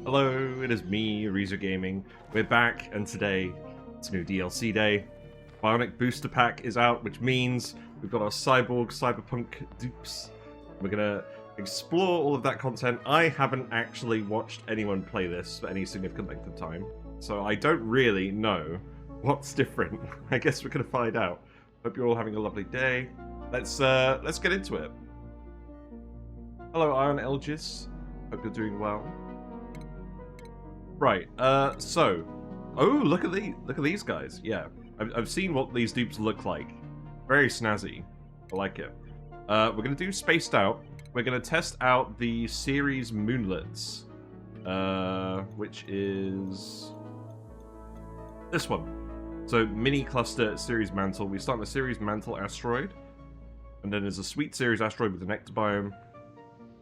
Hello, it is me, Reezer Gaming. We're back, and today it's a new DLC day. Bionic Booster Pack is out, which means we've got our cyberpunk dupes. We're gonna explore all of that content. I haven't actually watched anyone play this for any significant length of time, so I don't really know what's different. I guess we're gonna find out. Hope you're all having a lovely day. Let's get into it. Hello, Iron Elgis. Hope you're doing well. Right, oh, look at these guys. Yeah, I've seen what these dupes look like. Very snazzy. I like it. We're gonna do Spaced Out. We're gonna test out the Ceres Moonlets, which is this one. So mini cluster Ceres mantle. We start on the Ceres mantle asteroid, and then there's a sweet Ceres asteroid with the Nectar biome.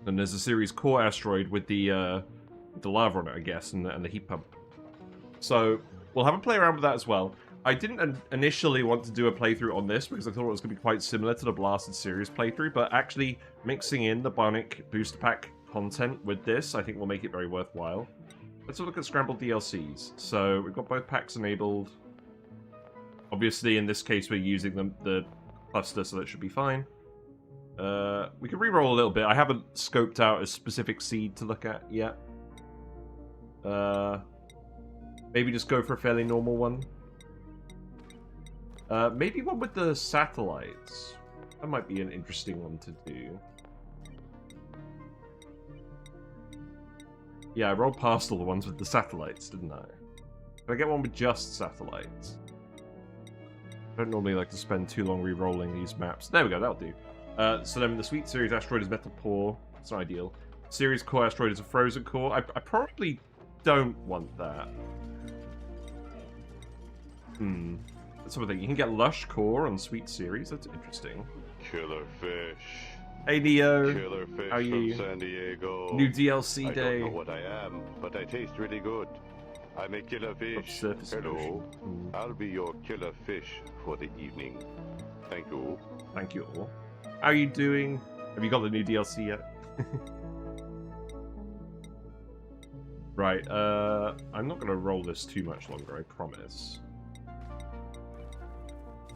Then there's a Ceres core asteroid with the lava on it, I guess, and the heat pump. So we'll have a play around with that as well. I didn't initially want to do a playthrough on this because I thought it was going to be quite similar to the Blasted Series playthrough, but actually mixing in the Bionic Booster Pack content with this, I think will make it very worthwhile. Let's have a look at Scrambled DLCs. So we've got both packs enabled. Obviously, in this case, we're using the cluster, so that should be fine. We can reroll a little bit. I haven't scoped out a specific seed to look at yet. Maybe just go for a fairly normal one. Maybe one with the satellites. That might be an interesting one to do. Yeah, I rolled past all the ones with the satellites, didn't I? Can I get one with just satellites? I don't normally like to spend too long re-rolling these maps. There we go, that'll do. So then the Sweet Ceres asteroid is metal poor. It's not ideal. Ceres core asteroid is a frozen core. I probably don't want that. That's something. You can get Lush Core on Sweet Ceres. That's interesting. Killer fish. Hey Neo. Killer fish How are you? from San Diego. New DLC day. I don't know what I am, but I taste really good. I'm a killer fish. Hello. I'll be your killer fish for the evening. Thank you. Thank you all. How are you doing? Have you got the new DLC yet? Right, I'm not going to roll this too much longer, I promise.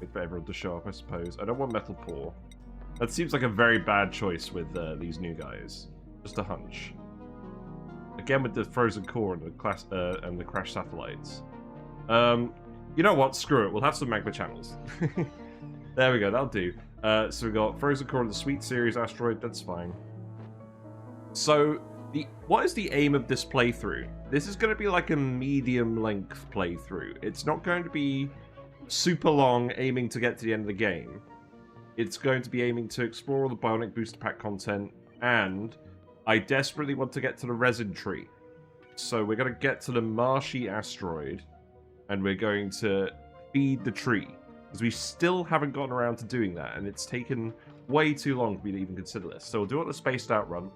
Wait for everyone to show up, I suppose. I don't want Metal Poor. That seems like a very bad choice with these new guys. Just a hunch. Again with the Frozen Core and the Crash Satellites. You know what? Screw it. We'll have some Magma Channels. There we go, that'll do. So we've got Frozen Core and the Sweet Ceres Asteroid, that's fine. So, what is the aim of this playthrough? This is going to be like a medium-length playthrough. It's not going to be super long, aiming to get to the end of the game. It's going to be aiming to explore all the Bionic Booster Pack content, and I desperately want to get to the resin tree. So we're going to get to the marshy asteroid, and we're going to feed the tree. Because we still haven't gotten around to doing that, and it's taken way too long for me to even consider this. So we'll do it on a spaced out run.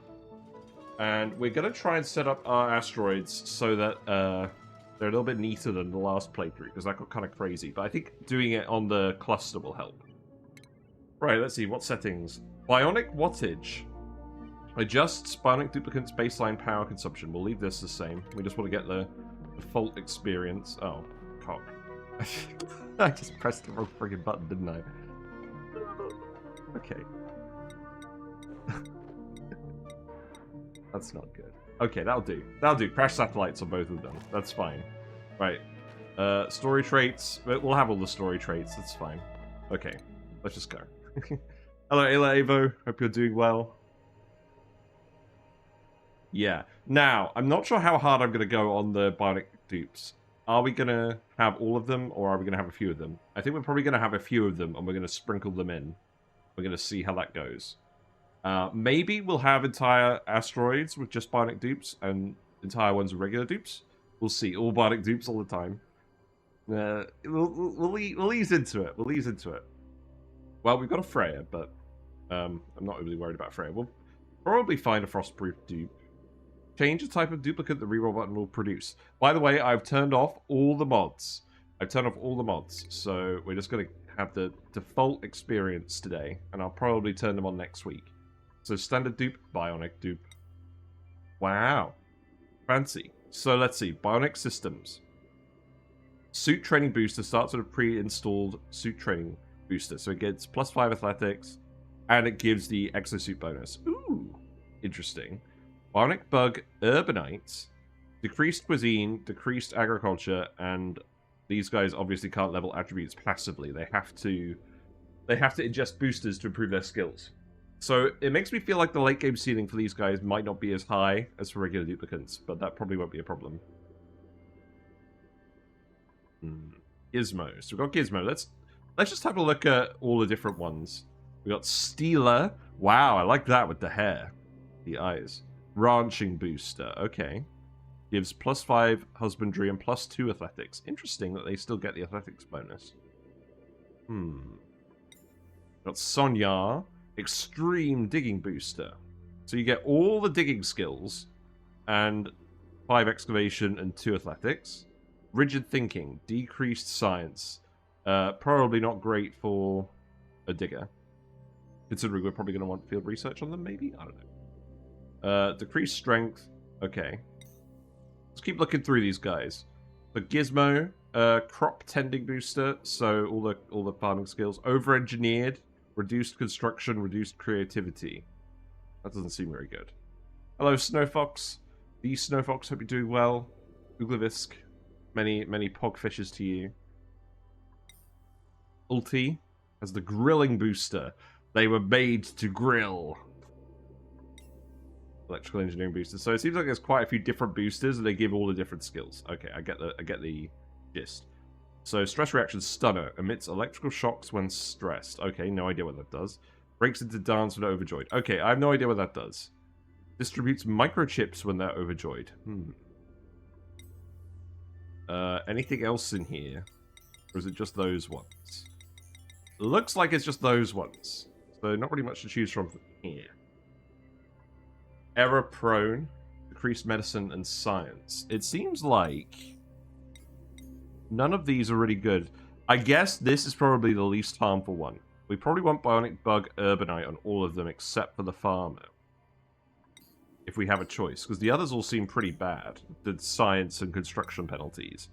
And we're going to try and set up our asteroids so that they're a little bit neater than the last playthrough, because that got kind of crazy. But I think doing it on the cluster will help. Right, let's see. What settings? Bionic wattage. Adjusts Bionic duplicants baseline power consumption. We'll leave this the same. We just want to get the default experience. Oh, cock. I just pressed the wrong friggin' button, didn't I? Okay. That's not good. Okay, that'll do. That'll do. Crash satellites on both of them. That's fine. Right. Story traits. We'll have all the story traits. That's fine. Okay. Let's just go. Hello, Ayla Avo. Hope you're doing well. Yeah. Now, I'm not sure how hard I'm going to go on the Bionic dupes. Are we going to have all of them, or are we going to have a few of them? I think we're probably going to have a few of them, and we're going to sprinkle them in. We're going to see how that goes. Maybe we'll have entire asteroids with just Bionic dupes, and entire ones with regular dupes. We'll see. All Bionic dupes all the time. We'll ease into it. We'll ease into it. Well, we've got a Freya, but I'm not really worried about Freya. We'll probably find a Frostproof dupe. Change the type of duplicate the reroll button will produce. By the way, I've turned off all the mods. So we're just going to have the default experience today, and I'll probably turn them on next week. So standard dupe, Bionic dupe. Wow. Fancy. So let's see. Bionic systems. Suit training booster starts with a pre-installed suit training booster. So it gets +5 athletics, and it gives the exosuit bonus. Ooh, interesting. Bionic bug urbanites. Decreased cuisine, decreased agriculture, and these guys obviously can't level attributes passively. They have to ingest boosters to improve their skills. So it makes me feel like the late game ceiling for these guys might not be as high as for regular duplicants, but that probably won't be a problem. Gizmo. So we've got Gizmo. Let's just have a look at all the different ones. We got Stealer. Wow, I like that with the hair, the eyes. Ranching booster. Okay. Gives +5 husbandry and +2 athletics. Interesting that they still get the athletics bonus. Got Sonya. Extreme digging booster. So you get all the digging skills and 5 excavation and 2 athletics. Rigid thinking. Decreased science. Probably not great for a digger. Considering we're probably going to want field research on them, maybe? I don't know. Decreased strength. Okay. Let's keep looking through these guys. The Gizmo, crop tending booster, so all the farming skills. Over-engineered, reduced construction, reduced creativity. That doesn't seem very good. Hello, Snowfox. The Snowfox, hope you're doing well. Uglivisk, many pogfishes to you. Ulti has the grilling booster. They were made to grill. Electrical engineering boosters. So it seems like there's quite a few different boosters, and they give all the different skills. Okay, I get the gist. So stress reaction stunner emits electrical shocks when stressed. Okay, no idea what that does. Breaks into dance when overjoyed. Okay, I have no idea what that does. Distributes microchips when they're overjoyed. Anything else in here, or is it just those ones? Looks like it's just those ones. So not really much to choose from here. Error prone, decreased medicine and science. It seems like none of these are really good. I guess this is probably the least harmful one. We probably want Bionic Bug Urbanite on all of them except for the Farmer. If we have a choice. Because the others all seem pretty bad. The science and construction penalties.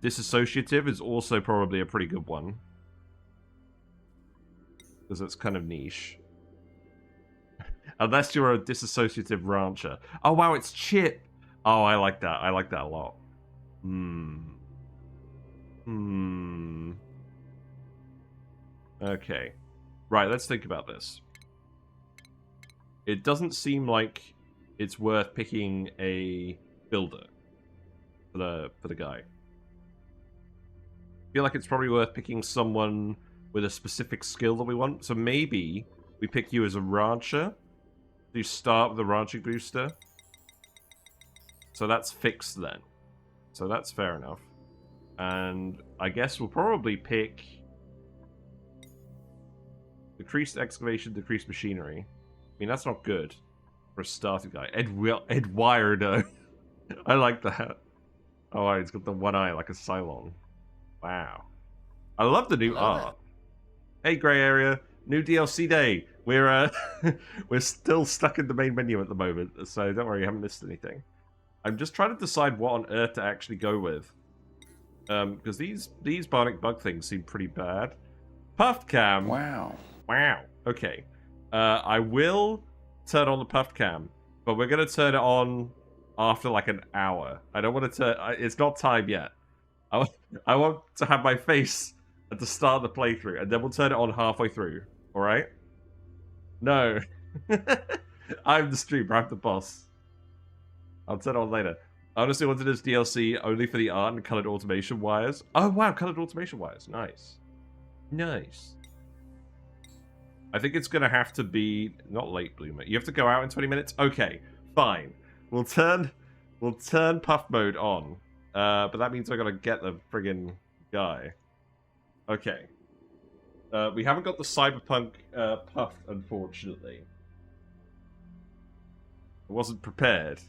Disassociative is also probably a pretty good one. Because it's kind of niche. Unless you're a disassociative rancher. Oh, wow, it's Chip. Oh, I like that. I like that a lot. Okay. Right, let's think about this. It doesn't seem like it's worth picking a builder for the guy. I feel like it's probably worth picking someone with a specific skill that we want. So maybe we pick you as a rancher. You start with the ranching booster. So that's fixed then. So that's fair enough. And I guess we'll probably pick decreased excavation, decreased machinery. I mean, that's not good for a starting guy. Eduardo. I like that. Oh, he's got the one eye like a Cylon. Wow. I love the new art. Hey, Grey Area. New DLC day. We're we're still stuck in the main menu at the moment, so don't worry, you haven't missed anything. I'm just trying to decide what on earth to actually go with. Because these Bionic Bug things seem pretty bad. Puffed cam. Wow. Wow. Okay. I will turn on the puffed cam, but we're gonna turn it on after like an hour. I don't want to turn. It's not time yet. I want to have my face at the start of the playthrough, and then we'll turn it on halfway through. All right? No. I'm the streamer. I'm the boss. I'll turn it on later. I honestly wanted this DLC only for the art and colored automation wires. Oh, wow. Colored automation wires. Nice. Nice. I think it's going to have to be... Not late bloomer. You have to go out in 20 minutes? Okay. Fine. We'll turn puff mode on. But that means I got to get the friggin' guy. Okay. We haven't got the cyberpunk puff, unfortunately. I wasn't prepared.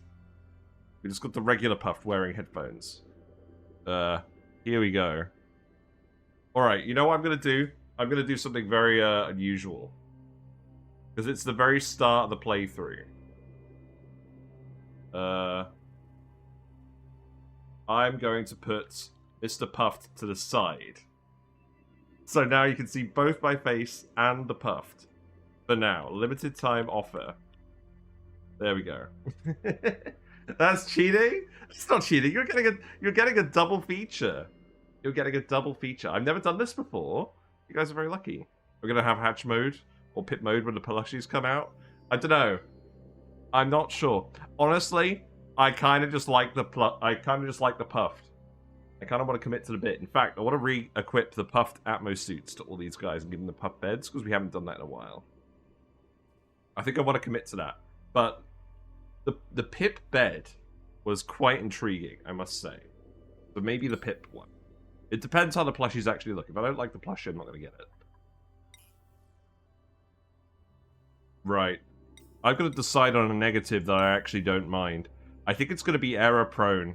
We just got the regular puff wearing headphones. Here we go. Alright, you know what I'm going to do? I'm going to do something very unusual. Because it's the very start of the playthrough. I'm going to put Mr. Puffed to the side. So now you can see both my face and the Puffed. For now, limited time offer. There we go. That's cheating? It's not cheating. You're getting a double feature. You're getting a double feature. I've never done this before. You guys are very lucky. We're gonna have hatch mode or pit mode when the plushies come out. I don't know. I'm not sure. Honestly, I kind of just like the puffed. I kind of want to commit to the bit. In fact, I want to re-equip the puffed Atmos suits to all these guys and give them the puffed beds because we haven't done that in a while. I think I want to commit to that. But the Pip bed was quite intriguing, I must say. But maybe the Pip one. It depends how the plushies actually look. If I don't like the plushie, I'm not going to get it. Right. I've got to decide on a negative that I actually don't mind. I think it's going to be error prone.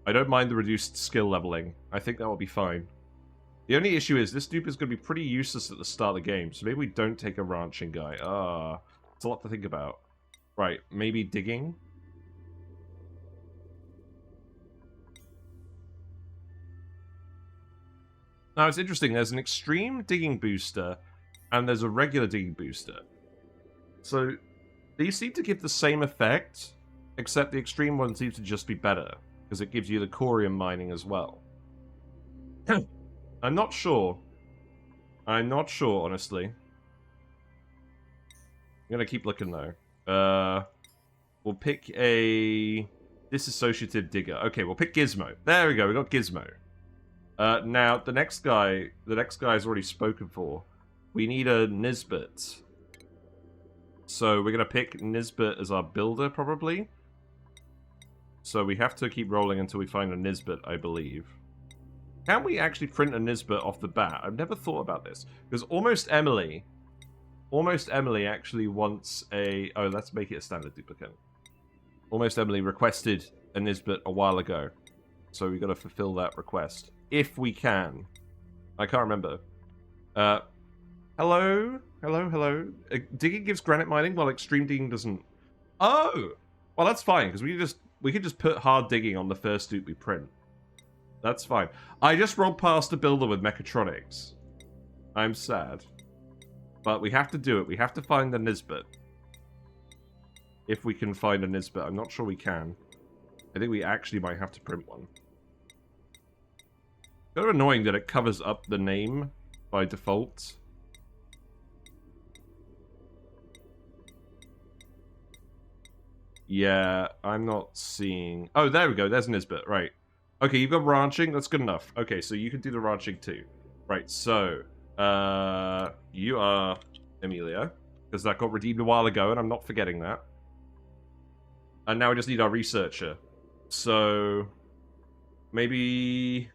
I don't mind the reduced skill leveling. I think that will be fine. The only issue is this dupe is going to be pretty useless at the start of the game, so maybe we don't take a ranching guy. It's a lot to think about. Right, maybe digging? Now, it's interesting. There's an extreme digging booster, and there's a regular digging booster. So, these seem to give the same effect, except the extreme one seems to just be better, because it gives you the corium mining as well. I'm not sure. I'm not sure, honestly. I'm gonna keep looking, though. We'll pick a disassociative digger. Okay, we'll pick Gizmo. There we go, we got Gizmo. Now, the next guy's already spoken for. We need a Nisbet. So we're going to pick Nisbet as our builder, probably. So we have to keep rolling until we find a Nisbet, I believe. Can we actually print a Nisbet off the bat? I've never thought about this. Because Almost Emily actually wants a... Oh, let's make it a standard duplicate. Almost Emily requested a Nisbet a while ago. So we've got to fulfill that request. If we can. I can't remember. Hello? Hello? Digging gives granite mining, while extreme digging doesn't. Oh! Well, that's fine, because we can just put hard digging on the first dupe we print. That's fine. I just rolled past a builder with mechatronics. I'm sad. But we have to do it. We have to find the Nisbet. If we can find a Nisbet. I'm not sure we can. I think we actually might have to print one. Kind of annoying that it covers up the name by default. Yeah, I'm not seeing... Oh, there we go. There's Nisbet. Right. Okay, you've got ranching. That's good enough. Okay, so you can do the ranching too. Right, so... you are Amelia. Because that got redeemed a while ago, and I'm not forgetting that. And now we just need our researcher. So... Maybe...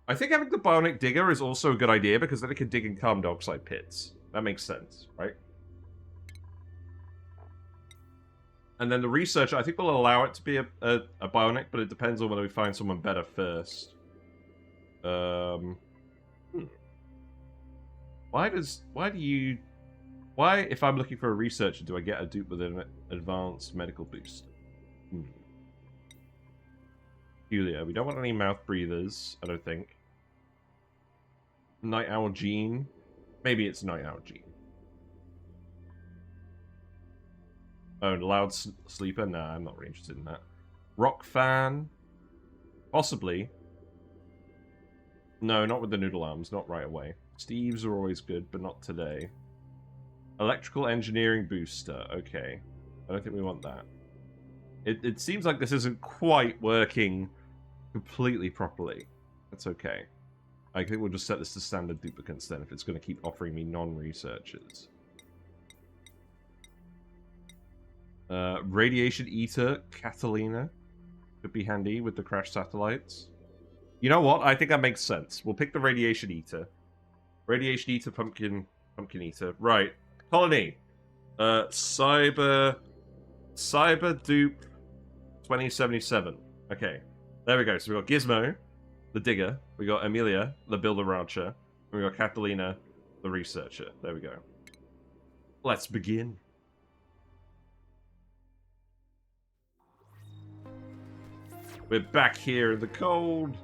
I think having the Bionic Digger is also a good idea, because then it can dig in carbon dioxide pits. That makes sense, right? And then the researcher, I think we'll allow it to be a Bionic, but it depends on whether we find someone better first. Why, if I'm looking for a researcher, do I get a dupe with an advanced medical boost? Julia, we don't want any mouth breathers, I don't think. Night Owl Gene. Maybe it's Night Owl Gene. Oh, loud sleeper? Nah, I'm not really interested in that. Rock fan? Possibly. No, not with the noodle arms, not right away. Steve's are always good, but not today. Electrical engineering booster. Okay. I don't think we want that. It seems like this isn't quite working completely properly. That's okay. I think we'll just set this to standard duplicants then, if it's going to keep offering me non-researchers. Radiation Eater, Catalina. Could be handy with the crash satellites. You know what? I think that makes sense. We'll pick the Radiation Eater. Radiation Eater, Pumpkin Eater. Right. Colony. Cyber Dupe 2077. Okay. There we go. So we got Gizmo, the digger. We got Amelia, the builder rancher. And we got Catalina, the researcher. There we go. Let's begin. We're back here in the cold.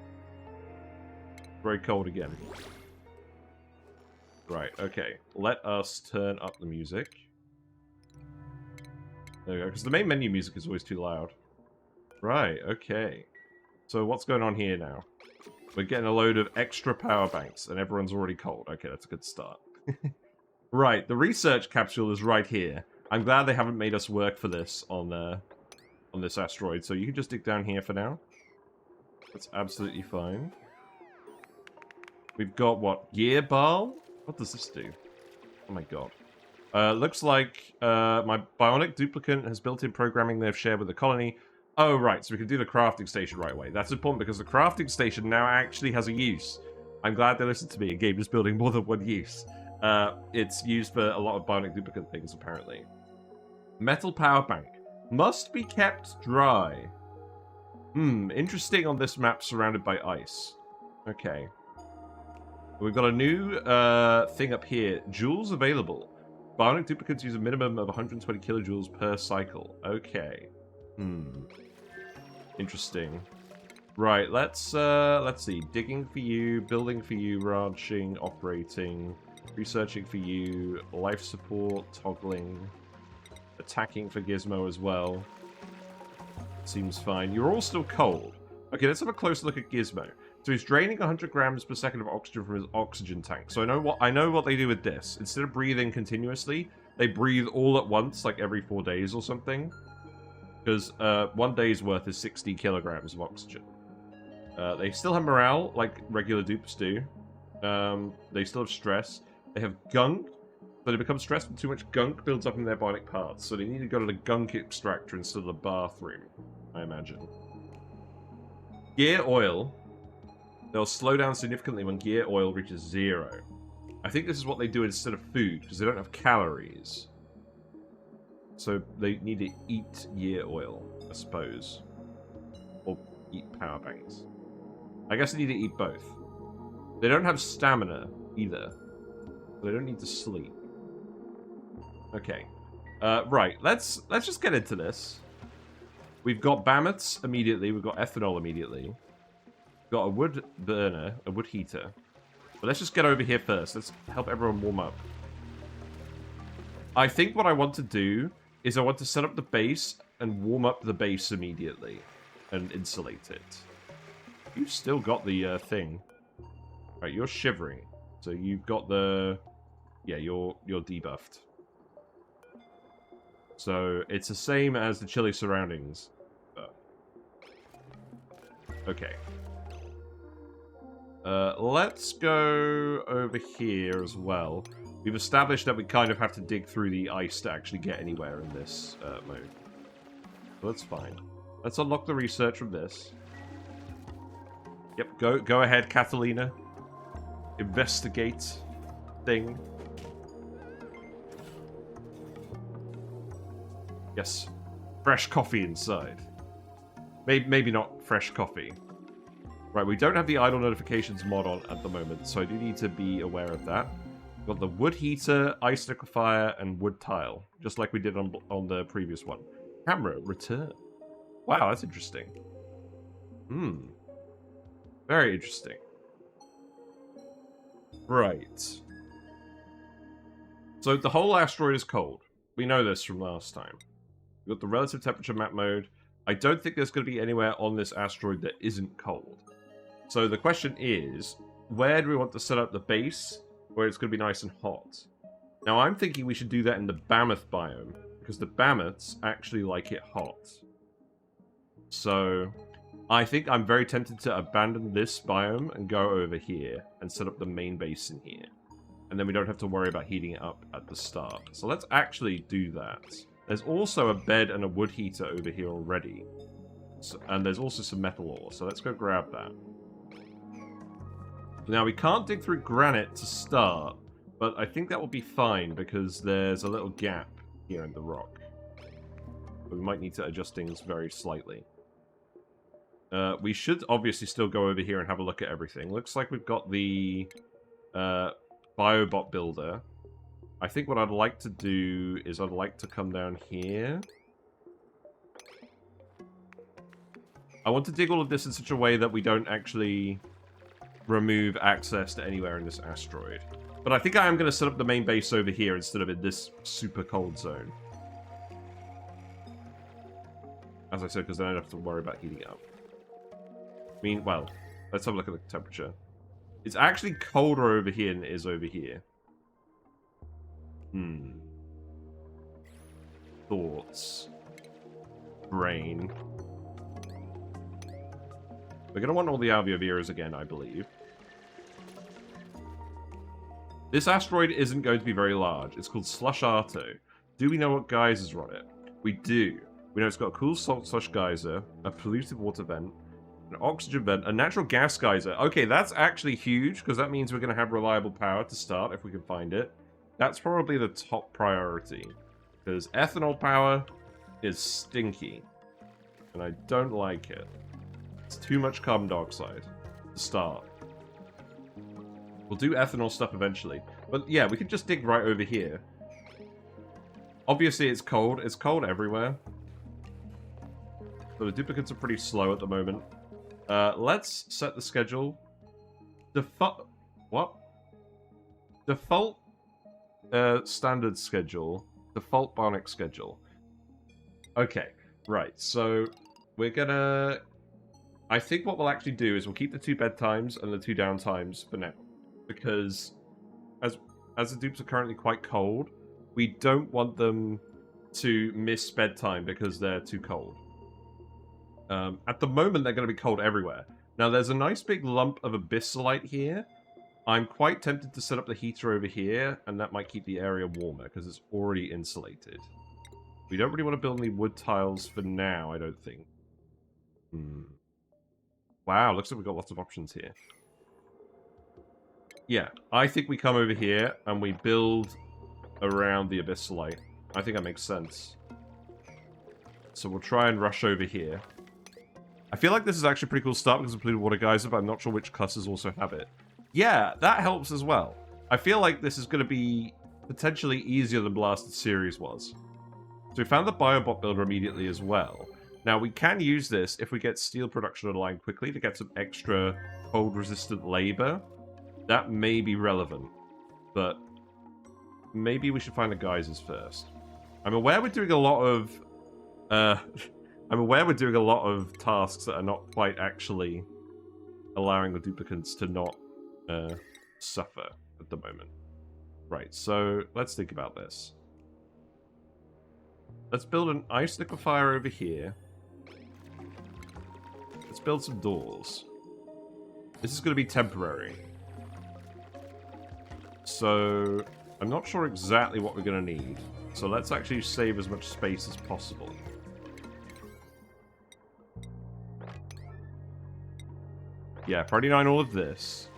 Very cold again. Right, okay. Let us turn up the music. There we go, because the main menu music is always too loud. Right, okay. So what's going on here now? We're getting a load of extra power banks, and everyone's already cold. Okay, that's a good start. Right, the research capsule is right here. I'm glad they haven't made us work for this on this asteroid, so you can just dig down here for now. That's absolutely fine. We've got, what, gear bar? What does this do? Oh my god. Looks like my bionic duplicant has built-in programming they've shared with the colony. Oh, right, so we can do the crafting station right away. That's important because the crafting station now actually has a use. I'm glad they listened to me and gave this building more than one use. It's used for a lot of bionic duplicant things, apparently. Metal power bank. Must be kept dry. Interesting on this map surrounded by ice. Okay. We've got a new thing up here. Joules available. Bionic duplicants use a minimum of 120 kilojoules per cycle. Okay. Interesting. Right, let's see. Digging for you, building for you, ranching, operating, researching for you, life support, toggling, attacking for Gizmo as well. Seems fine. You're all still cold. Okay, let's have a closer look at Gizmo. So he's draining 100 grams per second of oxygen from his oxygen tank. So I know what they do with this. Instead of breathing continuously, they breathe all at once, like every 4 days or something. Because 1 day's worth is 60 kilograms of oxygen. They still have morale, like regular dupes do. They still have stress. They have gunk, but they become stressed when too much gunk builds up in their bionic parts. So they need to go to the gunk extractor instead of the bathroom, I imagine. Gear oil. They'll slow down significantly when gear oil reaches 0. I think this is what they do instead of food, because they don't have calories. So they need to eat gear oil, I suppose. Or eat power banks. I guess they need to eat both. They don't have stamina, either. So they don't need to sleep. Okay. Right, let's just get into this. We've got Biobots immediately, we've got ethanol immediately. We've got a wood burner, a wood heater. But let's just get over here first. Let's help everyone warm up. I think what I want to do is I want to set up the base and warm up the base immediately. And insulate it. You've still got the thing. Right, you're shivering. So you've got the... Yeah, you're debuffed. So it's the same as the chilly surroundings. Okay. Let's go over here as well. We've established that we kind of have to dig through the ice to actually get anywhere in this mode. So that's fine. Let's unlock the research from this. Yep, go ahead, Catalina. Investigate thing. Yes. Fresh coffee inside. Maybe not fresh coffee. Right, we don't have the idle notifications mod on at the moment, so I do need to be aware of that. We've got the wood heater, ice liquefier, and wood tile, just like we did on the previous one. Camera, return. Wow, that's interesting. Very interesting. Right. So the whole asteroid is cold. We know this from last time. We've got the relative temperature map mode. I don't think there's going to be anywhere on this asteroid that isn't cold. So the question is, where do we want to set up the base where it's going to be nice and hot? Now I'm thinking we should do that in the Mammoth biome, because the Bamots actually like it hot. So I think I'm very tempted to abandon this biome and go over here and set up the main base in here. And then we don't have to worry about heating it up at the start. So let's actually do that. There's also a bed and a wood heater over here already. So, and there's also some metal ore, so let's go grab that. Now, we can't dig through granite to start, but I think that will be fine because there's a little gap here in the rock. But we might need to adjust things very slightly. We should obviously still go over here and have a look at everything. Looks like we've got the Biobot builder. I think what I'd like to do is I'd like to come down here. I want to dig all of this in such a way that we don't actually remove access to anywhere in this asteroid. But I think I am going to set up the main base over here instead of in this super cold zone. As I said, because then I don't have to worry about heating up. I mean, well, let's have a look at the temperature. It's actually colder over here than it is over here. Thoughts. Brain. We're going to want all the behaviours again, I believe. This asteroid isn't going to be very large. It's called Slush Arto. Do we know what geysers are on it? We do. We know it's got a cool salt slush geyser, a polluted water vent, an oxygen vent, a natural gas geyser. Okay, that's actually huge, because that means we're going to have reliable power to start, if we can find it. That's probably the top priority, because ethanol power is stinky, and I don't like it. It's too much carbon dioxide to start. We'll do ethanol stuff eventually. But yeah, we can just dig right over here. Obviously, it's cold. It's cold everywhere. So the duplicants are pretty slow at the moment. Let's set the schedule. What? Default standard schedule. Default bionic schedule. Okay, right. So we're gonna... I think what we'll actually do is we'll keep the 2 bedtimes and the 2 downtimes for now. Because as the dupes are currently quite cold, we don't want them to miss bedtime because they're too cold. At the moment, they're going to be cold everywhere. Now, there's a nice big lump of abyssalite here. I'm quite tempted to set up the heater over here, and that might keep the area warmer because it's already insulated. We don't really want to build any wood tiles for now, I don't think. Wow, looks like we've got lots of options here. Yeah, I think we come over here and we build around the abyssalite. I think that makes sense. So we'll try and rush over here. I feel like this is actually a pretty cool start because of Polluted Water Geyser, but I'm not sure which classes also have it. Yeah, that helps as well. I feel like this is going to be potentially easier than Blasted Ceres was. So we found the Biobot builder immediately as well. Now, we can use this if we get steel production online quickly to get some extra cold-resistant labor. That may be relevant, but maybe we should find the geysers first. I'm aware we're doing a lot of... tasks that are not quite actually allowing the duplicants to not suffer at the moment. Right, so let's think about this. Let's build an ice liquefier over here. Let's build some doors. This is going to be temporary. So, I'm not sure exactly what we're going to need. So let's actually save as much space as possible. Yeah, priority 9 all of this.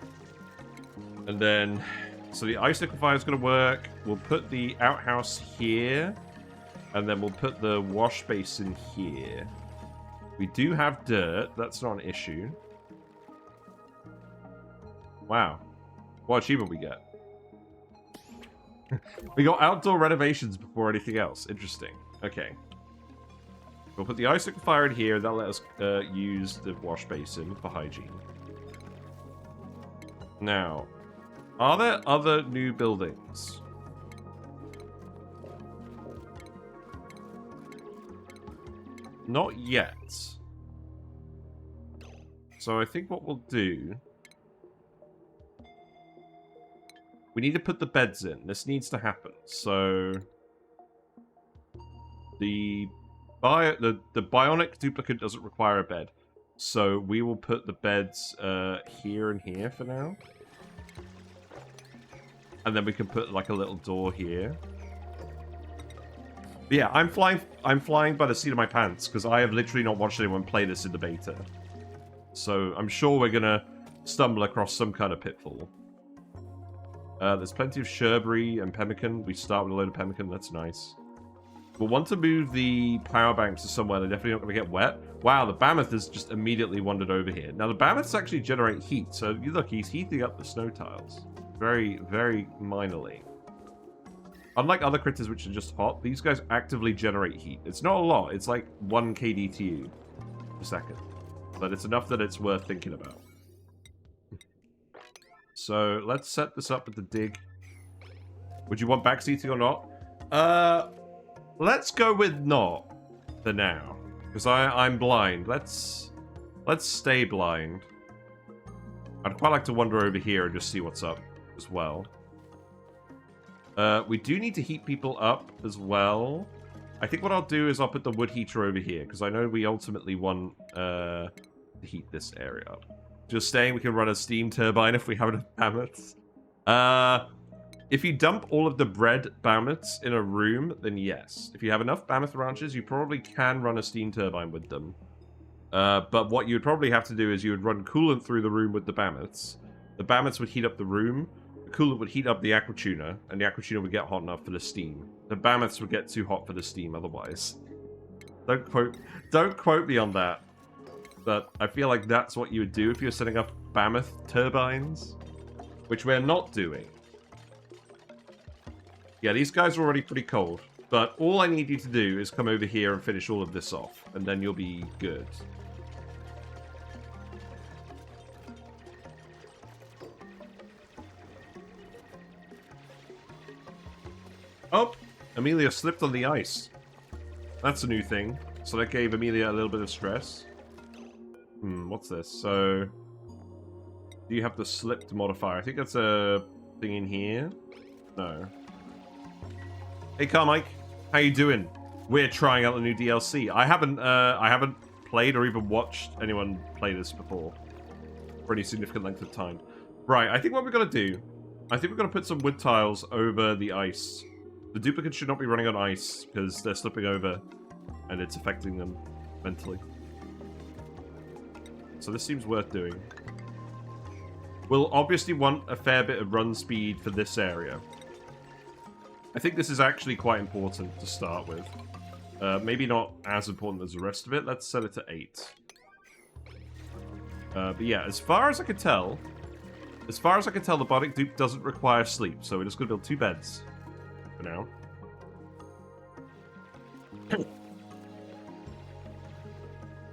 And then, so the ice liquefier is going to work. We'll put the outhouse here. And then we'll put the wash basin here. We do have dirt. That's not an issue. Wow. What achievement we get? We got outdoor renovations before anything else. Interesting. Okay. We'll put the ice liquefier in here. That'll let us use the wash basin for hygiene. Now, are there other new buildings? Not yet. So I think what we'll do... We need to put the beds in. This needs to happen. So... The bionic duplicate doesn't require a bed. So we will put the beds here and here for now. And then we can put like a little door here. But yeah, I'm flying by the seat of my pants because I have literally not watched anyone play this in the beta. So I'm sure we're gonna stumble across some kind of pitfall. There's plenty of sherberry and pemmican. We start with a load of pemmican. That's nice. We'll want to move the power banks to somewhere they're definitely not going to get wet. Wow, the Mammoth has just immediately wandered over here. Now, the Mammoths actually generate heat. So, you look, he's heating up the snow tiles. Very, very minorly. Unlike other critters which are just hot, these guys actively generate heat. It's not a lot. It's like 1 kDTU per second. But it's enough that it's worth thinking about. So, let's set this up with the dig. Would you want backseating or not? Let's go with not for now. Because I'm blind. Let's stay blind. I'd quite like to wander over here and just see what's up as well. We do need to heat people up as well. I think what I'll do is I'll put the wood heater over here, because I know we ultimately want to heat this area up. Just saying we can run a steam turbine if we have enough Biobots. If you dump all of the bred Biobots in a room, then yes. If you have enough Bammoth ranches, you probably can run a steam turbine with them. But what you would probably have to do is you would run coolant through the room with the Bammots. The Bammots would heat up the room, the coolant would heat up the aquatuner, and the aquatuner would get hot enough for the steam. The Bammots would get too hot for the steam otherwise. Don't quote me on that. But I feel like that's what you would do if you're setting up Bammoth turbines. Which we're not doing. Yeah, these guys are already pretty cold. But all I need you to do is come over here and finish all of this off. And then you'll be good. Oh! Amelia slipped on the ice. That's a new thing. So that gave Amelia a little bit of stress. What's this? So... do you have the slipped modifier? I think that's a thing in here. No. Hey, Carmike. How you doing? We're trying out the new DLC. I haven't played or even watched anyone play this before. For any significant length of time. Right, I think what we're going to do... I think we're going to put some wood tiles over the ice. The duplicates should not be running on ice, because they're slipping over, and it's affecting them mentally. So this seems worth doing. We'll obviously want a fair bit of run speed for this area. I think this is actually quite important to start with. Maybe not as important as the rest of it. Let's set it to 8. But yeah, as far as I can tell, the Bionic Dupe doesn't require sleep, so we're just going to build 2 beds for now.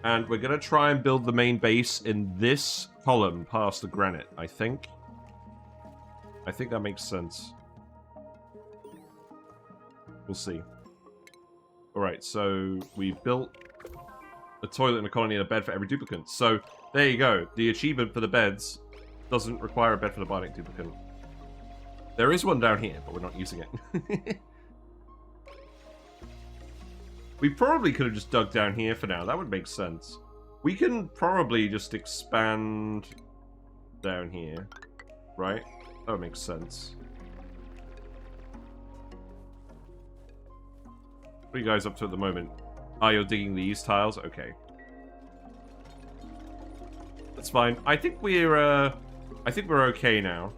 And we're going to try and build the main base in this column past the granite, I think. I think that makes sense. We'll see. Alright, so we've built a toilet and a colony and a bed for every duplicant. So, there you go. The achievement for the beds doesn't require a bed for the Bionic duplicant. There is one down here, but we're not using it. We probably could have just dug down here for now. That would make sense. We can probably just expand down here, right? That would make sense. What are you guys up to at the moment? Ah, you're digging these tiles? Okay. That's fine. I think we're okay now.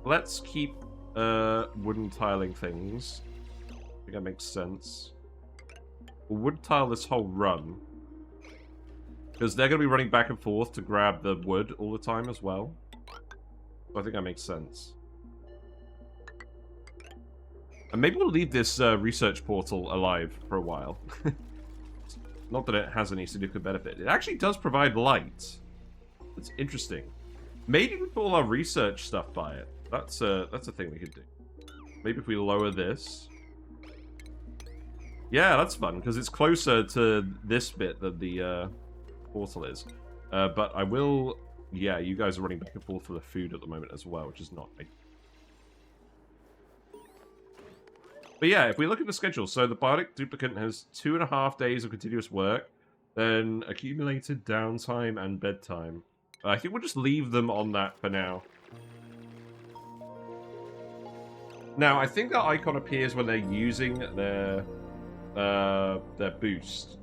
Let's keep wooden tiling things. I think that makes sense. We'll wood tile this whole run. Because they're going to be running back and forth to grab the wood all the time as well. So I think that makes sense. And maybe we'll leave this research portal alive for a while. Not that it has any significant benefit. It actually does provide light. It's interesting. Maybe we put all our research stuff by it. That's a thing we could do. Maybe if we lower this. Yeah, that's fun, because it's closer to this bit than the portal is. But I will... yeah, you guys are running back and forth for the food at the moment as well, which is not... But yeah, if we look at the schedule, so the Bionic Duplicant has 2.5 days of continuous work, then accumulated downtime and bedtime. I think we'll just leave them on that for now. Now, I think that icon appears when they're using their boost.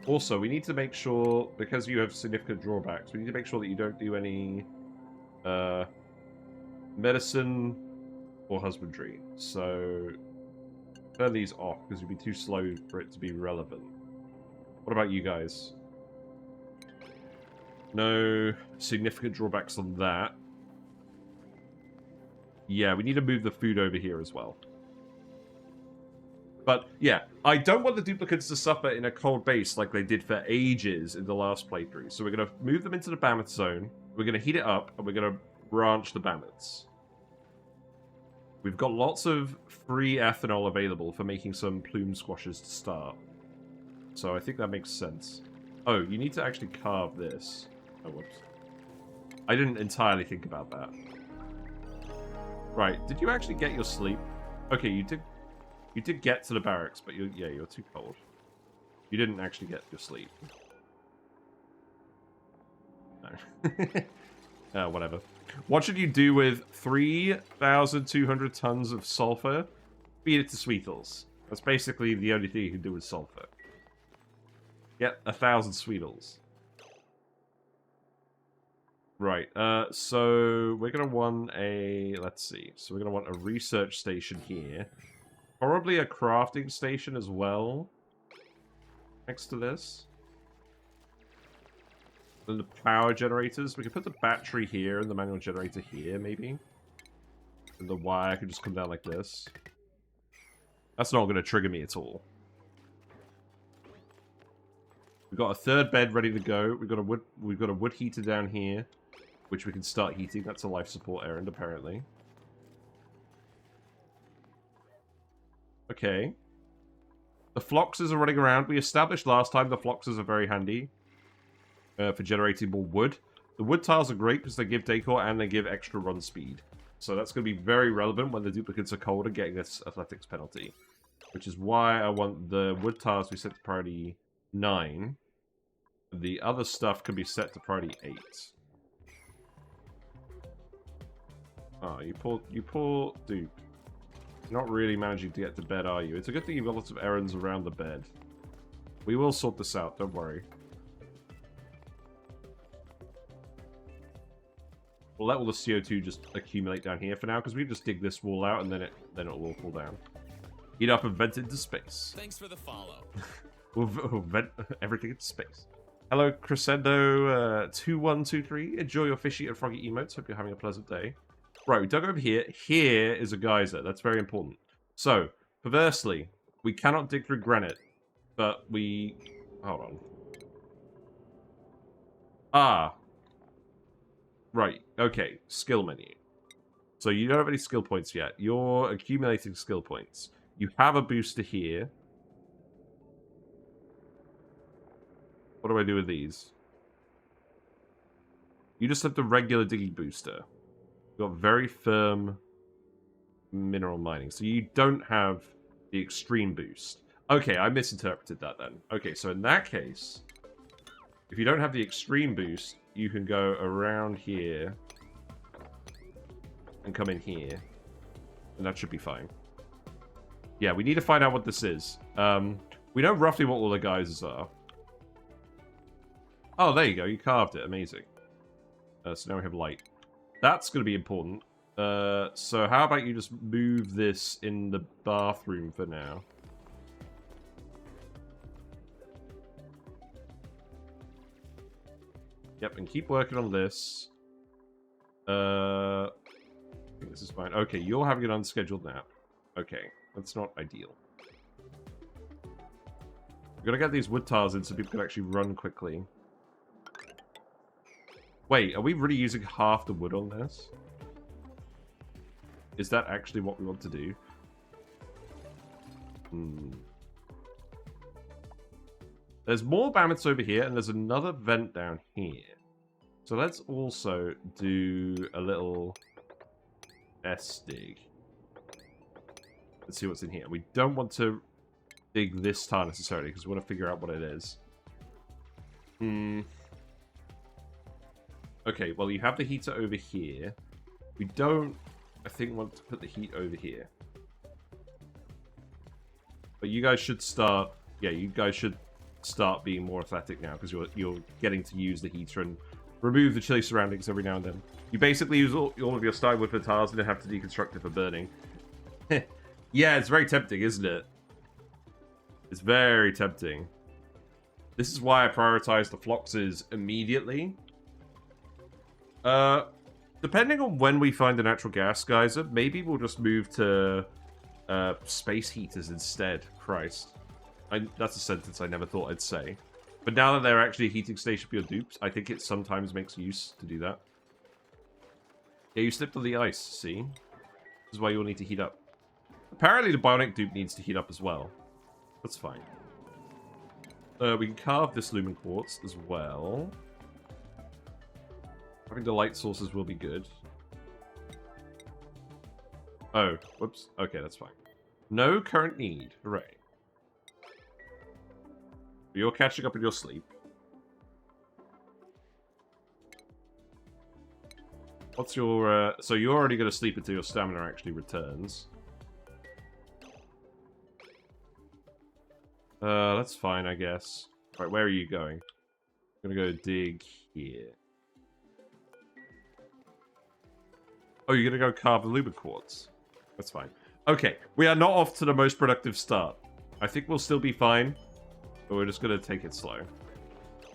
Also, we need to make sure, because you have significant drawbacks, we need to make sure that you don't do any medicine or husbandry. So, turn these off, because you'd be too slow for it to be relevant. What about you guys? No significant drawbacks on that. Yeah, we need to move the food over here as well. But yeah, I don't want the duplicants to suffer in a cold base like they did for ages in the last playthrough. So we're going to move them into the Mammoth zone. We're going to heat it up, and we're going to branch the Mammoths. We've got lots of free ethanol available for making some plume squashes to start. So I think that makes sense. Oh, you need to actually carve this. Oh, whoops. I didn't entirely think about that. Right, did you actually get your sleep? Okay, you did. You did get to the barracks, but you're too cold. You didn't actually get your sleep. No. Whatever. What should you do with 3,200 tons of sulfur? Feed it to Sweetles. That's basically the only thing you can do with sulfur. Get 1,000 Sweetles. Right, so we're going to want a... Let's see. So we're going to want a research station here. Probably a crafting station as well. Next to this. And the power generators. We can put the battery here and the manual generator here, maybe. And the wire could just come down like this. That's not going to trigger me at all. We've got a third bed ready to go. We've got a wood heater down here, which we can start heating. That's a life support errand, apparently. Okay. The floxes are running around. We established last time the floxes are very handy for generating more wood. The wood tiles are great because they give decor and they give extra run speed. So that's going to be very relevant when the duplicates are cold and getting this athletics penalty. Which is why I want the wood tiles to be set to priority 9. The other stuff can be set to priority 8. Oh, you poor dupe. You're not really managing to get to bed, are you? It's a good thing you've got lots of errands around the bed. We will sort this out, don't worry. We'll let all the CO2 just accumulate down here for now, because we just dig this wall out and then it'll all fall down. Heat up and vent into space. Thanks for the follow. We'll vent everything into space. Hello, Crescendo2123. Enjoy your fishy and froggy emotes. Hope you're having a pleasant day. Right, we dug over here. Here is a geyser. That's very important. So, perversely, we cannot dig through granite, but we... Hold on. Ah. Right, okay. Skill menu. So you don't have any skill points yet. You're accumulating skill points. You have a booster here. What do I do with these? You just have the regular digging booster. You've got very firm mineral mining. So you don't have the extreme boost. Okay, I misinterpreted that then. Okay, so in that case, if you don't have the extreme boost, you can go around here and come in here. And that should be fine. Yeah, we need to find out what this is. We know roughly what all the geysers are. Oh, there you go. You carved it. Amazing. So now we have light. That's going to be important. So how about you just move this in the bathroom for now? Yep, and keep working on this. I think this is fine. Okay, you're having an unscheduled nap. Okay, that's not ideal. We're going to get these wood tiles in so people can actually run quickly. Wait, are we really using half the wood on this? Is that actually what we want to do? There's more mammoths over here, and there's another vent down here. So let's also do a little S-dig. Let's see what's in here. We don't want to dig this tile necessarily, because we want to figure out what it is. Okay, well, you have the heater over here. We don't, I think, want to put the heat over here. But you guys should start... Yeah, you guys should start being more athletic now, because you're getting to use the heater and remove the chilly surroundings every now and then. You basically use all of your starting wood for tiles and then have to deconstruct it for burning. Yeah, it's very tempting, isn't it? It's very tempting. This is why I prioritize the floxes immediately. Depending on when we find a natural gas geyser, maybe we'll just move to space heaters instead. Christ. That's a sentence I never thought I'd say. But now that they're actually a heating station for your dupes, I think it sometimes makes use to do that. Yeah, you slipped on the ice, see? This is why you'll need to heat up. Apparently the bionic dupe needs to heat up as well. That's fine. We can carve this lumen quartz as well. Having the light sources will be good. Oh, whoops. Okay, that's fine. No current need. Hooray. You're catching up in your sleep. What's your... so you're already going to sleep until your stamina actually returns. That's fine, I guess. Right, where are you going? I'm going to go dig here. Oh, you're going to go carve the lumen quartz. That's fine. Okay, we are not off to the most productive start. I think we'll still be fine. But we're just going to take it slow.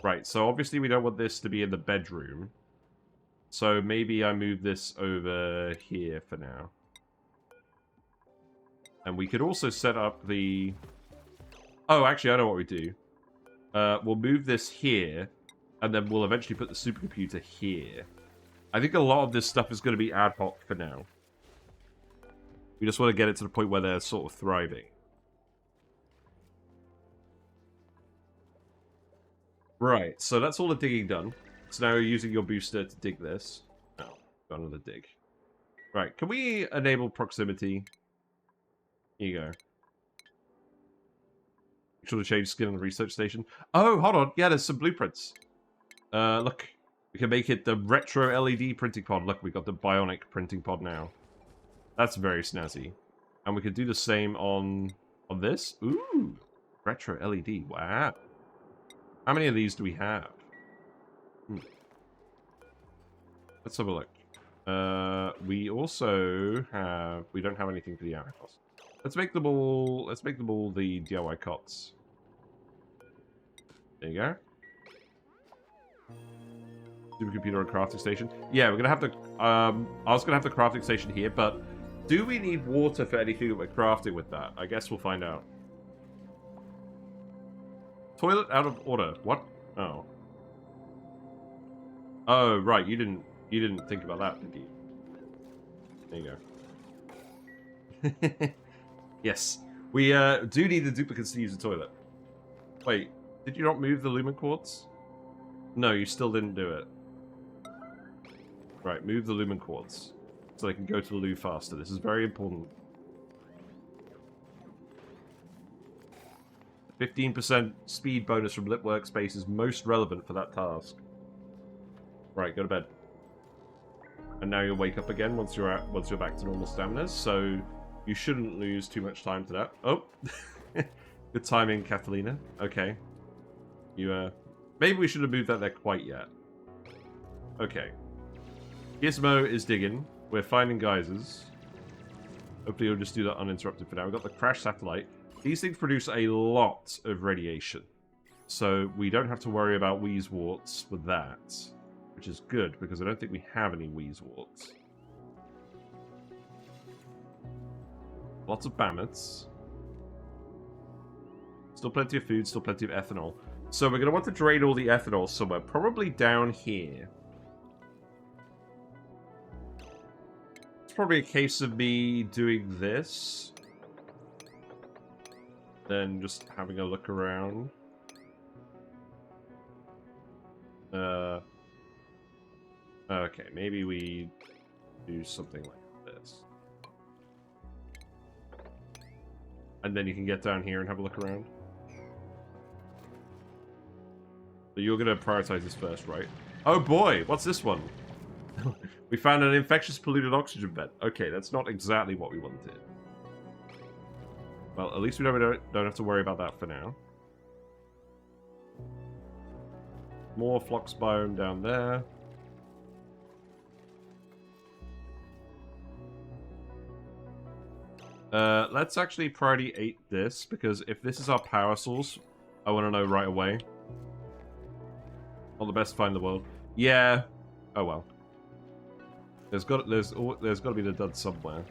Right, so obviously we don't want this to be in the bedroom. So maybe I move this over here for now. And we could also set up the... Oh, actually, I know what we do. We'll move this here, and then we'll eventually put the supercomputer here. I think a lot of this stuff is going to be ad hoc for now. We just want to get it to the point where they're sort of thriving. Right, so that's all the digging done. So now you're using your booster to dig this. Oh, got another dig. Right, can we enable proximity? Here you go. Make sure to change skin on the research station. Oh, hold on. Yeah, there's some blueprints. Look. We can make it the retro LED printing pod. Look, we got the bionic printing pod now. That's very snazzy. And we could do the same on this. Ooh, retro LED. Wow. How many of these do we have? Let's have a look. We also have... We don't have anything for the outhouse. Let's make them all the DIY cots. There you go. Supercomputer and crafting station. Yeah, we're gonna have the... I was gonna have the crafting station here, but do we need water for anything that we're crafting with that? I guess we'll find out. Toilet out of order. What? Oh. Oh, right. You didn't think about that, did you? There you go. Yes. We do need the duplicates to use the toilet. Wait, did you not move the lumen quartz? No, you still didn't do it. Right, move the lumen quartz. So they can go to the loo faster. This is very important. 15% speed bonus from Lit Workspace is most relevant for that task. Right, go to bed. And now you'll wake up again once you're back to normal stamina, so you shouldn't lose too much time to that. Oh, good timing, Catalina. Okay, you maybe we should have moved that there quite yet. Okay, Gizmo is digging. We're finding geysers. Hopefully, you'll just do that uninterrupted for now. We've got the crash satellite. These things produce a lot of radiation, so we don't have to worry about Wheezeworts with that, which is good, because I don't think we have any Wheezeworts. Lots of Bammets. Still plenty of food, still plenty of ethanol. So we're going to want to drain all the ethanol somewhere, probably down here. It's probably a case of me doing this. Then just having a look around. Okay, maybe we do something like this. And then you can get down here and have a look around. So you're going to prioritize this first, right? Oh boy, what's this one? We found an infectious polluted oxygen vent. Okay, that's not exactly what we wanted. Well, at least we don't have to worry about that for now. More flux biome down there. Let's actually priority 8 this, because if this is our power source, I want to know right away. Not the best find in the world. Yeah. Oh well. There's got to be the dud somewhere.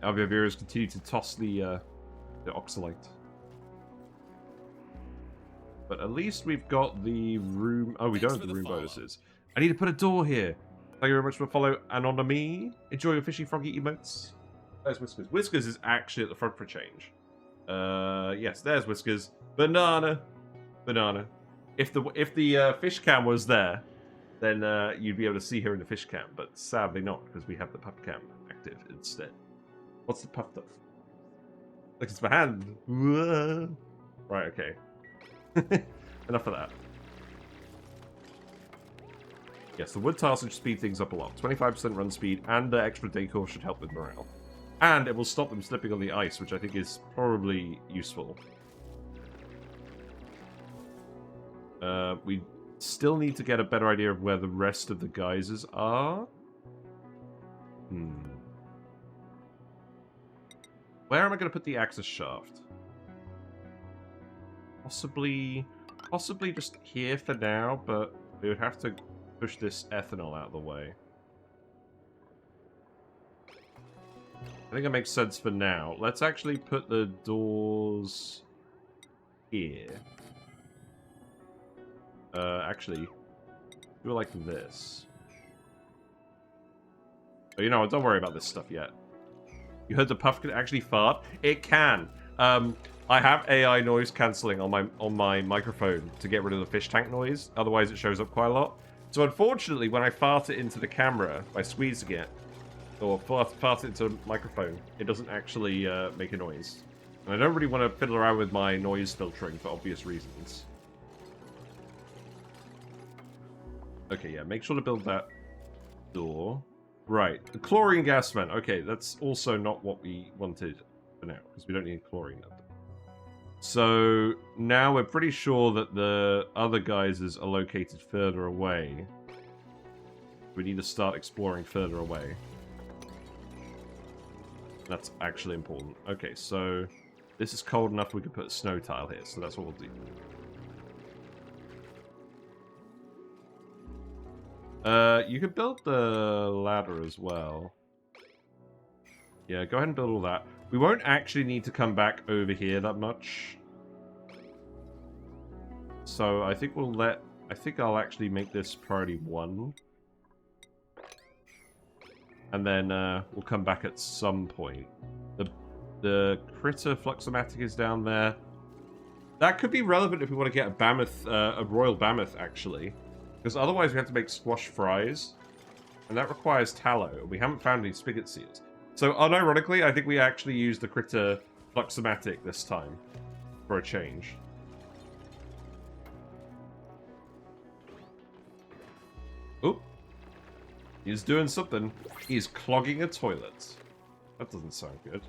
Our behaviours continue to toss the oxalate. But at least we've got the room... Oh, we don't have the room bonuses. I need to put a door here. Thank you very much for follow Anonymy. Enjoy your fishy froggy emotes. There's Whiskers. Whiskers is actually at the front for a change. Yes, there's Whiskers. Banana. Banana. If the fish cam was there, then you'd be able to see her in the fish cam. But sadly not, because we have the puff cam active instead. What's the puff stuff? Look, it's my hand. Whoa. Right, okay. Enough of that. Yes, the wood tiles should speed things up a lot. 25% run speed and the extra decor should help with morale. And it will stop them slipping on the ice, which I think is probably useful. We still need to get a better idea of where the rest of the geysers are. Where am I going to put the access shaft? Possibly just here for now, but we would have to push this ethanol out of the way. I think it makes sense for now. Let's actually put the doors here. Actually, do it like this. Oh, you know what? Don't worry about this stuff yet. You heard the puff can actually fart? It can. I have AI noise cancelling on my microphone to get rid of the fish tank noise. Otherwise, it shows up quite a lot. So unfortunately, when I fart it into the camera by squeezing it, or fart it into a microphone, it doesn't actually make a noise. And I don't really want to fiddle around with my noise filtering for obvious reasons. Okay, yeah, make sure to build that door. Right, the chlorine gas vent. Okay, that's also not what we wanted for now, because we don't need chlorine. So now we're pretty sure that the other geysers are located further away. We need to start exploring further away. That's actually important. Okay, so this is cold enough we could put a snow tile here, so that's what we'll do. You could build the ladder as well. Yeah, go ahead and build all that. We won't actually need to come back over here that much. So I think I'll actually make this priority 1. And then we'll come back at some point. The critter fluxomatic is down there. That could be relevant if we want to get a mammoth, a royal mammoth, actually. Because otherwise we have to make squash fries. And that requires tallow. We haven't found any spigot seals. So unironically, I think we actually used the critter fluxomatic this time. For a change. Oop. He's doing something. He's clogging a toilet. That doesn't sound good.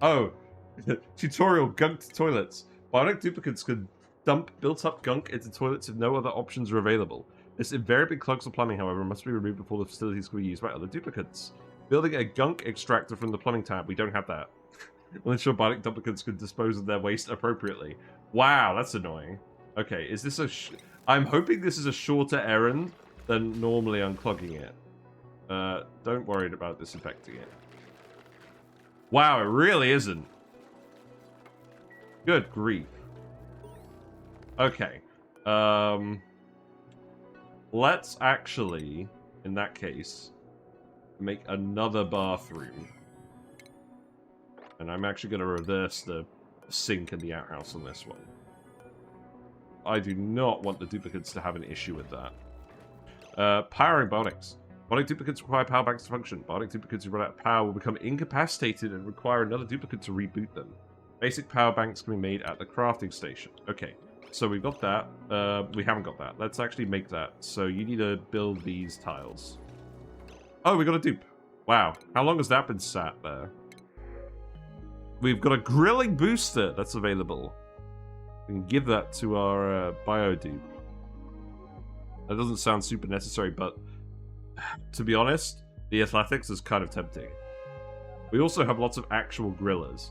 Oh. Tutorial gunked toilets. Bionic duplicants can dump built-up gunk into toilets if no other options are available. This invariably clogs the plumbing, however, and must be removed before the facilities can be used by other duplicants. Building a gunk extractor from the plumbing tab. We don't have that. We'll ensure bionic duplicants can dispose of their waste appropriately. Wow, that's annoying. Okay, is this a... I'm hoping this is a shorter errand than normally unclogging it. Don't worry about disinfecting it. Wow, it really isn't. Good grief. Okay. Let's actually, in that case, make another bathroom. And I'm actually going to reverse the sink and the outhouse on this one. I do not want the duplicates to have an issue with that. Powering Bionics. Bionic duplicates require power banks to function. Bionic duplicates who run out of power will become incapacitated and require another duplicate to reboot them. Basic power banks can be made at the crafting station. Okay, so we've got that. We haven't got that. Let's actually make that. So you need to build these tiles. Oh, we got a dupe. Wow, how long has that been sat there? We've got a grilling booster that's available. We can give that to our Biodupe. That doesn't sound super necessary, but to be honest, the athletics is kind of tempting. We also have lots of actual grillers.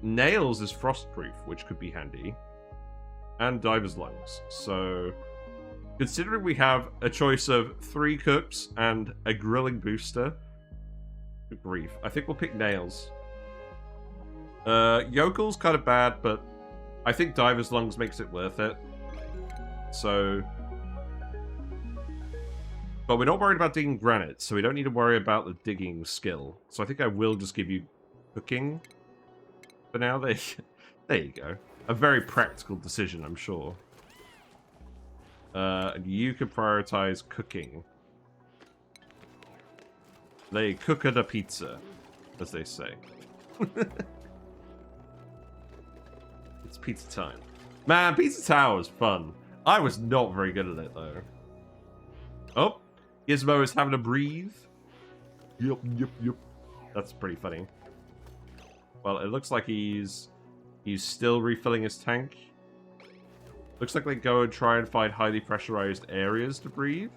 Nails is frostproof, which could be handy. And diver's lungs. So Considering we have a choice of 3 cooks and a grilling booster, good grief, I think we'll pick nails. Yokel's kind of bad, but I think Diver's Lungs makes it worth it. So... But we're not worried about digging granite, so we don't need to worry about the digging skill. So I think I will just give you cooking for now. There you go. A very practical decision, I'm sure. And you can prioritize cooking. They cook at a pizza, as they say. It's pizza time. Man, Pizza Tower was fun. I was not very good at it, though. Oh, Gizmo is having a breathe. Yup. That's pretty funny. Well, it looks like he's still refilling his tank. Looks like they go and try and find highly pressurized areas to breathe.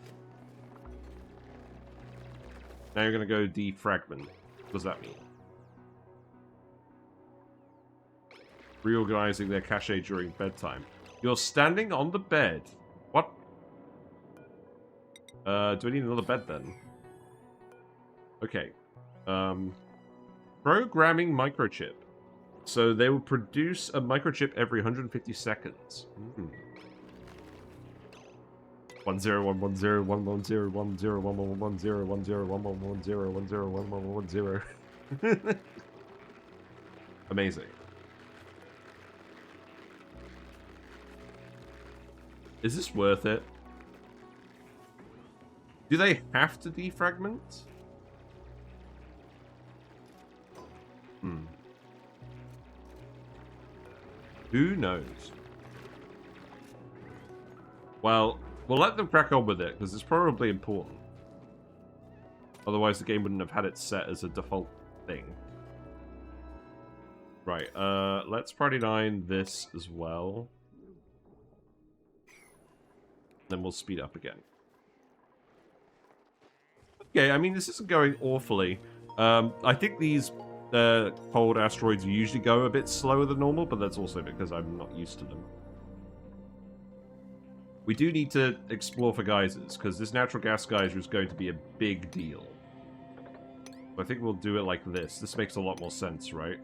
Now you're going to go defragment. What does that mean? Reorganizing their cache during bedtime. You're standing on the bed. What? Do we need another bed then? Okay. Programming microchip. So they will produce a microchip every 150 seconds. 1011010101010110111011101110. Amazing. Is this worth it? Do they have to defragment? Who knows? Well, we'll let them crack on with it, because it's probably important. Otherwise, the game wouldn't have had it set as a default thing. Right, let's Priority 9 this as well. Then we'll speed up again. Okay, I mean, this isn't going awfully. I think these cold asteroids usually go a bit slower than normal, but that's also because I'm not used to them. We do need to explore for geysers, because this natural gas geyser is going to be a big deal. I think we'll do it like this. This makes a lot more sense, right?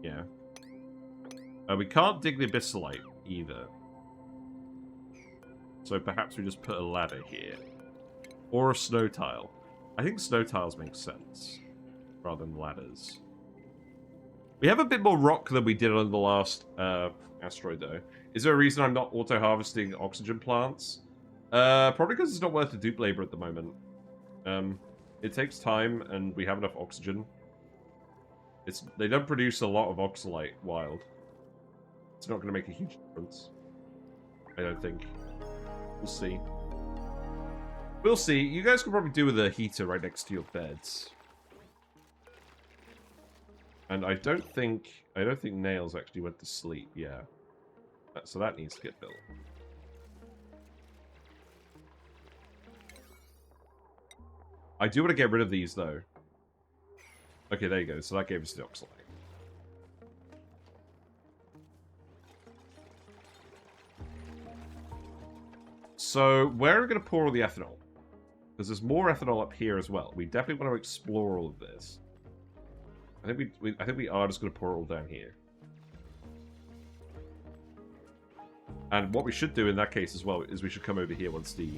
Yeah. We can't dig the abyssalite either. So perhaps we just put a ladder here. Or a snow tile. I think snow tiles make sense, rather than ladders. We have a bit more rock than we did on the last asteroid, though. Is there a reason I'm not auto-harvesting oxygen plants? Probably because it's not worth the dupe labor at the moment. It takes time, and we have enough oxygen. They don't produce a lot of oxalite wild. It's not going to make a huge difference. I don't think. We'll see. We'll see. You guys could probably do with a heater right next to your beds. And I don't think Nails actually went to sleep. Yeah. So that needs to get built. I do want to get rid of these though. Okay, there you go. So that gave us the oxalite. So where are we going to pour all the ethanol? Because there's more ethanol up here as well. We definitely want to explore all of this. I think we are just going to pour it all down here. And what we should do in that case as well is we should come over here once the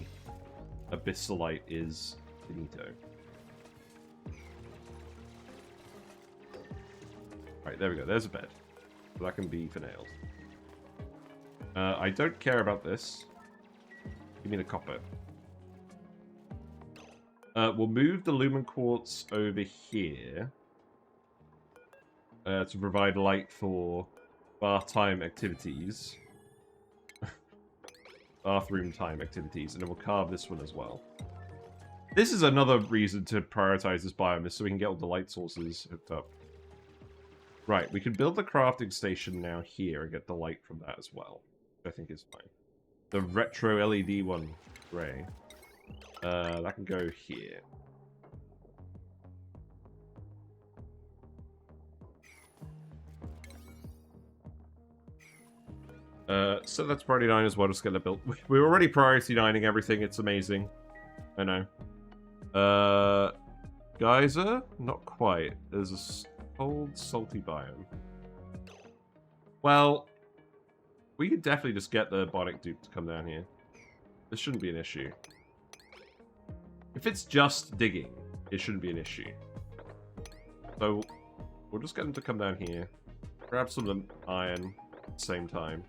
abyssalite is finito. Right, there we go. There's a bed. So that can be for nails. I don't care about this. Give me the copper. We'll move the lumen quartz over here to provide light for bath time activities. Bathroom time activities, and then we'll carve this one as well. This is another reason to prioritize this biome, is so we can get all the light sources hooked up. Right, we can build the crafting station now here and get the light from that as well, which I think is fine. The retro LED one, gray. That can go here. So that's priority 9 as well, just get it built. We're already priority 9ing everything, it's amazing. I know. Geyser? Not quite. There's a cold, salty biome. Well, we could definitely just get the Bionic dupe to come down here. This shouldn't be an issue. If it's just digging, it shouldn't be an issue. So, we'll just get them to come down here. Grab some of the iron at the same time.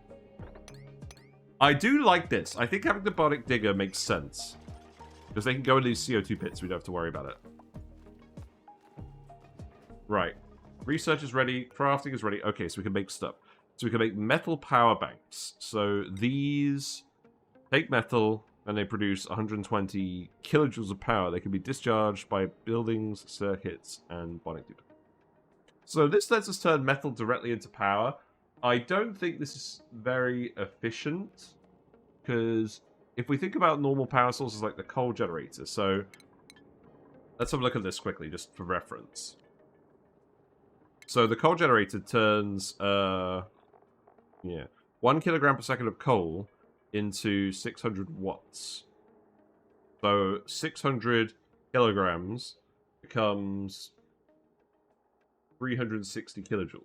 I do like this. I think having the Bionic digger makes sense. Because they can go into these CO2 pits, we don't have to worry about it. Right. Research is ready. Crafting is ready. Okay, so we can make stuff. So we can make metal power banks. So these take metal and they produce 120 kilojoules of power. They can be discharged by buildings, circuits, and Bionic dupe. So this lets us turn metal directly into power. I don't think this is very efficient because if we think about normal power sources like the coal generator, so let's have a look at this quickly just for reference. So the coal generator turns 1 kilogram per second of coal into 600 watts. So 600 kilograms becomes 360 kilojoules.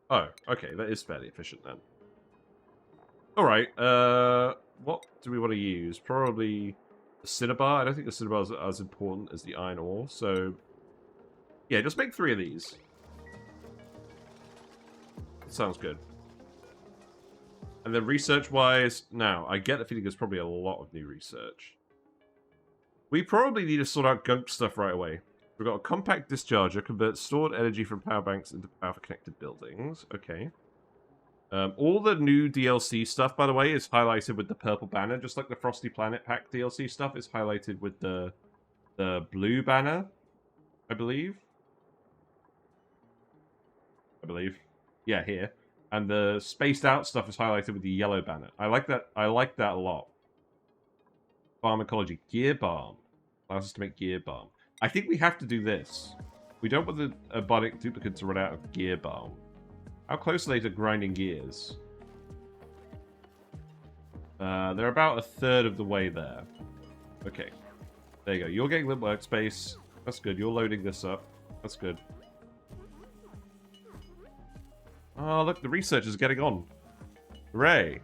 Oh, okay, that is fairly efficient then. Alright, what do we want to use? Probably the cinnabar. I don't think the cinnabar is as important as the iron ore, so yeah, just make 3 of these. That sounds good. And then research-wise, now, I get the feeling there's probably a lot of new research. We probably need to sort out gunk stuff right away. We've got a compact discharger, converts stored energy from power banks into power for connected buildings. Okay. All the new DLC stuff, by the way, is highlighted with the purple banner, just like the Frosty Planet Pack DLC stuff is highlighted with the blue banner, I believe. Yeah, here. And the spaced out stuff is highlighted with the yellow banner. I like that a lot. Pharmacology. Gear balm. Allows us to make gear balm. I think we have to do this. We don't want the Bionic duplicant to run out of gear balm. How close are they to grinding gears? They're about 1/3 of the way there. Okay. There you go. You're getting the workspace. That's good. You're loading this up. That's good. Oh, look, the research is getting on. Hooray.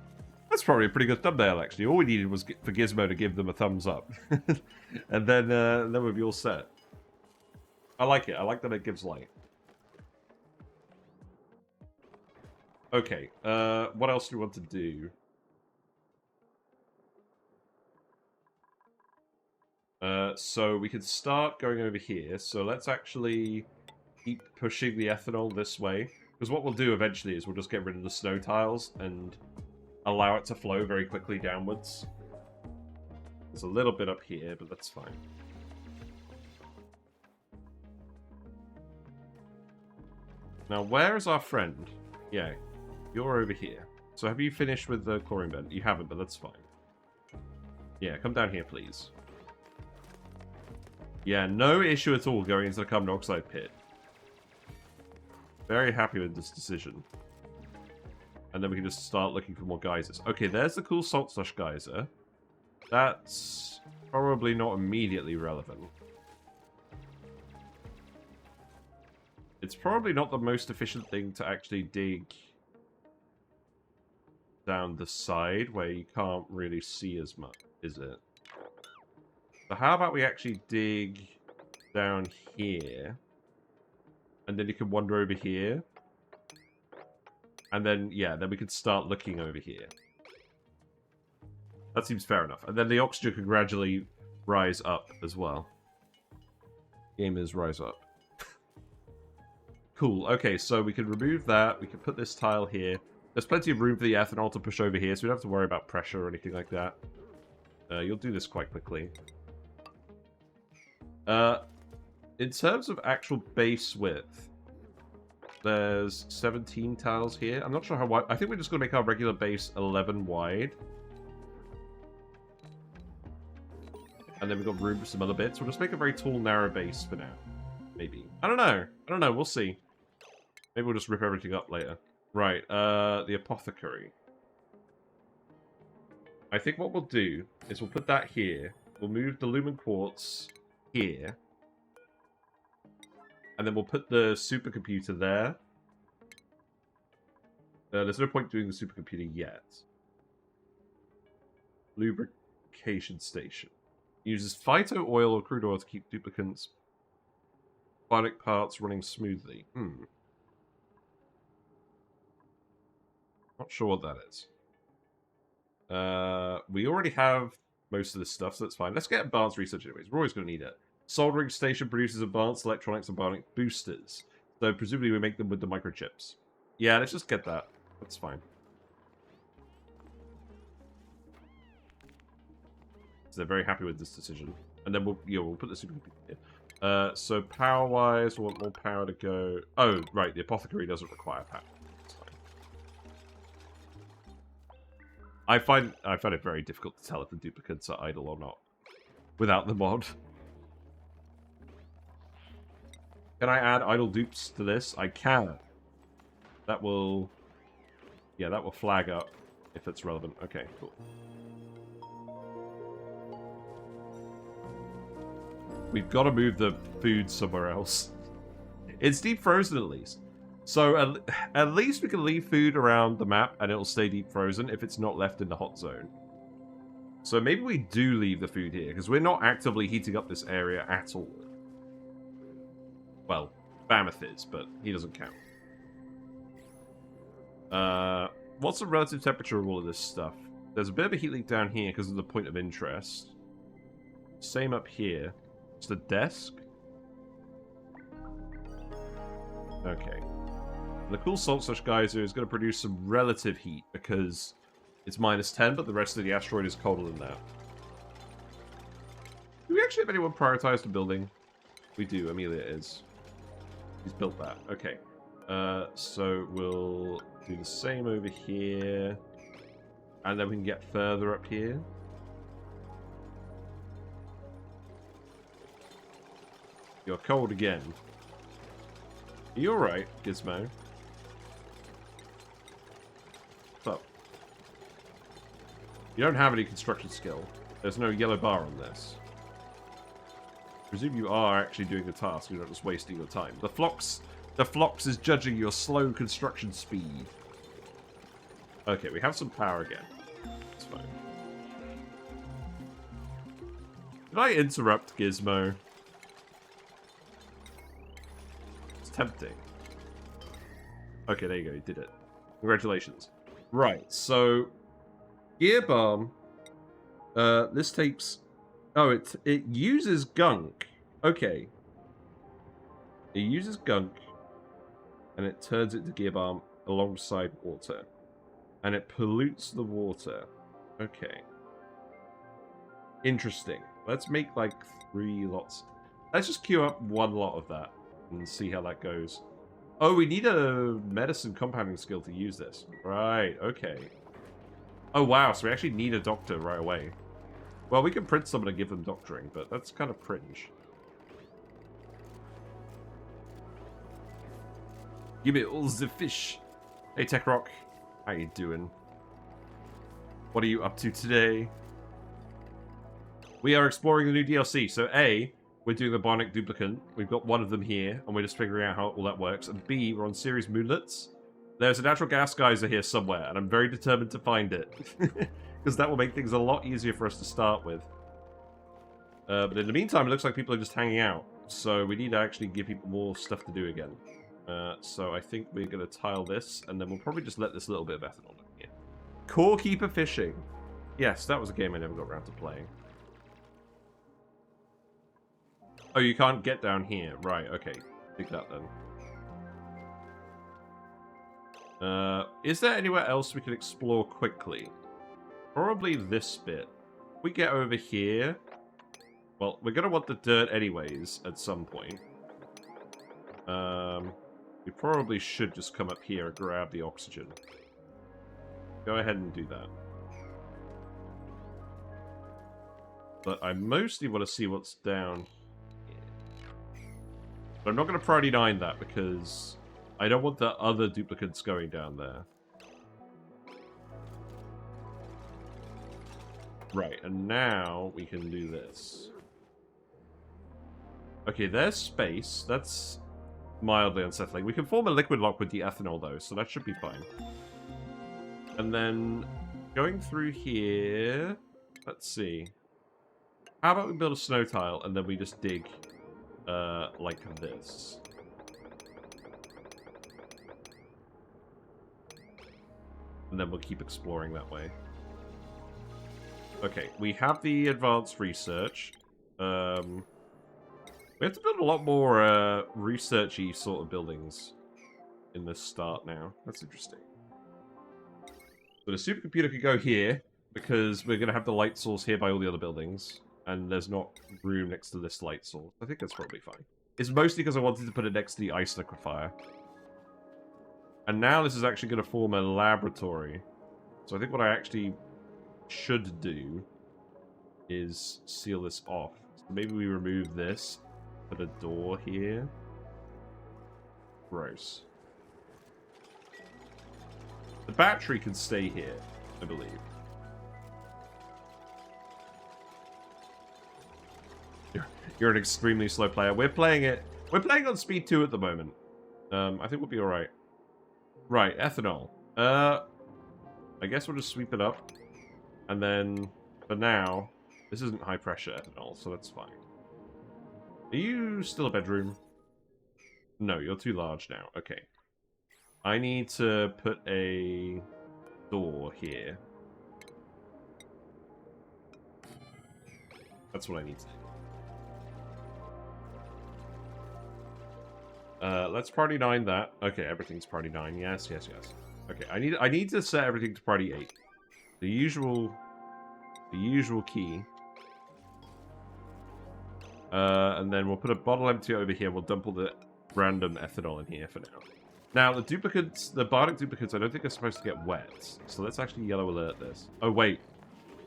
That's probably a pretty good thumbnail, actually. All we needed was for Gizmo to give them a thumbs up. And then we'd be all set. I like it. I like that it gives light. Okay, what else do we want to do? So we could start going over here. So let's actually keep pushing the ethanol this way. Because what we'll do eventually is we'll just get rid of the snow tiles and allow it to flow very quickly downwards. There's a little bit up here, but that's fine. Now, where is our friend? Yeah, you're over here. So have you finished with the chlorine vent? You haven't, but that's fine. Yeah, come down here, please. Yeah, no issue at all going into the carbon dioxide pit. Very happy with this decision. And then we can just start looking for more geysers. Okay, there's the cool salt slush geyser. That's probably not immediately relevant. It's probably not the most efficient thing to actually dig down the side where you can't really see as much, is it? So how about we actually dig down here? And then you can wander over here. And then, yeah, then we can start looking over here. That seems fair enough. And then the oxygen can gradually rise up as well. Gamers, rise up. Cool. Okay, so we can remove that. We can put this tile here. There's plenty of room for the ethanol to push over here, so we don't have to worry about pressure or anything like that. You'll do this quite quickly. In terms of actual base width, there's 17 tiles here. I'm not sure how wide. I think we're just going to make our regular base 11 wide. And then we've got room for some other bits. We'll just make a very tall, narrow base for now. Maybe. I don't know. We'll see. Maybe we'll just rip everything up later. Right, the apothecary. I think what we'll do is we'll put that here. We'll move the lumen quartz here. And then we'll put the supercomputer there. There's no point doing the supercomputer yet. Lubrication station. Uses phyto oil or crude oil to keep duplicants, bionic parts running smoothly. Not sure what that is. We already have most of this stuff, so that's fine. Let's get advanced research anyways. We're always going to need it. Soldering station produces advanced electronics and bionic boosters. So presumably we make them with the microchips. Yeah, let's just get that. That's fine. So they're very happy with this decision. And then we'll put the supercomputer here. So power-wise, we want more power to go... Oh, right, the apothecary doesn't require power. That's fine. I find it very difficult to tell if the duplicants are idle or not. Without the mod. Can I add idle dupes to this? I can. That will... Yeah, that will flag up if it's relevant. Okay, cool. We've got to move the food somewhere else. It's deep frozen at least. So at least we can leave food around the map and it'll stay deep frozen if it's not left in the hot zone. So maybe we do leave the food here because we're not actively heating up this area at all. Well, Mammoth is, but he doesn't count. What's the relative temperature of all of this stuff? There's a bit of a heat leak down here because of the point of interest. Same up here. It's the desk. Okay. And the cool salt slash geyser is going to produce some relative heat because it's -10, but the rest of the asteroid is colder than that. Do we actually have anyone prioritized the building? We do. Amelia is. He's built that. Okay. So we'll do the same over here. And then we can get further up here. You're cold again. Are you alright, Gizmo? What's up? You don't have any construction skill. There's no yellow bar on this. I presume you are actually doing the task, you're not just wasting your time. The Phlox is judging your slow construction speed. Okay, we have some power again. That's fine. Did I interrupt Gizmo? It's tempting. Okay, there you go, you did it. Congratulations. Right, so gear bomb. This takes... Oh, it uses gunk. Okay. It uses gunk, and it turns it to gear bomb alongside water. And it pollutes the water. Okay. Interesting. Let's make like 3 lots. Let's just queue up 1 lot of that and see how that goes. Oh, we need a medicine compounding skill to use this. Right, okay. Oh, wow, so we actually need a doctor right away. Well, we can print someone and give them doctoring, but that's kind of cringe. Give me all the fish. Hey, Tech Rock. How you doing? What are you up to today? We are exploring the new DLC. So A, we're doing the Bionic Duplicant. We've got 1 of them here, and we're just figuring out how all that works. And B, we're on Ceres Moonlets. There's a natural gas geyser here somewhere, and I'm very determined to find it. Because that will make things a lot easier for us to start with. But in the meantime, it looks like people are just hanging out. So we need to actually give people more stuff to do again. So I think we're going to tile this, and then we'll probably just let this little bit of ethanol in here. Core Keeper Fishing. Yes, that was a game I never got around to playing. Oh, you can't get down here. Right, okay. Take that then. Is there anywhere else we can explore quickly? Probably this bit. We get over here. Well, we're going to want the dirt anyways at some point. We probably should just come up here and grab the oxygen. Go ahead and do that. But I mostly want to see what's down here. But I'm not going to priority 9 that because I don't want the other duplicates going down there. Right, and now we can do this. Okay, there's space. That's mildly unsettling. We can form a liquid lock with the ethanol, though, so that should be fine. And then going through here... Let's see. How about we build a snow tile, and then we just dig, like this. And then we'll keep exploring that way. Okay, we have the advanced research. We have to build a lot more researchy sort of buildings in this start now. That's interesting. So the supercomputer could go here, because we're going to have the light source here by all the other buildings. And there's not room next to this light source. I think that's probably fine. It's mostly because I wanted to put it next to the ice liquefier. And now this is actually going to form a laboratory. So I think what I actually should do is seal this off. So maybe we remove this. Put a door here. Gross. The battery can stay here, I believe. You're an extremely slow player. We're playing on speed 2 at the moment. I think we'll be alright. Right, ethanol. I guess we'll just sweep it up. And then, for now, this isn't high pressure ethanol, so that's fine. Are you still a bedroom? No, you're too large now. Okay. I need to put a door here. That's what I need to do. Let's party 9 that. Okay, everything's party 9. Yes, yes, yes. Okay, I need to set everything to party 8. The usual key. And then we'll put a bottle empty over here. We'll dump all the random ethanol in here for now. Now, the duplicates, the Bionic duplicates, I don't think are supposed to get wet. So let's actually yellow alert this. Oh, wait.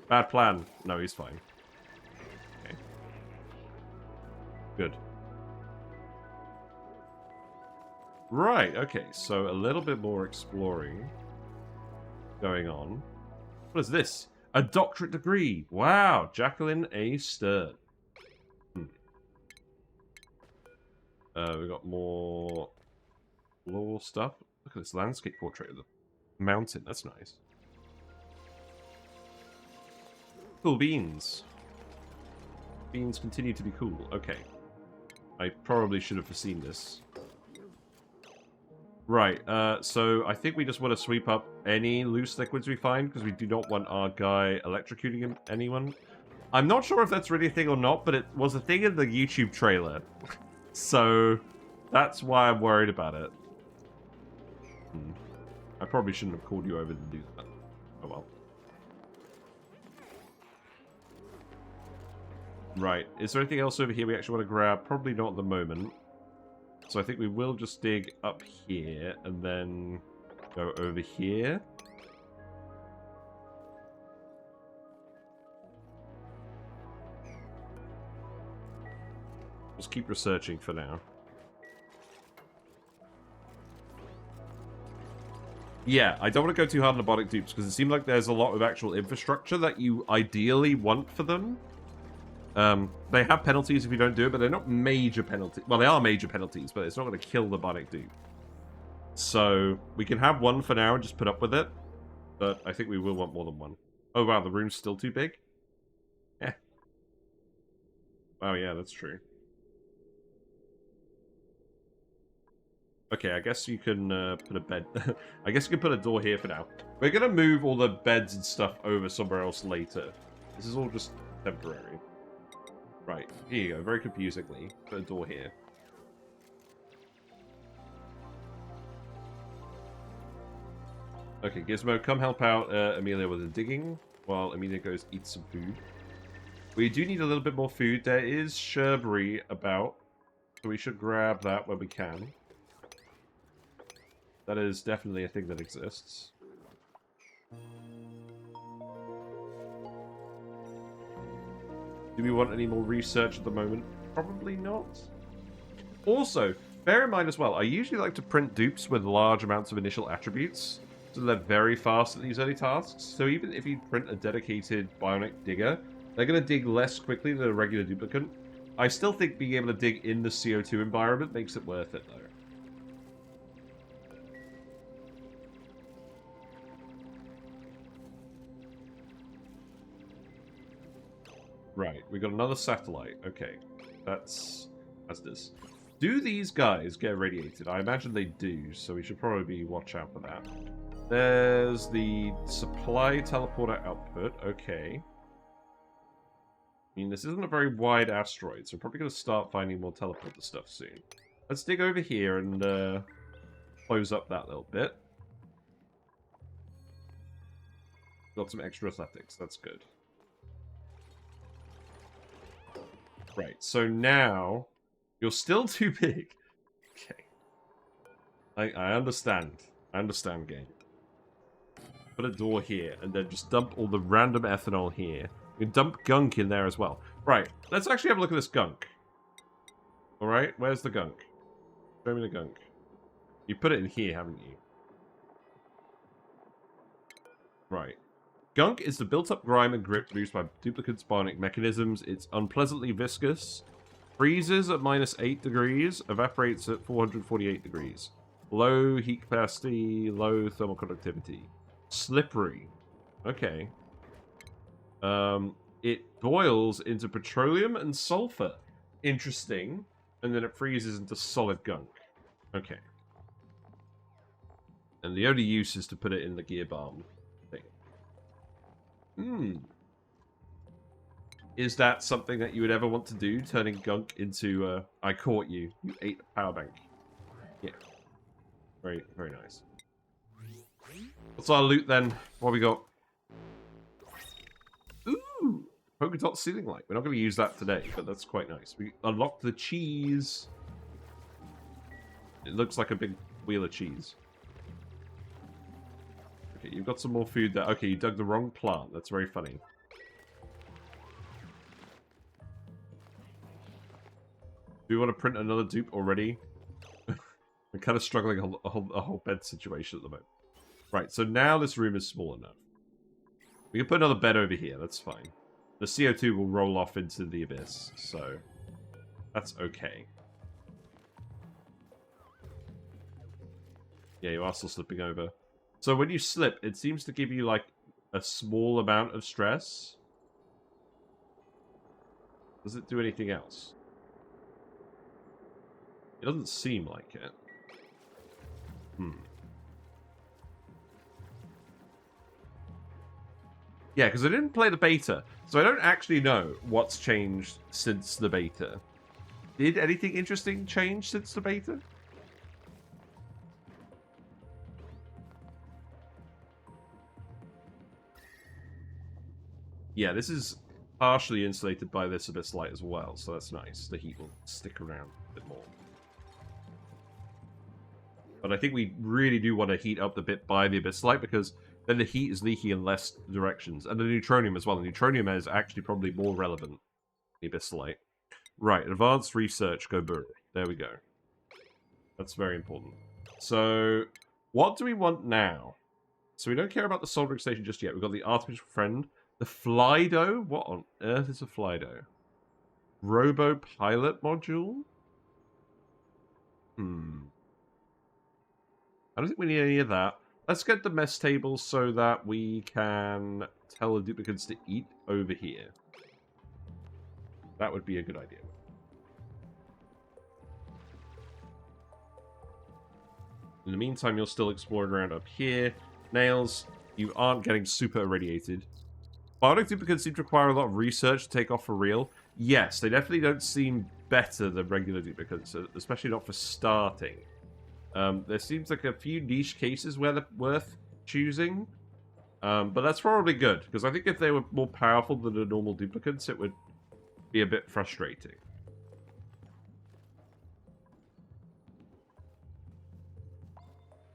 Bad plan. No, he's fine. Okay. Good. Right, okay. So a little bit more exploring going on. What is this? A doctorate degree. Wow. Jacqueline A. Stern. We got more lore stuff. Look at this landscape portrait of the mountain. That's nice. Cool beans. Beans continue to be cool. Okay. I probably should have foreseen this. Right, so I think we just want to sweep up any loose liquids we find, because we do not want our guy electrocuting anyone. I'm not sure if that's really a thing or not, but it was a thing in the YouTube trailer. So, that's why I'm worried about it. I probably shouldn't have called you over to do that. Oh well. Right, is there anything else over here we actually want to grab? Probably not at the moment. So I think we will just dig up here, and then go over here. Just keep researching for now. Yeah, I don't want to go too hard on the Bionic dupes, because it seems like there's a lot of actual infrastructure that you ideally want for them. They have penalties if you don't do it, but they're not major penalties. Well, they are major penalties, but it's not going to kill the Bionic dupe. So, we can have one for now and just put up with it. But I think we will want more than one. Oh, wow, the room's still too big? Eh. Oh, yeah, that's true. Okay, I guess you can put a bed... I guess you can put a door here for now. We're going to move all the beds and stuff over somewhere else later. This is all just temporary. Right, here you go. Very confusingly. Put a door here. Okay, Gizmo, come help out Amelia with the digging, while Amelia goes eat some food. We do need a little bit more food. There is sherberry about, so we should grab that when we can. That is definitely a thing that exists. Do we want any more research at the moment? Probably not. Also, Bear in mind as well, I usually like to print dupes with large amounts of initial attributes, so they're very fast at these early tasks. So even if you print a dedicated bionic digger, they're going to dig less quickly than a regular duplicant. I still think being able to dig in the CO2 environment makes it worth it, though. Right, we got another satellite. Okay, that's this. Do these guys get irradiated? I imagine they do, so we should probably watch out for that. There's the supply teleporter output. Okay. I mean, this isn't a very wide asteroid, so we're probably going to start finding more teleporter stuff soon. Let's dig over here and close up that little bit. Got some extra athletics. That's good. Right, so now you're still too big. Okay. I understand. I understand, game. Put a door here, and then just dump all the random ethanol here. You can dump gunk in there as well. Right, let's actually have a look at this gunk. Alright, where's the gunk? Show me the gunk. You put it in here, haven't you? Right. Gunk is the built-up grime and grit produced by duplicants' bionic mechanisms. It's unpleasantly viscous, freezes at -8 degrees, evaporates at 448 degrees. Low heat capacity, low thermal conductivity. Slippery. Okay. It boils into petroleum and sulfur. Interesting. And then it freezes into solid gunk. Okay. And the only use is to put it in the gear bomb. Is that something that you would ever want to do? Turning gunk into, I caught you. You ate a power bank. Yeah. Very, very nice. What's our loot then? What we got? Ooh! Polka dot ceiling light. We're not going to use that today, but that's quite nice. We unlocked the cheese. It looks like a big wheel of cheese. Okay, you've got some more food there. Okay, you dug the wrong plant. That's very funny. Do we want to print another dupe already? I'm kind of struggling a whole bed situation at the moment. Right, so now this room is small enough. We can put another bed over here. That's fine. The CO2 will roll off into the abyss, so that's okay. Yeah, you are still slipping over. So when you slip, it seems to give you, like, a small amount of stress. Does it do anything else? It doesn't seem like it. Yeah, because I didn't play the beta, so I don't actually know what's changed since the beta. Did anything interesting change since the beta? Yeah, this is partially insulated by this abyss light as well, so that's nice. The heat will stick around a bit more. But I think we really do want to heat up the bit by the abyss light, because then the heat is leaking in less directions. And the neutronium as well. The neutronium is actually probably more relevant than the abyss light. Right, advanced research, go burn. There we go. That's very important. So, what do we want now? So we don't care about the soldering station just yet. We've got the artificial friend. The Flydo? What on earth is a Flydo? Robo pilot module? I don't think we need any of that. Let's get the mess table so that we can tell the duplicants to eat over here. That would be a good idea. In the meantime, you're still exploring around up here. Nails, you aren't getting super irradiated. Bionic duplicants seem to require a lot of research to take off for real. Yes, they definitely don't seem better than regular duplicants, especially not for starting. There seems like a few niche cases where they're worth choosing. But that's probably good, because I think if they were more powerful than the normal duplicants, it would be a bit frustrating.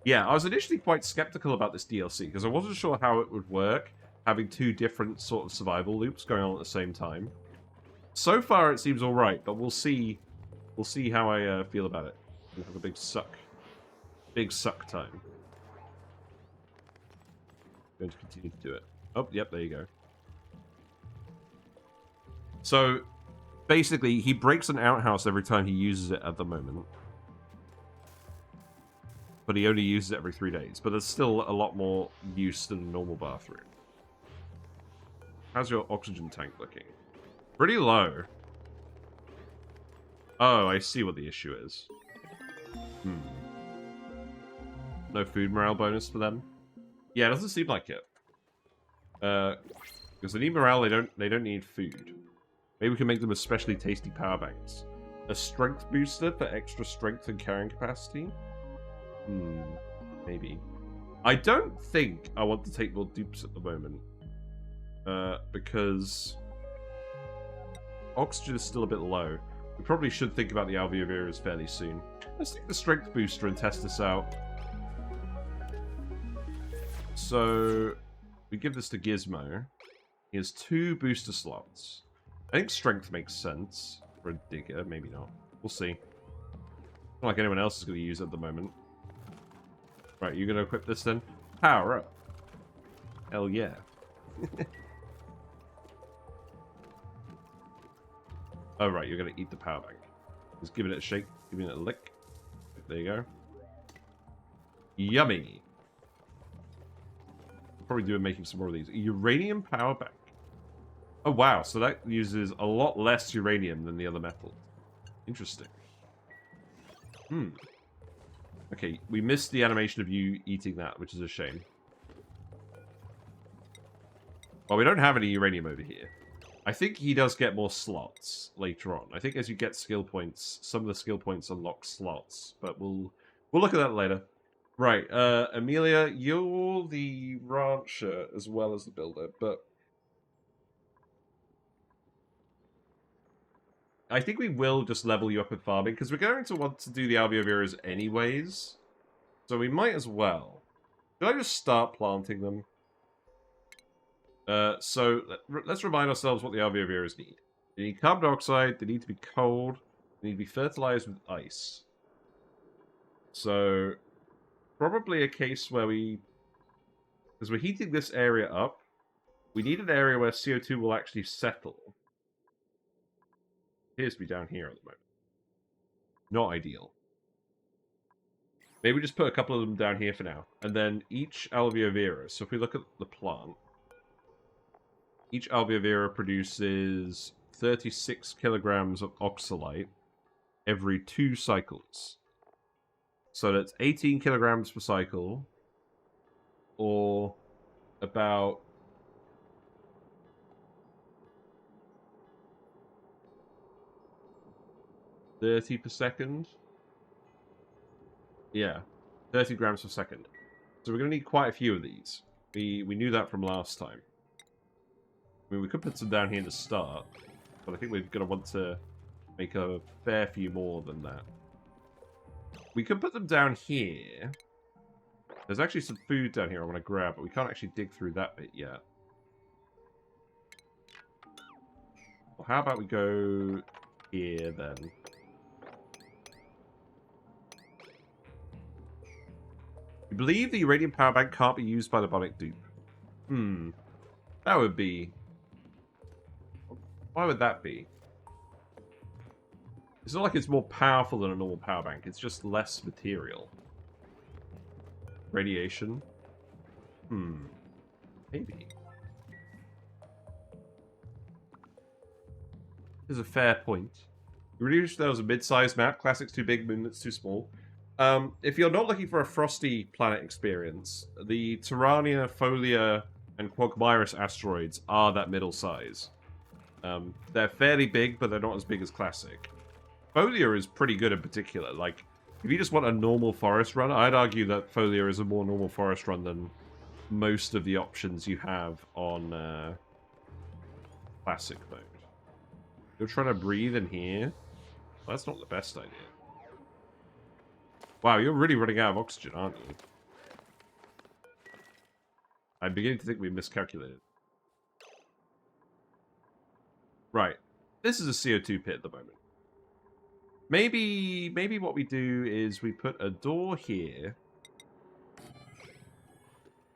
Yeah, I was initially quite skeptical about this DLC, because I wasn't sure how it would work, having two different sort of survival loops going on at the same time. So far, it seems alright, but we'll see how I feel about it. We'll have a big suck. Big suck time. Going to continue to do it. Oh, yep, there you go. So, basically, he breaks an outhouse every time he uses it at the moment. But he only uses it every 3 days. But there's still a lot more use than a normal bathroom. How's your oxygen tank looking? Pretty low. Oh, I see what the issue is. No food morale bonus for them? Yeah, it doesn't seem like it. Because they need morale, they don't need food. Maybe we can make them especially tasty power banks. A strength booster for extra strength and carrying capacity? Maybe. I don't think I want to take more dupes at the moment. Because oxygen is still a bit low. We probably should think about the behaviours fairly soon. Let's take the strength booster and test this out. So, we give this to Gizmo. He has 2 booster slots. I think strength makes sense for a digger, maybe not. We'll see. Not like anyone else is going to use it at the moment. Right, you going to equip this then? Power up. Hell yeah. Oh, right, you're going to eat the power bank. Just giving it a shake, giving it a lick. There you go. Yummy. Probably doing making some more of these. A uranium power bank. Oh, wow. So that uses a lot less uranium than the other metals. Interesting. Okay, we missed the animation of you eating that, which is a shame. Well, we don't have any uranium over here. I think he does get more slots later on. I think as you get skill points, some of the skill points unlock slots. But we'll look at that later. Right, Amelia, you're the rancher as well as the builder, but I think we will just level you up with farming, because we're going to want to do the alveoviras anyways, so we might as well. Should I just start planting them? So, let's remind ourselves what the alveoviras need. They need carbon dioxide, they need to be cold, they need to be fertilized with ice. So, probably a case where because we're heating this area up, we need an area where CO2 will actually settle. Appears to be down here at the moment. Not ideal. Maybe just put a couple of them down here for now. And then each alveovira, so if we look at the plant, each alveovira produces 36 kilograms of oxalate every 2 cycles. So that's 18 kilograms per cycle, or about 30 per second. Yeah, 30 grams per second. So we're going to need quite a few of these. We knew that from last time. I mean, we could put some down here to start, but I think we're going to want to make a fair few more than that. We could put them down here. There's actually some food down here I want to grab, but we can't actually dig through that bit yet. Well, how about we go here, then? You believe the uranium power bank can't be used by the Bionic dupe? That would be... Why would that be? It's not like it's more powerful than a normal power bank. It's just less material. Radiation? Maybe. There's a fair point. You really wish there was a mid-sized map. Classic's too big, Moonlet's too small. If you're not looking for a frosty planet experience, the Tyrannia, Folia, and Quagmyrus asteroids are that middle size. They're fairly big, but they're not as big as Classic. Folia is pretty good in particular. Like, if you just want a normal forest run, I'd argue that Folia is a more normal forest run than most of the options you have on Classic mode. You're trying to breathe in here? Well, that's not the best idea. Wow, you're really running out of oxygen, aren't you? I'm beginning to think we miscalculated. Right. This is a CO2 pit at the moment. Maybe what we do is we put a door here.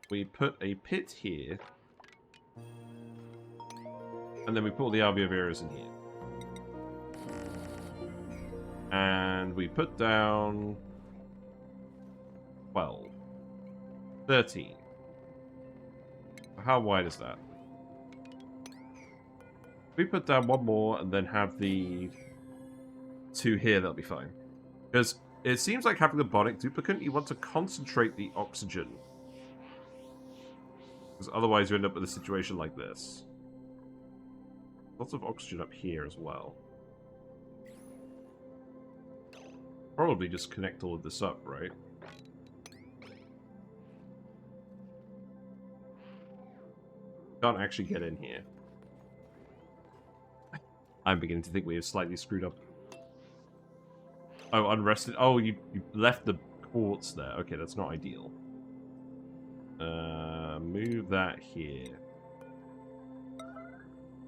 We put a pit here. And then we put all the behaviours in here. And we put down 12. 13. How wide is that? If we put down one more and then have the 2 here, that'll be fine. Because it seems like having the bionic duplicant, you want to concentrate the oxygen. Because otherwise you end up with a situation like this. Lots of oxygen up here as well. Probably just connect all of this up, right? Can't actually get in here. I'm beginning to think we have slightly screwed up. Oh, unrested. Oh, you left the quartz there. Okay, that's not ideal. Move that here.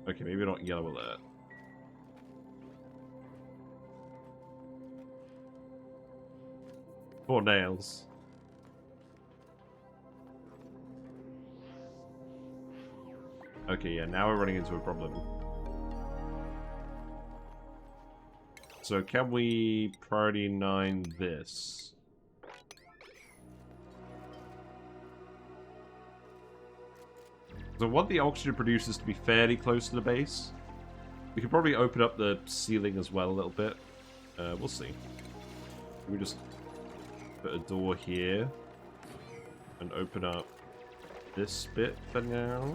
Okay, maybe not yellow alert. Poor nails. Okay, yeah, now we're running into a problem. So can we priority 9 this? So I want the oxygen producers to be fairly close to the base. We could probably open up the ceiling as well a little bit. We'll see. Can we just put a door here and open up this bit for now?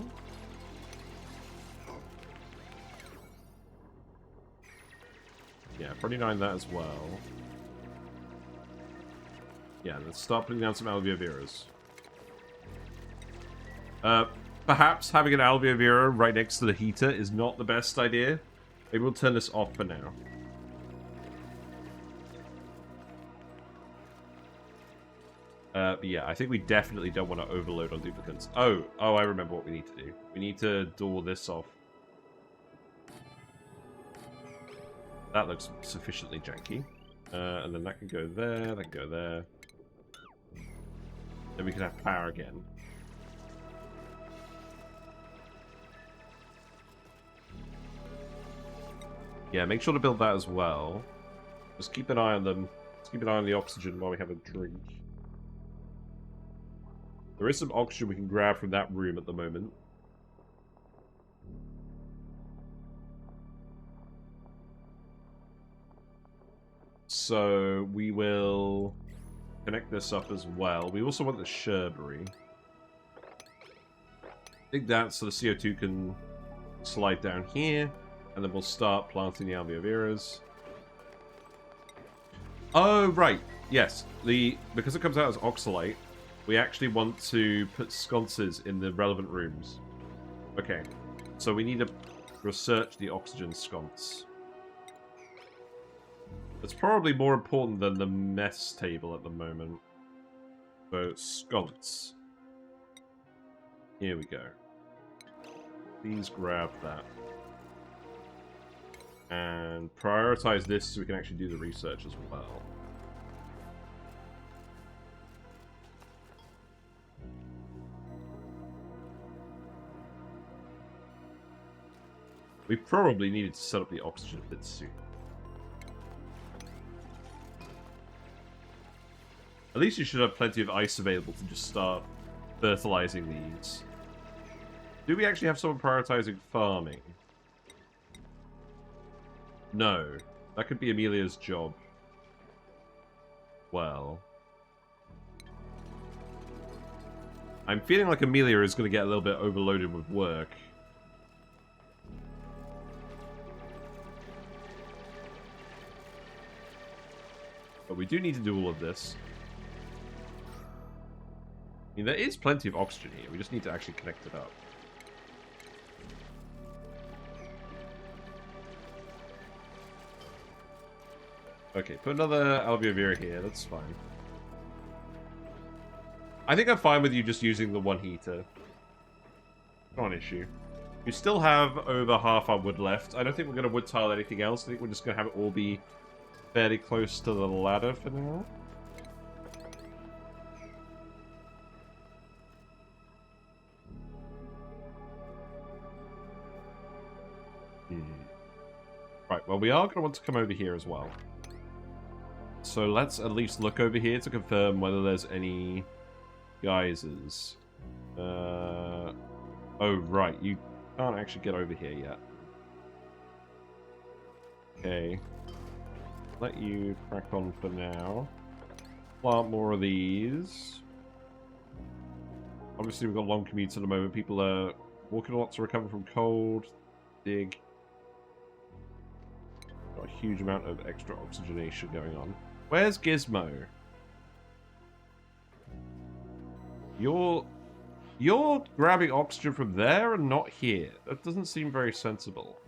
Yeah, probably 9 that as well. Yeah, let's start putting down some behaviours. Perhaps having an behaviour right next to the heater is not the best idea. Maybe we'll turn this off for now. But yeah, I think we definitely don't want to overload on duplicants. Oh, I remember what we need to do. We need to door this off. That looks sufficiently janky. And then that can go there, that can go there. Then we can have power again. Yeah, make sure to build that as well. Just keep an eye on them. Just keep an eye on the oxygen while we have a drink. There is some oxygen we can grab from that room at the moment. So we will connect this up as well. We also want the shrubbery. I think that's so the CO2 can slide down here. And then we'll start planting the behaviours. Oh, right. Yes. Because it comes out as oxalate, we actually want to put sconces in the relevant rooms. Okay. So we need to research the oxygen sconce. It's probably more important than the mess table at the moment. So, sconce. Here we go. Please grab that. And prioritize this so we can actually do the research as well. We probably needed to set up the oxygen a bit soon. At least you should have plenty of ice available to just start fertilizing these. Do we actually have someone prioritizing farming? No. That could be Amelia's job. Well. I'm feeling like Amelia is going to get a little bit overloaded with work. But we do need to do all of this. I mean, there is plenty of oxygen here. We just need to actually connect it up. Okay, put another alveolar here. That's fine. I think I'm fine with you just using the one heater. Not an issue. We still have over half our wood left. I don't think we're going to wood tile anything else. I think we're just going to have it all be fairly close to the ladder for now. Right, well, we are going to want to come over here as well. So let's at least look over here to confirm whether there's any geysers. Oh, right, you can't actually get over here yet. Okay. Let you crack on for now. Plant more of these. Obviously, we've got long commutes at the moment. People are walking a lot to recover from cold. Dig. Got a huge amount of extra oxygenation going on. Where's Gizmo? You're grabbing oxygen from there and not here. That doesn't seem very sensible.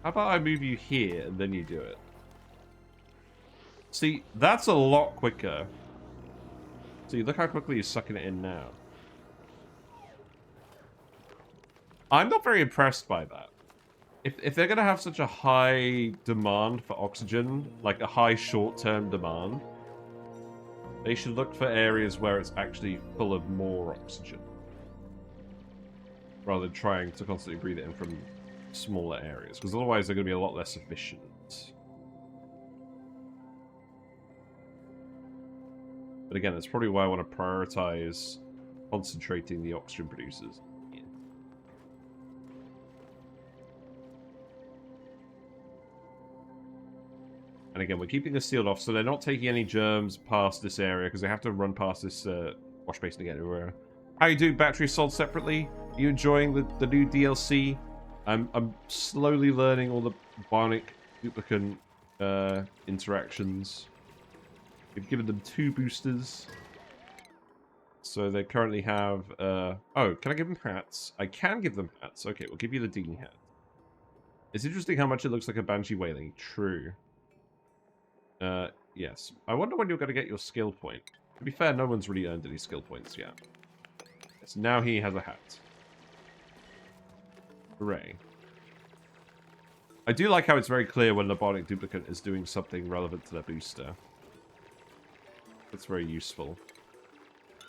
How about I move you here and then you do it? See, that's a lot quicker. See, look how quickly he's sucking it in now. I'm not very impressed by that. If they're going to have such a high demand for oxygen, like a high short-term demand, they should look for areas where it's actually full of more oxygen. Rather than trying to constantly breathe it in from smaller areas, because otherwise they're going to be a lot less efficient. But again, that's probably why I want to prioritize concentrating the oxygen producers. And again, we're keeping this sealed off, so they're not taking any germs past this area, because they have to run past this wash basin again. How you doing, Battery sold separately? Are you enjoying the new DLC? I'm slowly learning all the Bionic duplicant interactions. We've given them 2 boosters. So they currently have... oh, can I give them hats? I can give them hats. Okay, we'll give you the digging hat. It's interesting how much it looks like a Banshee whaling. True. Yes. I wonder when you're going to get your skill point. To be fair, no one's really earned any skill points yet. Yes, now he has a hat. Hooray. I do like how it's very clear when the Bionic duplicant is doing something relevant to their booster. That's very useful.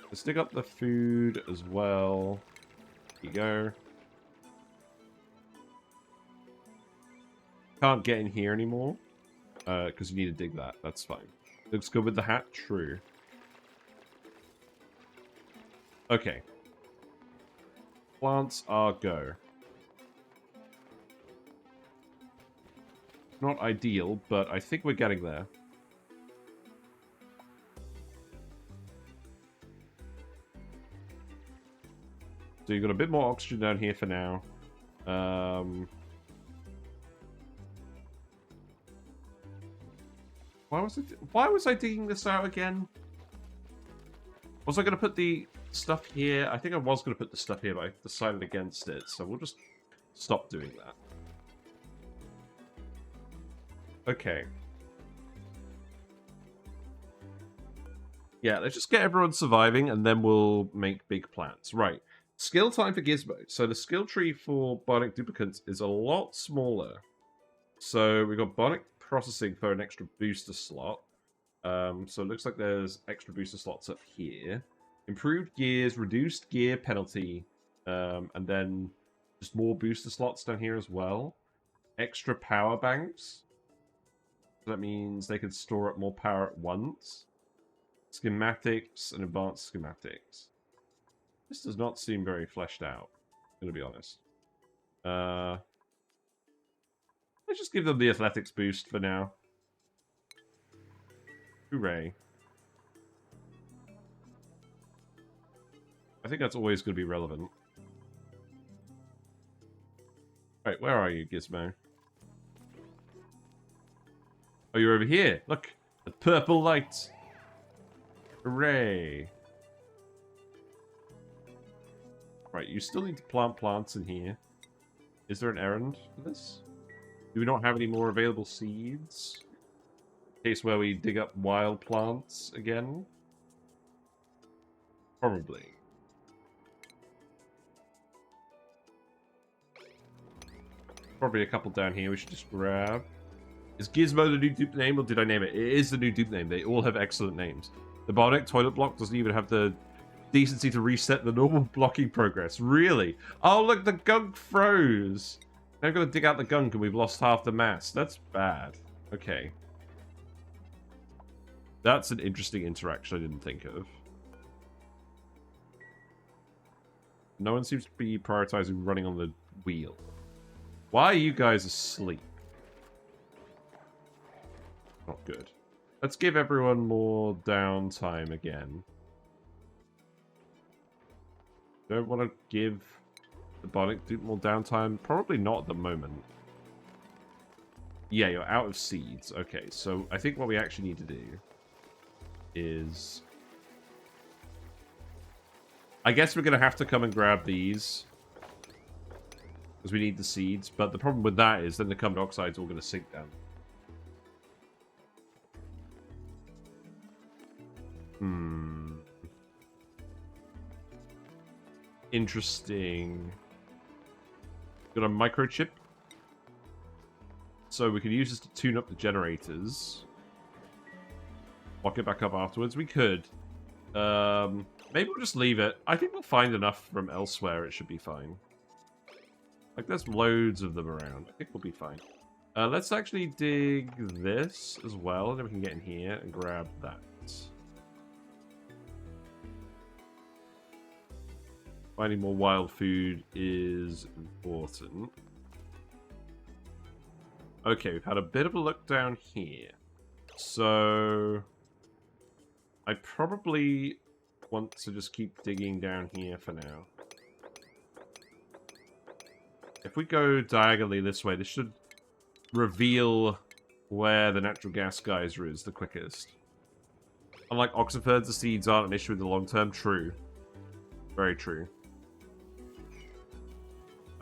Let's dig up the food as well. Here you go. Can't get in here anymore. Because you need to dig that. That's fine. Looks good with the hat? True. Okay. Plants are go. Not ideal, but I think we're getting there. So you've got a bit more oxygen down here for now. Why was I digging this out again? Was I going to put the stuff here? I think I was going to put the stuff here, but I decided against it. So we'll just stop doing that. Okay. Yeah, let's just get everyone surviving, and then we'll make big plans. Right. Skill time for Gizmo. So the skill tree for Bionic Duplicants is a lot smaller. So we've got Bionic Processing for an extra booster slot. So it looks like there's extra booster slots up here. Improved gears, reduced gear penalty, and then just more booster slots down here as well. Extra power banks. So that means they can store up more power at once. Schematics and advanced schematics. This does not seem very fleshed out, I'm going to be honest. Let's just give them the athletics boost for now. Hooray. I think that's always going to be relevant. Right, where are you, Gizmo? Oh, you're over here. Look, the purple light. Hooray. Right, you still need to plant plants in here. Is there an errand for this? Do we not have any more available seeds? Case where we dig up wild plants again? Probably. Probably a couple down here we should just grab. Is Gizmo the new dupe name, or did I name it? It is the new dupe name. They all have excellent names. The Bionic toilet block doesn't even have the decency to reset the normal blocking progress. Really? Oh, look, the gunk froze. Now I've got to dig out the gunk and we've lost half the mass. That's bad. Okay. That's an interesting interaction I didn't think of. No one seems to be prioritizing running on the wheel. Why are you guys asleep? Not good. Let's give everyone more downtime again. Don't want to give the Bionic dupe more downtime? Probably not at the moment. Yeah, you're out of seeds. Okay, so I think what we actually need to do is... I guess we're going to have to come and grab these. Because we need the seeds. But the problem with that is then the carbon dioxide's all going to sink down. Interesting. Got a microchip. So we can use this to tune up the generators. Lock it back up afterwards. We could. Maybe we'll just leave it. I think we'll find enough from elsewhere. It should be fine. Like, there's loads of them around. I think we'll be fine. Let's actually dig this as well. And then we can get in here and grab that. Finding more wild food is important. Okay, we've had a bit of a look down here. So... I probably want to just keep digging down here for now. If we go diagonally this way, this should reveal where the natural gas geyser is the quickest. Unlike oxyferns, the seeds aren't an issue in the long term. True. Very true.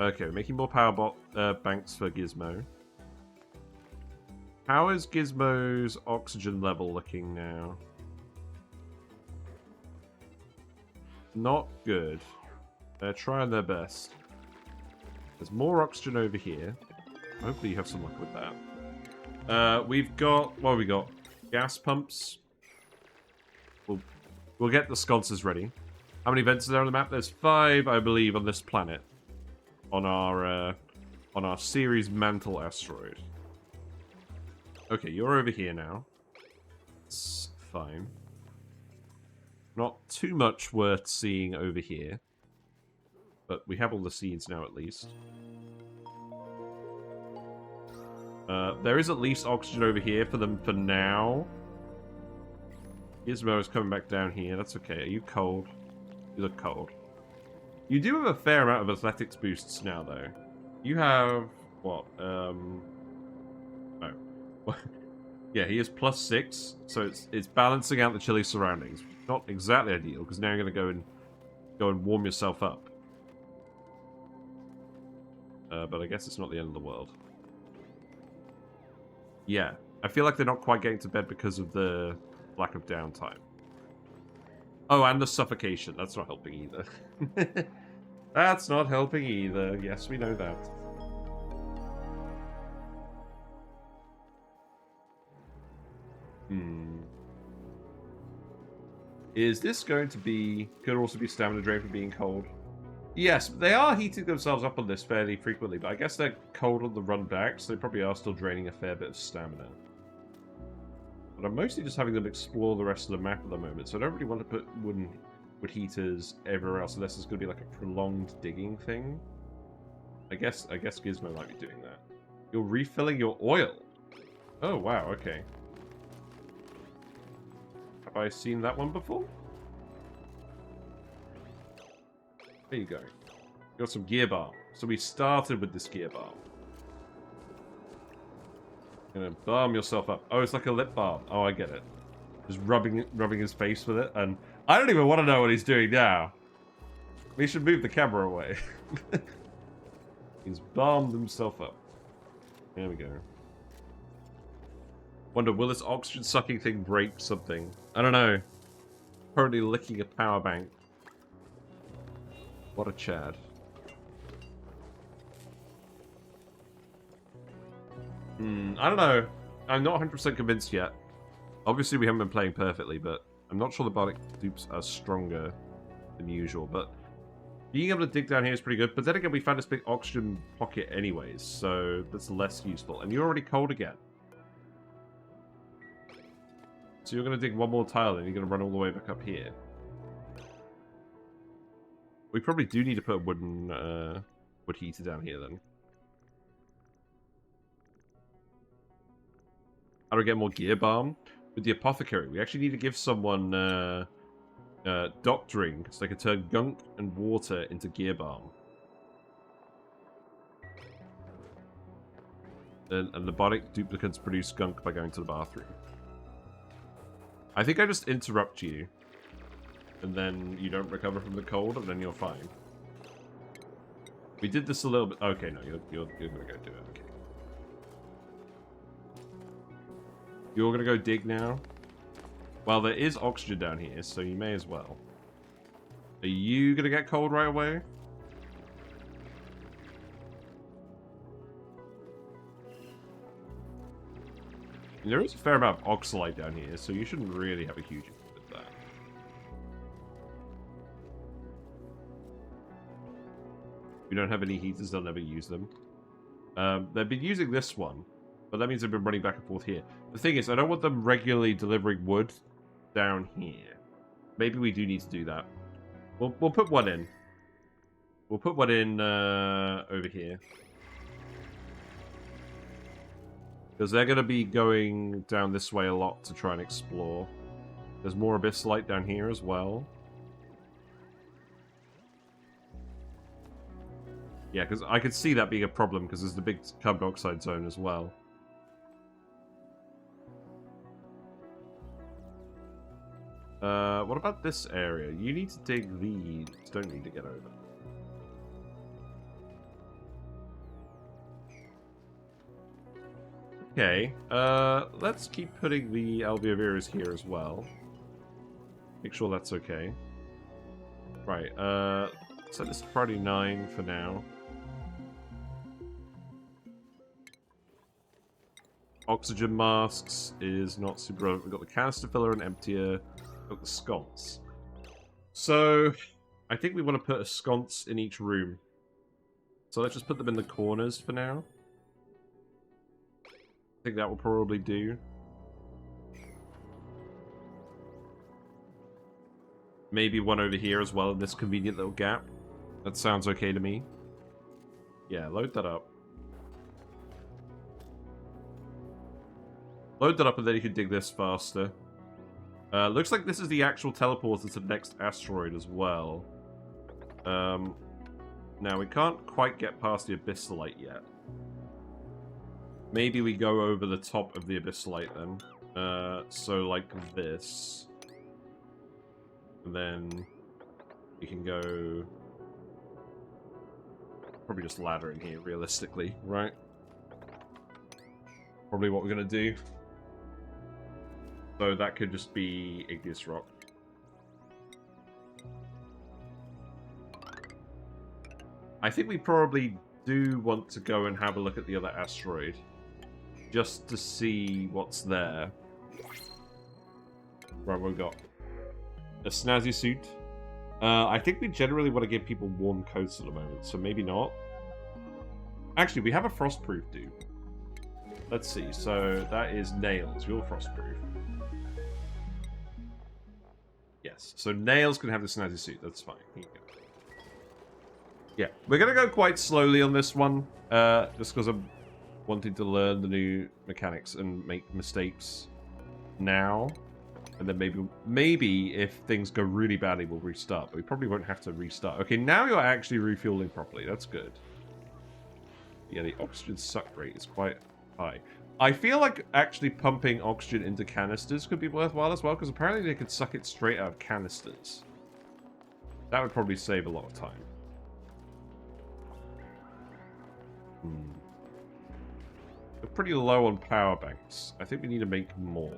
Okay, we're making more power banks for Gizmo. How is Gizmo's oxygen level looking now? Not good. They're trying their best. There's more oxygen over here. Hopefully you have some luck with that. We've got... What have we got? Gas pumps. We'll get the sconces ready. How many vents are there on the map? There's 5, I believe, on this planet. On our Ceres mantle asteroid. Okay, you're over here now. It's fine. Not too much worth seeing over here. But we have all the seeds now, at least. There is at least oxygen over here for them for now. Gizmo is coming back down here. That's okay. Are you cold? You look cold. You do have a fair amount of athletics boosts now, though. You have... What? Oh. Yeah, he is +6, so it's balancing out the chilly surroundings. Not exactly ideal, because now you're going to go and warm yourself up. But I guess it's not the end of the world. Yeah, I feel like they're not quite getting to bed because of the lack of downtime. Oh, and the suffocation. That's not helping either. That's not helping either. Yes, we know that. Is this going to be... Could also be stamina drain for being cold? Yes, they are heating themselves up on this fairly frequently, but I guess they're cold on the run back, so they probably are still draining a fair bit of stamina. But I'm mostly just having them explore the rest of the map at the moment, so I don't really want to put wood heaters everywhere else, unless it's going to be like a prolonged digging thing. I guess Gizmo might be doing that. You're refilling your oil. Oh, wow, okay. Have I seen that one before? There you go. Got some gear balm. So we started with this gear balm. Gonna balm yourself up. Oh, it's like a lip balm. Oh, I get it. Just rubbing his face with it, and I don't even want to know what he's doing now. We should move the camera away. He's balmed himself up. There we go. Wonder, will this oxygen sucking thing break something? I don't know. Currently licking a power bank. What a Chad. I don't know. I'm not 100% convinced yet. Obviously, we haven't been playing perfectly, but I'm not sure the Bionic dupes are stronger than usual. But being able to dig down here is pretty good. But then again, we found this big oxygen pocket anyways, so that's less useful. And you're already cold again. So you're going to dig one more tile, and you're going to run all the way back up here. We probably do need to put a wood heater down here, then. How do we get more gear balm? With the apothecary, we actually need to give someone doctoring, so they can turn gunk and water into gear balm. And the Bionic duplicants produce gunk by going to the bathroom. I think I just interrupt you, and then you don't recover from the cold, and then you're fine. We did this a little bit. Okay, no, you're gonna go do it. Okay. You're gonna go dig now. Well, there is oxygen down here, so you may as well. Are you gonna get cold right away? There is a fair amount of oxalite down here, so you shouldn't really have a huge issue with that. We don't have any heaters, they'll never use them. They've been using this one, but that means they've been running back and forth here. The thing is, I don't want them regularly delivering wood down here. Maybe we do need to do that. We'll put one in. We'll put one in over here. Because they're going to be going down this way a lot to try and explore. There's more abyssite down here as well. Yeah, because I could see that being a problem, because there's the big carbon dioxide zone as well. What about this area? You need to dig these. Don't need to get over. Okay, let's keep putting the behaviours here as well. Make sure that's okay. Right, set this to priority 9 for now. Oxygen masks is not super relevant. We've got the canister filler and emptier. We've got the sconce. So, I think we want to put a sconce in each room. So let's just put them in the corners for now. I think that will probably do. Maybe one over here as well in this convenient little gap. That sounds okay to me. Yeah, load that up. Load that up and then you can dig this faster. Looks like this is the actual teleporter to the next asteroid as well. Now, we can't quite get past the abyssite yet. Maybe we go over the top of the abyssite then. So like this. And then we can go... Probably just ladder in here, realistically, right? Probably what we're going to do. So that could just be igneous rock. I think we probably do want to go and have a look at the other asteroid. Just to see what's there. Right, we've got a snazzy suit. I think we generally want to give people warm coats at the moment, so maybe not. Actually, we have a frostproof dupe. Let's see, so that is Nails, you're frostproof. Yes, so Nails can have the snazzy suit, that's fine. Here you go. Yeah, we're going to go quite slowly on this one, just because I'm wanting to learn the new mechanics and make mistakes now. And then maybe if things go really badly, we'll restart. But we probably won't have to restart. Okay, now you're actually refueling properly. That's good. Yeah, the oxygen suck rate is quite high. I feel like actually pumping oxygen into canisters could be worthwhile as well, because apparently they could suck it straight out of canisters. That would probably save a lot of time. We're pretty low on power banks. I think we need to make more.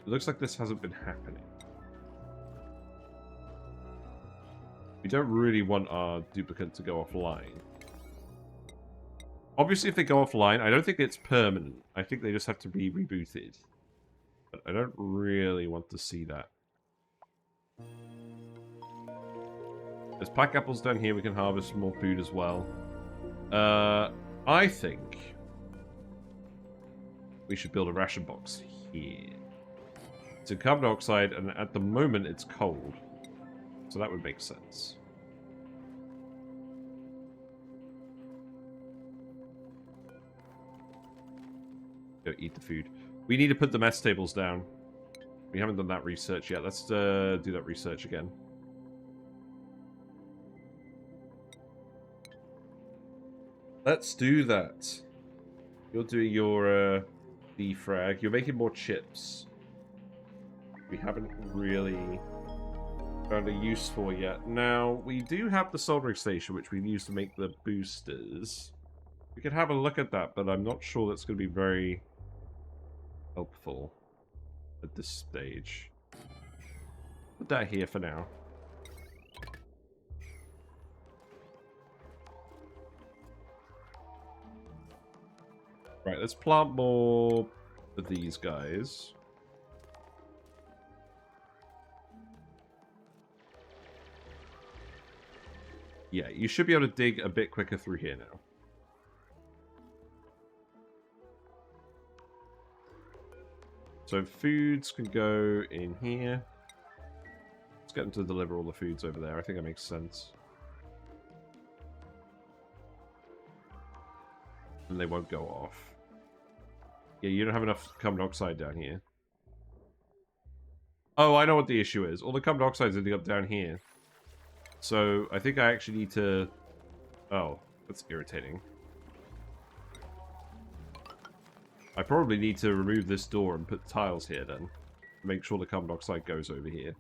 It looks like this hasn't been happening. We don't really want our duplicant to go offline. Obviously, if they go offline, I don't think it's permanent. I think they just have to be rebooted. But I don't really want to see that. There's pack apples down here. We can harvest more food as well. I think we should build a ration box here. It's in carbon dioxide, and at the moment it's cold. So that would make sense. Go eat the food. We need to put the mess tables down. We haven't done that research yet. Let's do that research again. Let's do that. You're doing your defrag. You're making more chips. We haven't really found a use for yet. Now, we do have the soldering station, which we use to make the boosters. We could have a look at that, but I'm not sure that's going to be very helpful at this stage. Put that here for now. Right, let's plant more of these guys. Yeah, you should be able to dig a bit quicker through here now. So foods can go in here. Let's get them to deliver all the foods over there. I think that makes sense. And they won't go off. Yeah, you don't have enough carbon dioxide down here. Oh, I know what the issue is. All the carbon dioxide's ending up down here. So, I think I actually need to... Oh, that's irritating. I probably need to remove this door and put tiles here then. Make sure the carbon dioxide goes over here.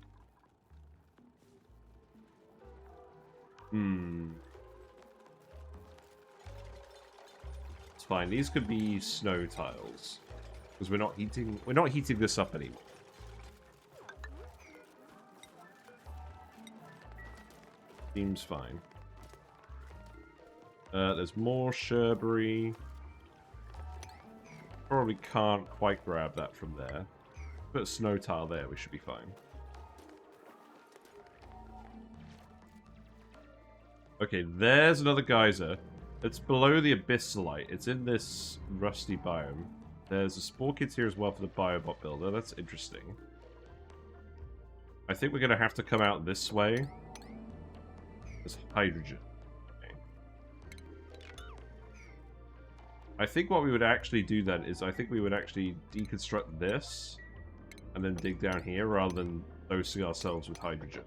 It's fine. These could be snow tiles. Because we're not heating this up anymore. Seems fine. There's more sherberry. Probably can't quite grab that from there. Put a snow tile there, we should be fine. Okay, there's another geyser. It's below the abyssalite. It's in this rusty biome. There's a spore kit here as well for the Biobot builder. That's interesting. I think we're going to have to come out this way. There's hydrogen. Okay. I think what we would actually do then is I think we would actually deconstruct this and then dig down here rather than dosing ourselves with hydrogen.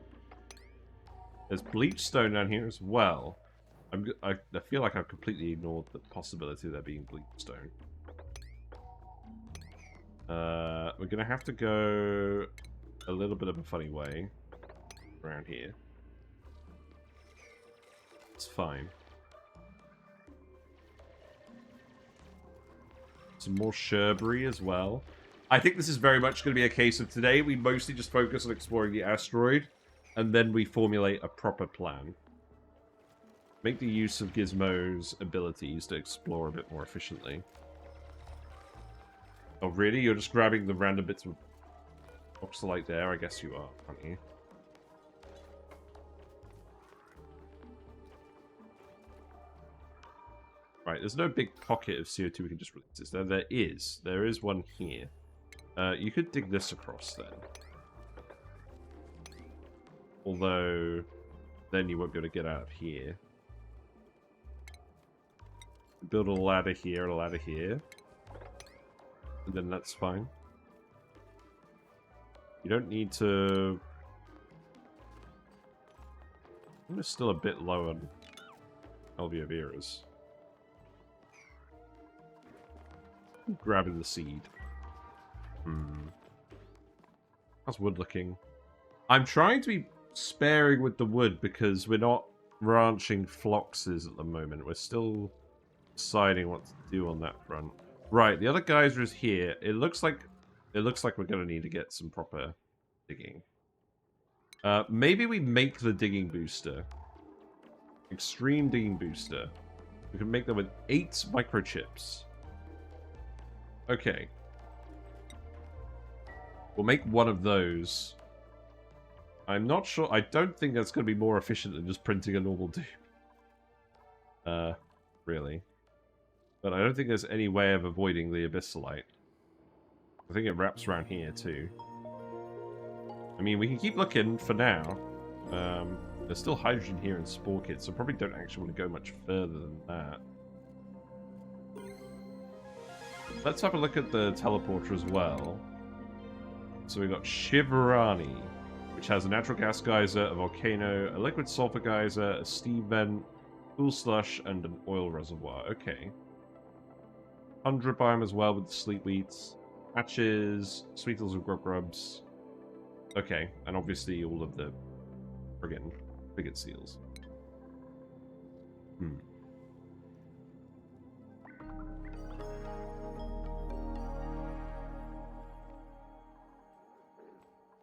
There's bleach stone down here as well. I feel like I've completely ignored the possibility of there being bleach stone. We're going to have to go a little bit of a funny way around here. It's fine. Some more sherberry as well. I think this is very much going to be a case of today we mostly just focus on exploring the asteroid, and then we formulate a proper plan. Make the use of Gizmo's abilities to explore a bit more efficiently. Oh, really? You're just grabbing the random bits of oxalite there? I guess you are, aren't you? Right, there's no big pocket of CO2 we can just release. Is there? There is. There is one here. You could dig this across then. Although, then you won't be able to get out of here. Build a ladder here, a ladder here. And then that's fine. You don't need to... I'm still a bit low on behaviours. Grabbing the seed. How's wood looking? I'm trying to be sparing with the wood because we're not ranching floxes at the moment. We're still deciding what to do on that front. Right, the other geyser is here. It looks like we're going to need to get some proper digging. Maybe we make the digging booster. Extreme digging booster. We can make them with 8 microchips. Okay. We'll make one of those. I'm not sure. I don't think that's going to be more efficient than just printing a normal dupe. Really. But I don't think there's any way of avoiding the abyssalite. I think it wraps around here, too. I mean, we can keep looking for now. There's still hydrogen here in spore kits, so probably don't actually want to go much further than that. Let's have a look at the teleporter as well. So we've got Shivarani, which has a natural gas geyser, a volcano, a liquid sulfur geyser, a steam vent, cool slush, and an oil reservoir. Okay. Tundra biome as well with the sleet wheats, hatches, sweetles and grub grubs. Okay, and obviously all of the friggin' frigate seals.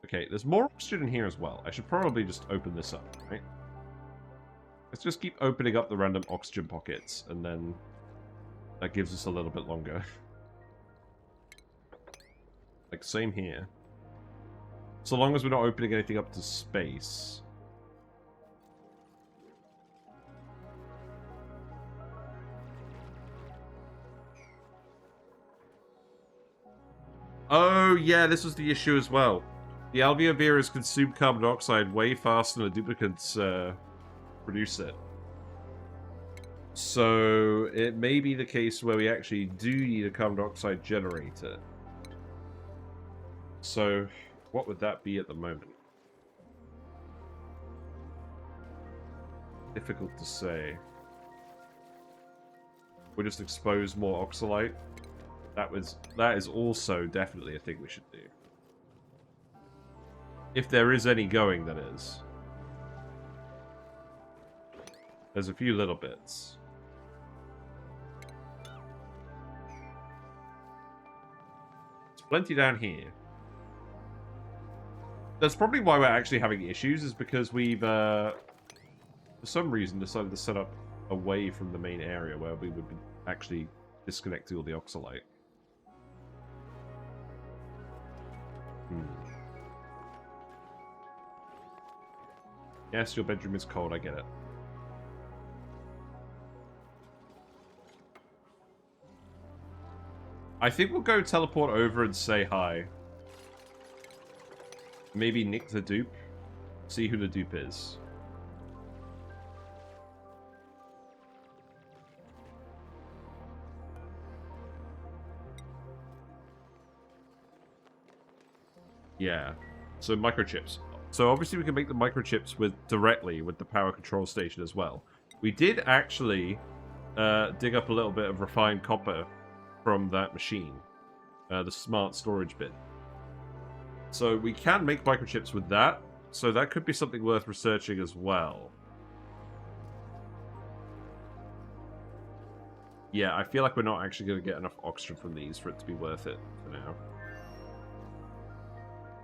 Okay, there's more oxygen in here as well. I should probably just open this up, right? Let's just keep opening up the random oxygen pockets, and then that gives us a little bit longer. Like, same here. So long as we're not opening anything up to space. Oh, yeah, this was the issue as well. The alveovirus consume carbon dioxide way faster than the duplicants produce it. So it may be the case where we actually do need a carbon dioxide generator. So what would that be at the moment? Difficult to say. We just expose more oxalite. That is also definitely a thing we should do. If there is any going, that is. There's a few little bits. There's plenty down here. That's probably why we're actually having issues, is because we've, for some reason, decided to set up away from the main area where we would be actually disconnecting all the oxalite. Yes, your bedroom is cold, I get it. I think we'll go teleport over and say hi. Maybe nick the dupe. See who the dupe is. Yeah. So microchips. So obviously we can make the microchips directly with the power control station as well. We did actually dig up a little bit of refined copper from that machine. The smart storage bit. So we can make microchips with that. So that could be something worth researching as well. Yeah, I feel like we're not actually going to get enough oxygen from these for it to be worth it for now.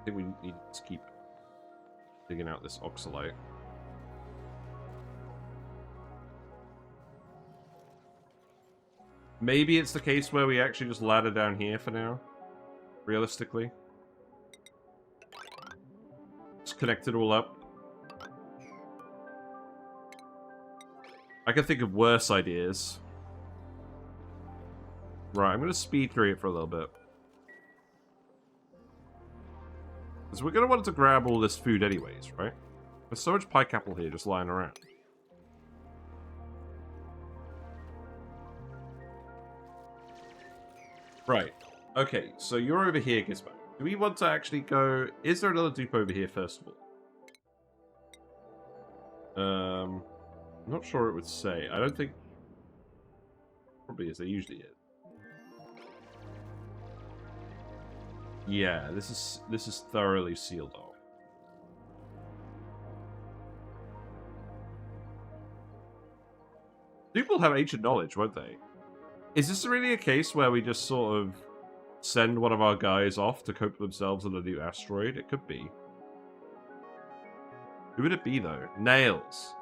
I think we need to keep digging out this oxalite. Maybe it's the case where we actually just ladder down here for now. Realistically. Just connect it all up. I can think of worse ideas. Right, I'm going to speed through it for a little bit. Because we're going to want to grab all this food anyways, right? There's so much pike apple here just lying around. Right. Okay, so you're over here, Gizmo. Do we want to actually go... Is there another dupe over here, first of all? I'm not sure it would say. I don't think... Probably is. There usually is. Yeah, this is thoroughly sealed off. Dupe will have ancient knowledge, won't they? Is this really a case where we just sort of send one of our guys off to cope themselves on a new asteroid? It could be. Who would it be, though? Nails.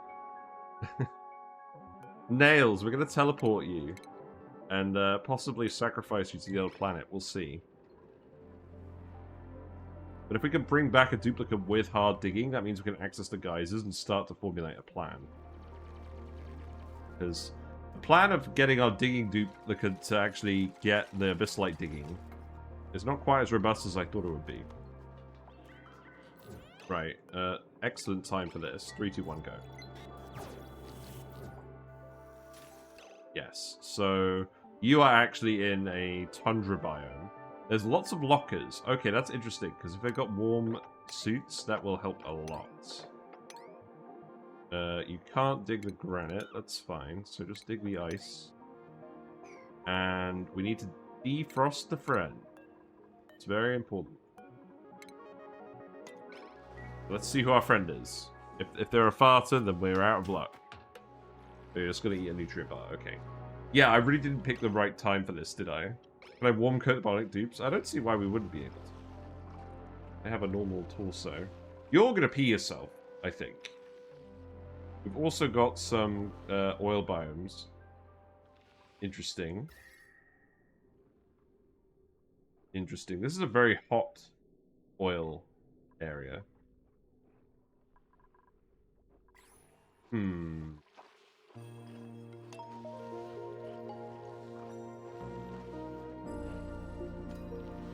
Nails, we're going to teleport you. And possibly sacrifice you to the other planet. We'll see. But if we can bring back a duplicate with hard digging, that means we can access the geysers and start to formulate a plan. Because the plan of getting our digging duplicate to actually get the abyssite digging is not quite as robust as I thought it would be. Right, excellent time for this. 3, 2, 1, go. Yes, so you are actually in a tundra biome. There's lots of lockers. Okay, that's interesting, because if they've got warm suits, that will help a lot. You can't dig the granite, that's fine. So just dig the ice. And we need to defrost the friend. It's very important. Let's see who our friend is. If they're a farter, then we're out of luck. We're just going to eat a nutrient bar, okay. Yeah, I really didn't pick the right time for this, did I? Can I warm coat the bionic dupes? I don't see why we wouldn't be able to. I have a normal torso. You're going to pee yourself, I think. We've also got some oil biomes. Interesting. Interesting. This is a very hot oil area.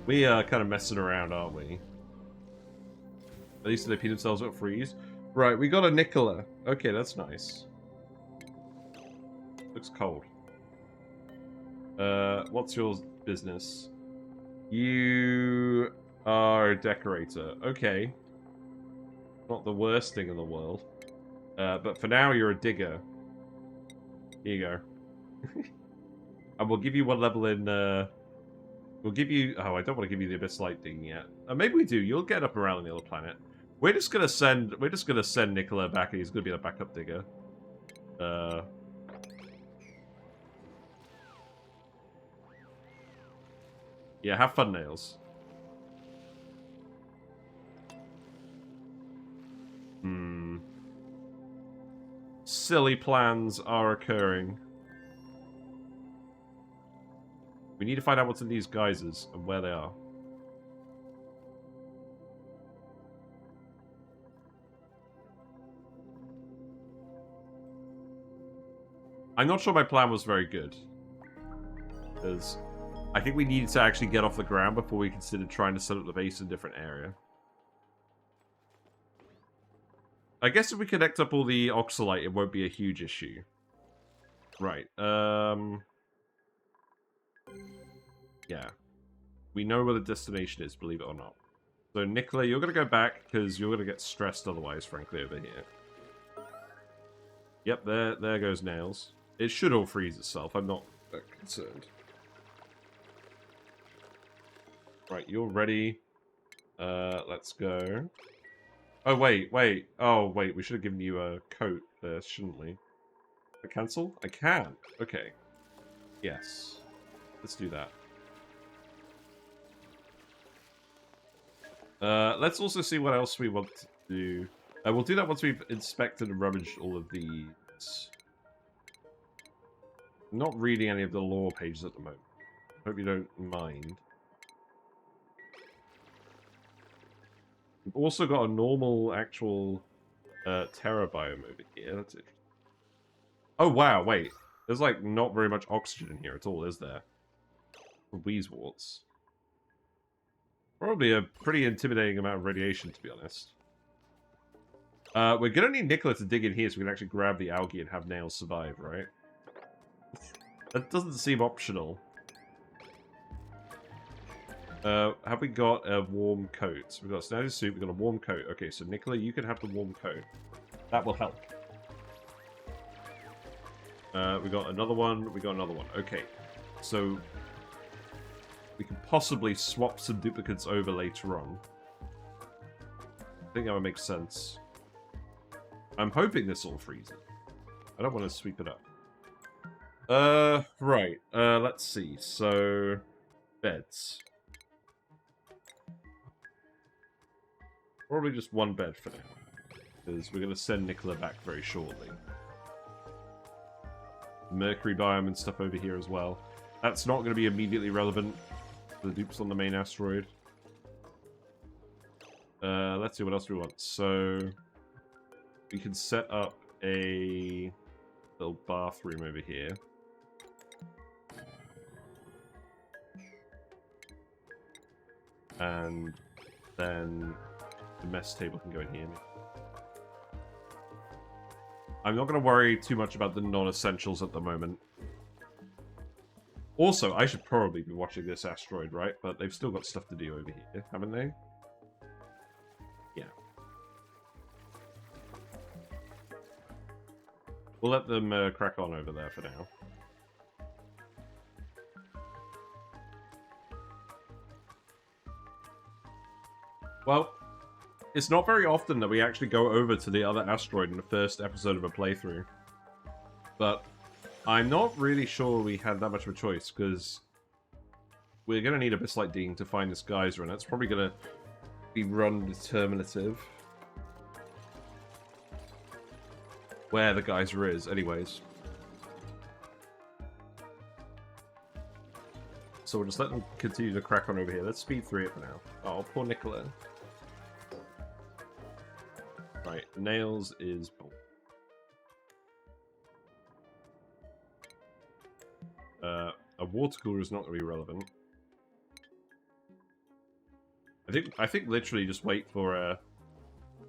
We are kind of messing around, aren't we? At least they pee themselves at freeze. Right, we got a Nicola. Okay, that's nice. Looks cold. What's your business? You are a decorator. Okay. Not the worst thing in the world. But for now, you're a digger. Here you go. And we'll give you one level in, we'll give you... Oh, I don't want to give you the Abyss Light digging yet. Maybe we do. You'll get up around the other planet. We're just gonna send Nicola back, and he's gonna be the backup digger. Yeah, have fun, Nails. Silly plans are occurring. We need to find out what's in these geysers and where they are. I'm not sure my plan was very good. Because I think we needed to actually get off the ground before we considered trying to set up the base in a different area. I guess if we connect up all the oxalite, it won't be a huge issue. Right, yeah. We know where the destination is, believe it or not. So, Nicola, you're going to go back, because you're going to get stressed otherwise, frankly, over here. Yep, there goes Nails. It should all freeze itself, I'm not that concerned. Right, you're ready. Let's go. Oh, wait. Oh, wait, we should have given you a coat there, shouldn't we? I cancel? I can. Okay. Yes. Let's do that. Let's also see what else we want to do. We'll do that once we've inspected and rummaged all of these. I'm not reading any of the lore pages at the moment. Hope you don't mind. We've also got a normal, actual Terra biome over here. That's it. Oh, wow, wait. There's, like, not very much oxygen in here at all, is there? For Wheezeworts. Probably a pretty intimidating amount of radiation, to be honest. We're gonna need Nicola to dig in here so we can actually grab the algae and have Nails survive, right? That doesn't seem optional. Have we got a warm coat? We've got a standard suit, we've got a warm coat. Okay, so Nicola, you can have the warm coat. That will help. We got another one, we got another one. Okay, so we can possibly swap some duplicates over later on. I think that would make sense. I'm hoping this all freezes. I don't want to sweep it up. Right. Let's see. So, beds. Probably just one bed for now. Because we're going to send Nicola back very shortly. Mercury biome and stuff over here as well. That's not going to be immediately relevant to the dupes on the main asteroid. Let's see what else we want. So we can set up a little bathroom over here. And then the mess table can go in here. I'm not going to worry too much about the non-essentials at the moment. Also, I should probably be watching this asteroid, right? But they've still got stuff to do over here, haven't they? Yeah. We'll let them crack on over there for now. Well, it's not very often that we actually go over to the other asteroid in the first episode of a playthrough. But I'm not really sure we had that much of a choice, because we're going to need a bit like digging to find this geyser, and that's probably going to be run determinative. Where the geyser is, anyways. So we'll just let them continue to crack on over here. Let's speed through it for now. Oh, poor Nicola. Right, nails is... a water cooler is not going to be relevant. I think literally just wait for a...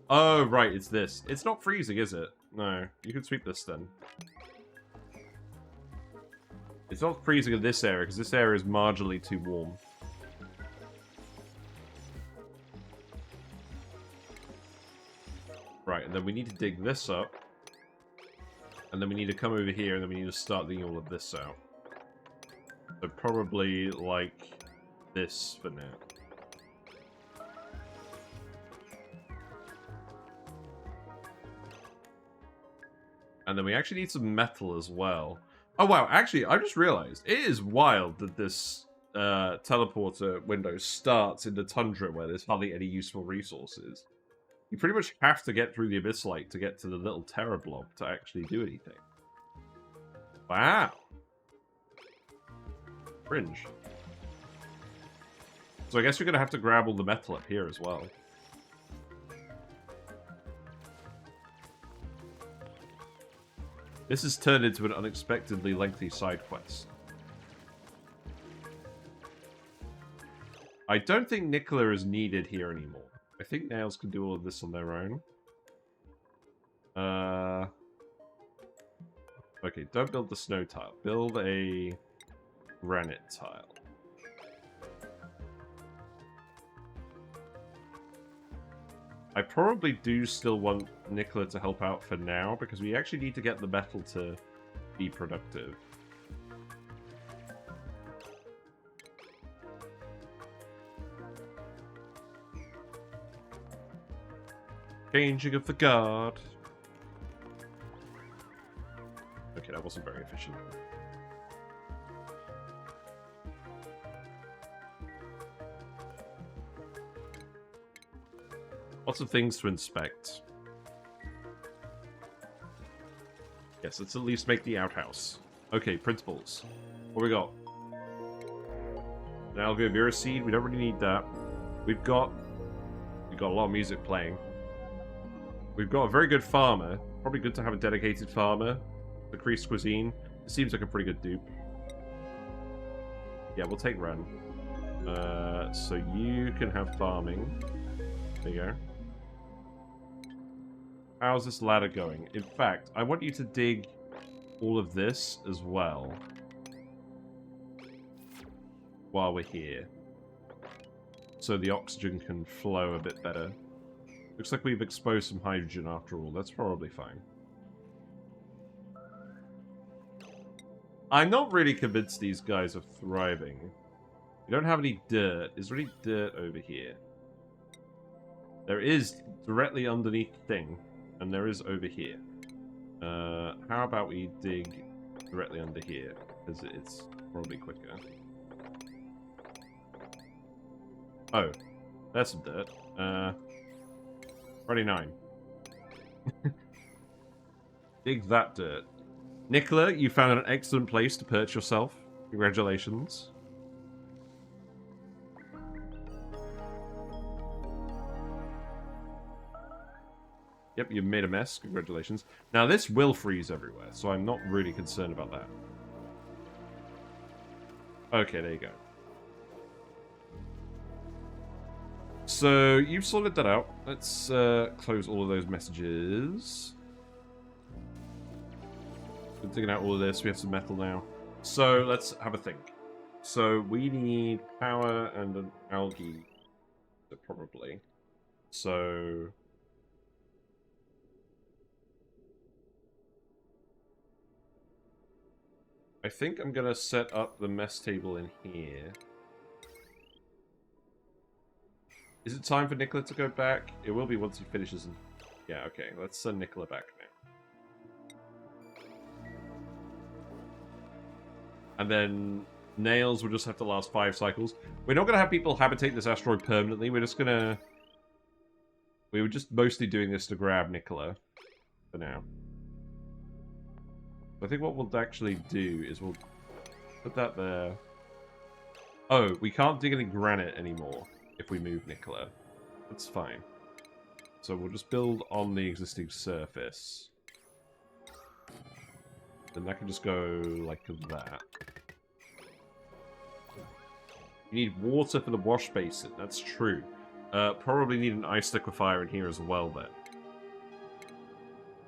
Oh, right, it's this. It's not freezing, is it? No, you can sweep this then. It's not freezing in this area, because this area is marginally too warm. Right, and then we need to dig this up. And then we need to come over here, and then we need to start digging all of this out. So probably, like, this for now. And then we actually need some metal as well. Oh wow, actually, I just realized, it is wild that this teleporter window starts in the tundra where there's hardly any useful resources. You pretty much have to get through the abyssite to get to the little terra blob to actually do anything. Wow. Cringe. So I guess we're going to have to grab all the metal up here as well. This has turned into an unexpectedly lengthy side quest. I don't think Nicola is needed here anymore. I think Nails can do all of this on their own. Okay, don't build the snow tile. Build a granite tile. I probably do still want Nicola to help out for now, because we actually need to get the metal to be productive. Changing of the guard. Okay, that wasn't very efficient. Lots of things to inspect. Yes, let's at least make the outhouse. Okay, principles. What we got? An Algovera seed. We don't really need that. We've got a lot of music playing. We've got a very good farmer. Probably good to have a dedicated farmer. Decreased cuisine. It seems like a pretty good dupe. Yeah, we'll take Ren. So you can have farming. There you go. How's this ladder going? In fact, I want you to dig all of this as well. While we're here. So the oxygen can flow a bit better. Looks like we've exposed some hydrogen after all. That's probably fine. I'm not really convinced these guys are thriving. We don't have any dirt. Is there any dirt over here? There is directly underneath the thing. And there is over here. How about we dig directly under here? Because it's probably quicker. Oh. There's some dirt. 29. Dig that dirt. Nicola, you found an excellent place to perch yourself. Congratulations. Yep, you made a mess. Congratulations. Now, this will freeze everywhere, so I'm not really concerned about that. Okay, there you go. So, you've sorted that out. Let's close all of those messages. We're digging out all of this. We have some metal now. So, let's have a think. So, we need power and an algae, probably. So... I think I'm going to set up the mess table in here. Is it time for Nicola to go back? It will be once he finishes. Yeah, okay. Let's send Nicola back now. And then nails will just have to last 5 cycles. We're not going to have people habitate this asteroid permanently. We're just going to... We were just mostly doing this to grab Nicola for now. I think what we'll actually do is we'll put that there. Oh, we can't dig any granite anymore if we move Nicola. That's fine. So we'll just build on the existing surface. Then that can just go like that. You need water for the wash basin. That's true. Probably need an ice liquefier in here as well then.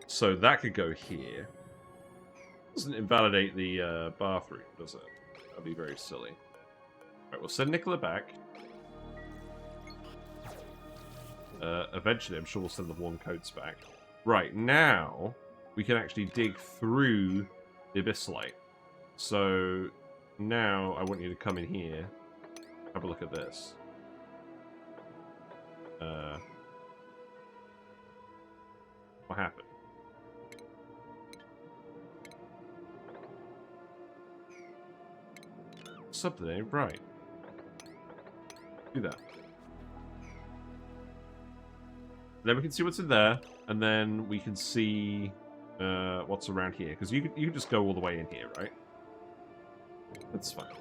So that could go here. Doesn't invalidate the bathroom, does it? That'd be very silly. Alright, we'll send Nicola back. Eventually, I'm sure we'll send the warm coats back. Right, now, we can actually dig through the abyssalite. So, now, I want you to come in here. Have a look at this. What happened? Something ain't right. Do that. Then we can see what's in there, and then we can see what's around here. Because you can just go all the way in here, right? That's fine.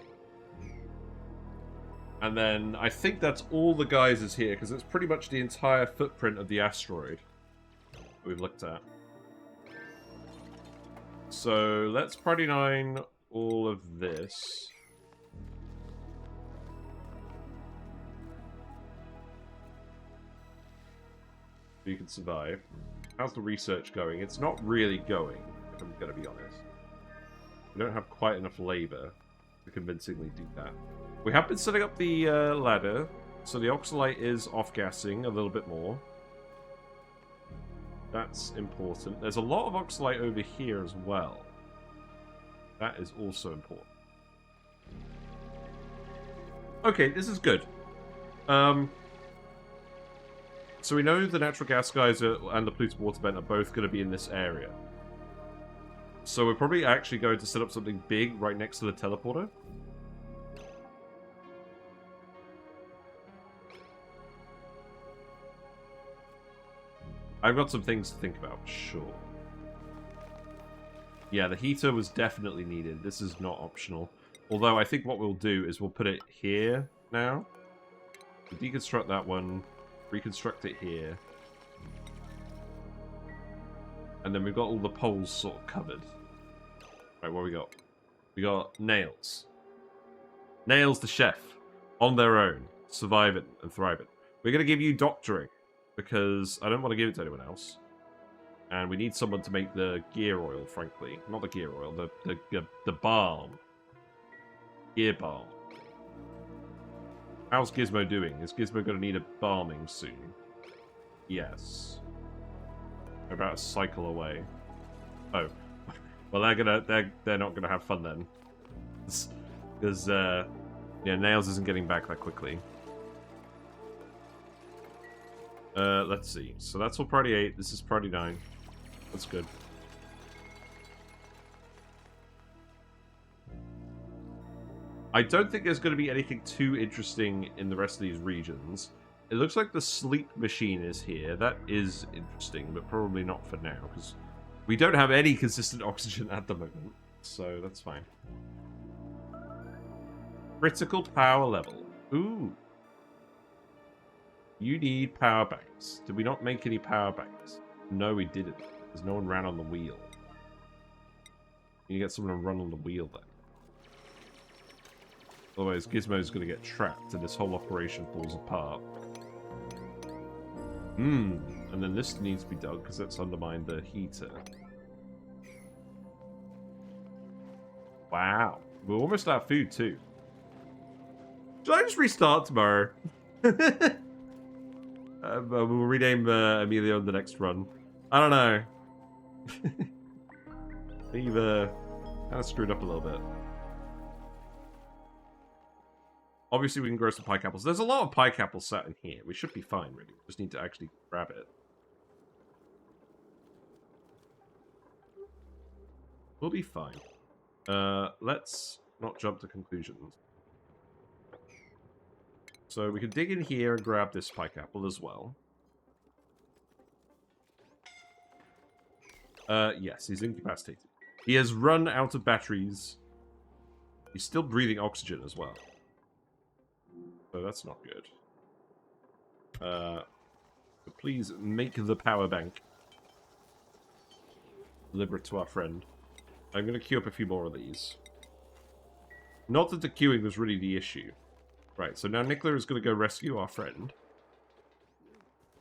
And then I think that's all the geysers here, because it's pretty much the entire footprint of the asteroid that we've looked at. So let's Party 9 all of this. You can survive. How's the research going? It's not really going, if I'm going to be honest. We don't have quite enough labor to convincingly do that. We have been setting up the ladder, so the oxalite is off-gassing a little bit more. That's important. There's a lot of oxalite over here as well. That is also important. Okay, this is good. So we know the natural gas geyser and the polluted water vent are both going to be in this area. So we're probably actually going to set up something big right next to the teleporter. I've got some things to think about, sure. Yeah, the heater was definitely needed. This is not optional. Although I think what we'll do is we'll put it here now. We'll deconstruct that one. Reconstruct it here. And then we've got all the poles sort of covered. Right, what we got? We got Nails. Nails the chef. On their own. Survive it and thrive it. We're going to give you doctoring. Because I don't want to give it to anyone else. And we need someone to make the gear oil, frankly. Not the gear oil, the balm. Gear balm. How's Gizmo doing? Is Gizmo going to need a balming soon? Yes. We're about a cycle away. Oh. Well, they're not gonna have fun then. Because, yeah, Nails isn't getting back that quickly. Let's see. So that's all Party 8. This is Party 9. That's good. I don't think there's going to be anything too interesting in the rest of these regions. It looks like the sleep machine is here. That is interesting, but probably not for now, because We don't have any consistent oxygen at the moment, so that's fine. Critical power level. Ooh. You need power banks. Did we not make any power banks? No, we didn't. Because no one ran on the wheel. You get someone to run on the wheel then. Otherwise, Gizmo's going to get trapped and this whole operation falls apart. And then this needs to be dug because that's undermined the heater. Wow. We're almost out of food too. Should I just restart tomorrow? We'll rename Emilio on the next run. I don't know. We've kind of screwed up a little bit. Obviously, we can grow some pike apples. There's a lot of pike apples sat in here. We should be fine, really. We just need to actually grab it. We'll be fine. Let's not jump to conclusions. So we can dig in here and grab this pike apple as well. Yes, he's incapacitated. He has run out of batteries. He's still breathing oxygen as well. So that's not good. But please make the power bank. Deliver it to our friend. I'm going to queue up a few more of these. Not that the queuing was really the issue. Right, so now Nectar is going to go rescue our friend.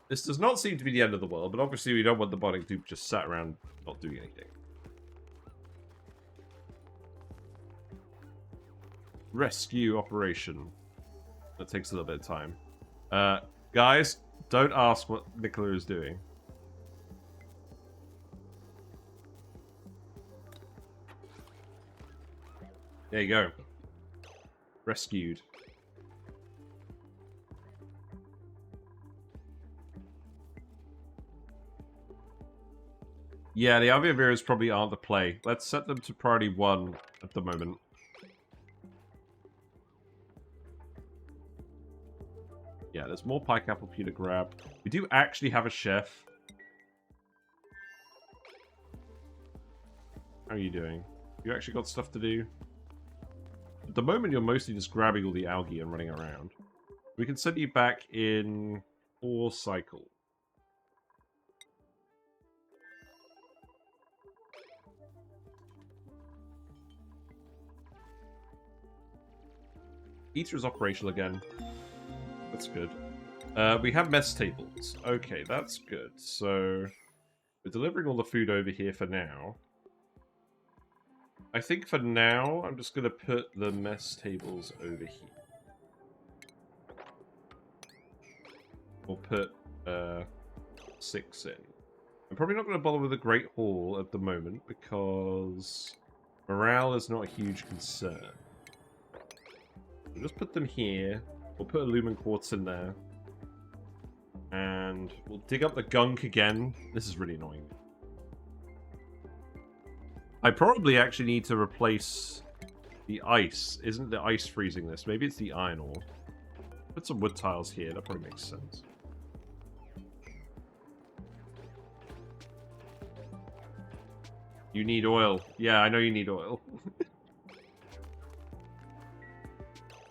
This does not seem to be the end of the world, but obviously we don't want the Bionic dupe just sat around not doing anything. Rescue operation. That takes a little bit of time. Guys, don't ask what Nectar is doing. There you go. Rescued. Yeah, the behaviours probably aren't the play. Let's set them to priority 1 at the moment. Yeah, there's more pike apple for you to grab. We do actually have a chef. How are you doing? You actually got stuff to do? At the moment, you're mostly just grabbing all the algae and running around. We can send you back in 4 cycles. Heater is operational again. That's good. We have mess tables. Okay, that's good. So, we're delivering all the food over here for now. I think for now, I'm just going to put the mess tables over here. We'll put 6 in. I'm probably not going to bother with the Great Hall at the moment because morale is not a huge concern. We'll just put them here. We'll put a lumen quartz in there. And we'll dig up the gunk again. This is really annoying. I probably actually need to replace the ice. Isn't the ice freezing this? Maybe it's the iron ore. Put some wood tiles here. That probably makes sense. You need oil. Yeah, I know you need oil.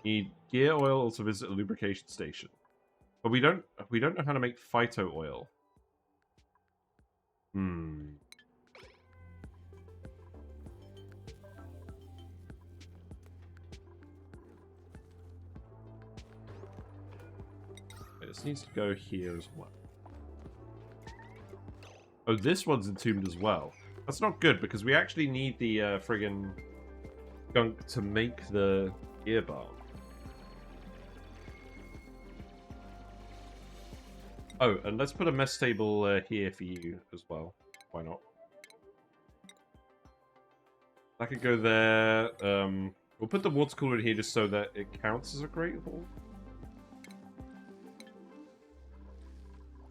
You need gear oil to visit a lubrication station. But we don't know how to make phyto oil. This needs to go here as well. Oh, this one's entombed as well. That's not good because we actually need the friggin' gunk to make the gear bar. Oh, and let's put a mess table here for you as well. Why not? I could go there. We'll put the water cooler in here just so that it counts as a Great Hall.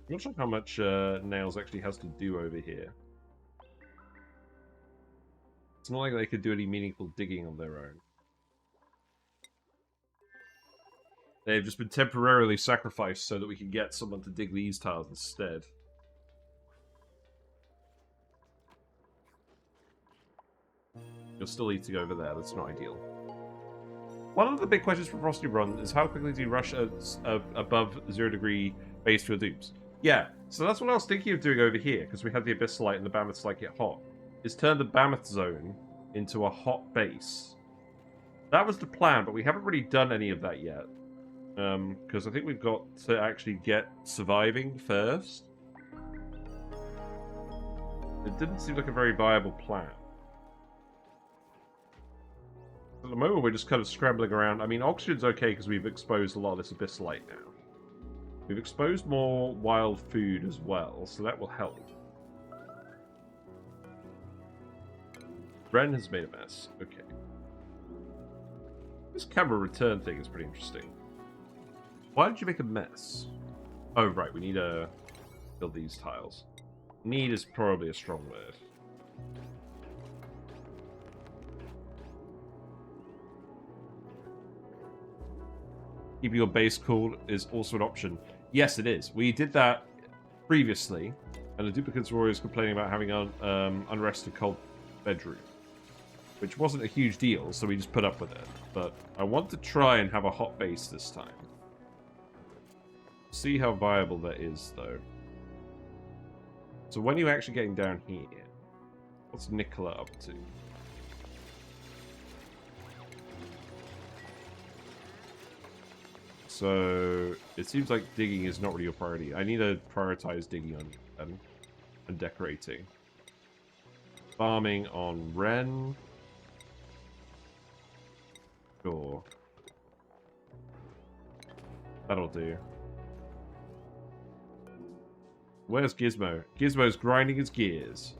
I'm not sure how much Nails actually has to do over here. It's not like they could do any meaningful digging on their own. They've just been temporarily sacrificed so that we can get someone to dig these tiles instead. You're still eating over there. That's not ideal. One of the big questions for Frosty Run is how quickly do you rush above 0 degree base for your dupes? Yeah, so that's what I was thinking of doing over here, because we have the Abyssalite and the Mammoths like it hot. Is turn the Mammoth Zone into a hot base. That was the plan, but we haven't really done any of that yet. Because I think we've got to actually get surviving first. It didn't seem like a very viable plan. At the moment, we're just kind of scrambling around. I mean, oxygen's okay because we've exposed a lot of this Abyssalite now. We've exposed more wild food as well, so that will help. Ren has made a mess. Okay. This camera return thing is pretty interesting. Why did you make a mess? Oh, right. We need to build these tiles. Need is probably a strong word. Keeping your base cool is also an option. Yes, it is. We did that previously, and the duplicants were always complaining about having an unrested cold bedroom, which wasn't a huge deal, so we just put up with it. But I want to try and have a hot base this time. See how viable that is, though. So when are you actually getting down here? What's Nicola up to? So it seems like digging is not really your priority. I need to prioritize digging on you and decorating. Farming on Ren. Sure. That'll do. Where's Gizmo? Gizmo's grinding his gears.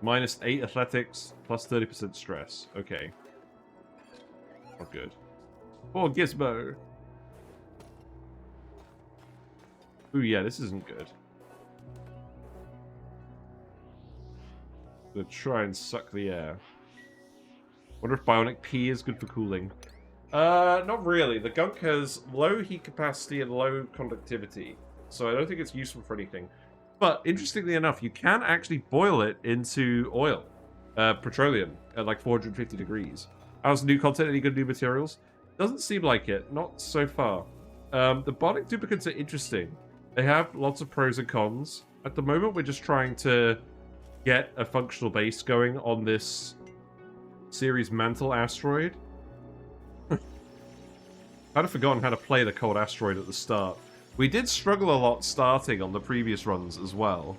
-8 athletics, plus 30% stress. Okay. Not good. Poor Gizmo. Ooh, yeah, this isn't good. Gonna try and suck the air. Wonder if Bionic P is good for cooling. Not really. The gunk has low heat capacity and low conductivity, so I don't think it's useful for anything. But, interestingly enough, you can actually boil it into oil. Petroleum, at like 450 degrees. How's new content? Any good new materials? Doesn't seem like it. Not so far. The Bionic duplicants are interesting. They have lots of pros and cons. At the moment, we're just trying to get a functional base going on this Ceres Mantle asteroid. I'd have forgotten how to play the cold asteroid at the start. We did struggle a lot starting on the previous runs as well.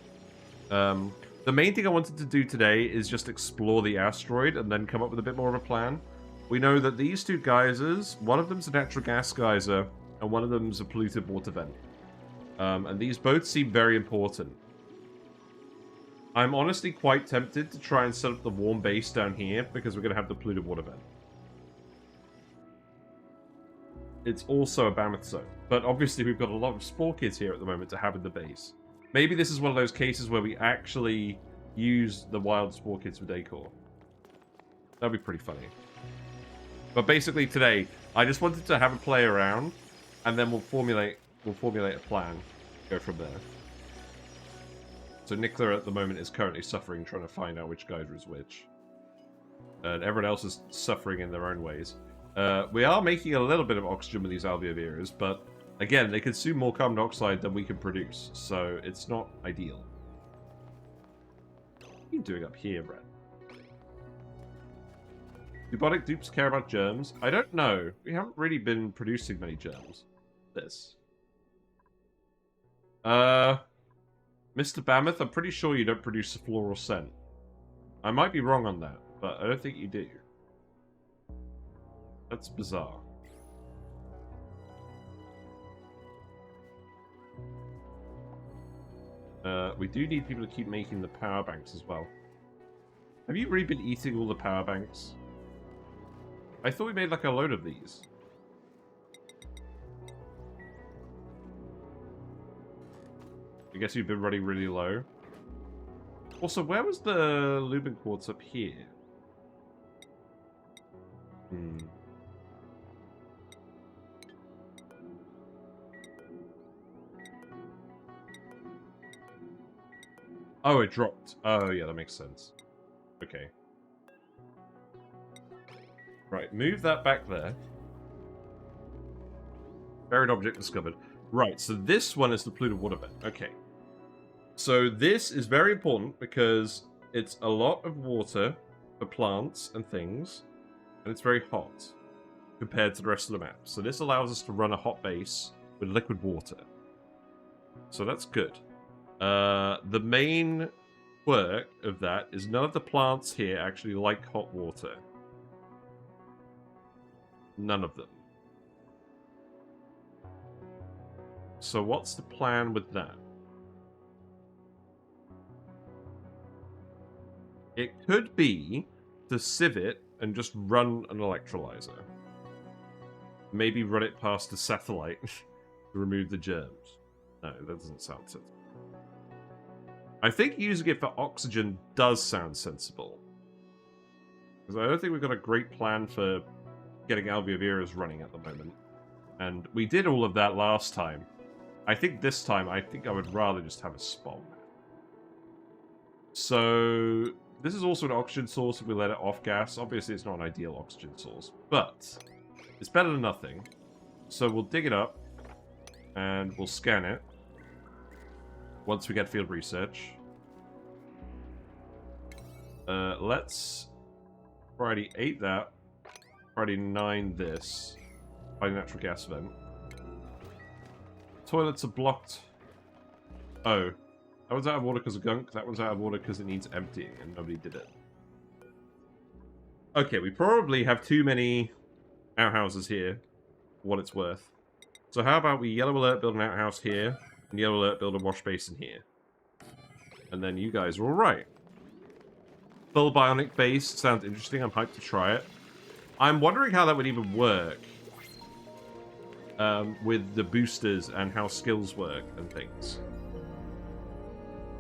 The main thing I wanted to do today is just explore the asteroid and then come up with a bit more of a plan. We know that these two geysers, one of them's a natural gas geyser, and one of them's a polluted water vent. And these both seem very important. I'm honestly quite tempted to try and set up the warm base down here, because we're going to have the polluted water vent. It's also a Mammoth Zone, but obviously we've got a lot of spore kids here at the moment to have in the base. Maybe this is one of those cases where we actually use the wild spore kids for decor. That'd be pretty funny. But basically today, I just wanted to have a play around, and then we'll formulate a plan. Go from there. So Nicola at the moment is currently suffering, trying to find out which geyser is which. And everyone else is suffering in their own ways. We are making a little bit of oxygen with these alveolators, but again, they consume more carbon dioxide than we can produce, so it's not ideal. What are you doing up here, Brett? Do Bionic dupes care about germs? I don't know. We haven't really been producing many germs. This. Mr. Mammoth, I'm pretty sure you don't produce a floral scent. I might be wrong on that, but I don't think you do. That's bizarre. We do need people to keep making the power banks as well. Have you really been eating all the power banks? I thought we made like a load of these. I guess you've been running really low. Also, where was the Lubin quartz up here? Oh, it dropped. Oh, yeah, that makes sense. Okay. Right, move that back there. Buried object discovered. Right, so this one is the polluted water vent. Okay. So this is very important because it's a lot of water for plants and things, and it's very hot compared to the rest of the map. So this allows us to run a hot base with liquid water. So that's good. The main quirk of that is none of the plants here actually like hot water. None of them. So what's the plan with that? It could be to sieve it and just run an electrolyzer. Maybe run it past a satellite to remove the germs. No, that doesn't sound sensible. I think using it for oxygen does sound sensible. Because I don't think we've got a great plan for getting behaviours running at the moment. And we did all of that last time. I think this time, I would rather just have a spawn. So, this is also an oxygen source if we let it off gas. Obviously, it's not an ideal oxygen source, but it's better than nothing. So we'll dig it up, and we'll scan it once we get field research. Let's priority 8 that, priority 9 this, by natural gas vent. Toilets are blocked. Oh. That one's out of water because of gunk. That one's out of water because it needs emptying, and nobody did it. Okay, we probably have too many outhouses here, for what it's worth. So how about we yellow alert build an outhouse here, and yellow alert build a wash basin here. And then you guys are alright. Full bionic base sounds interesting. I'm hyped to try it. I'm wondering how that would even work. With the boosters and how skills work and things.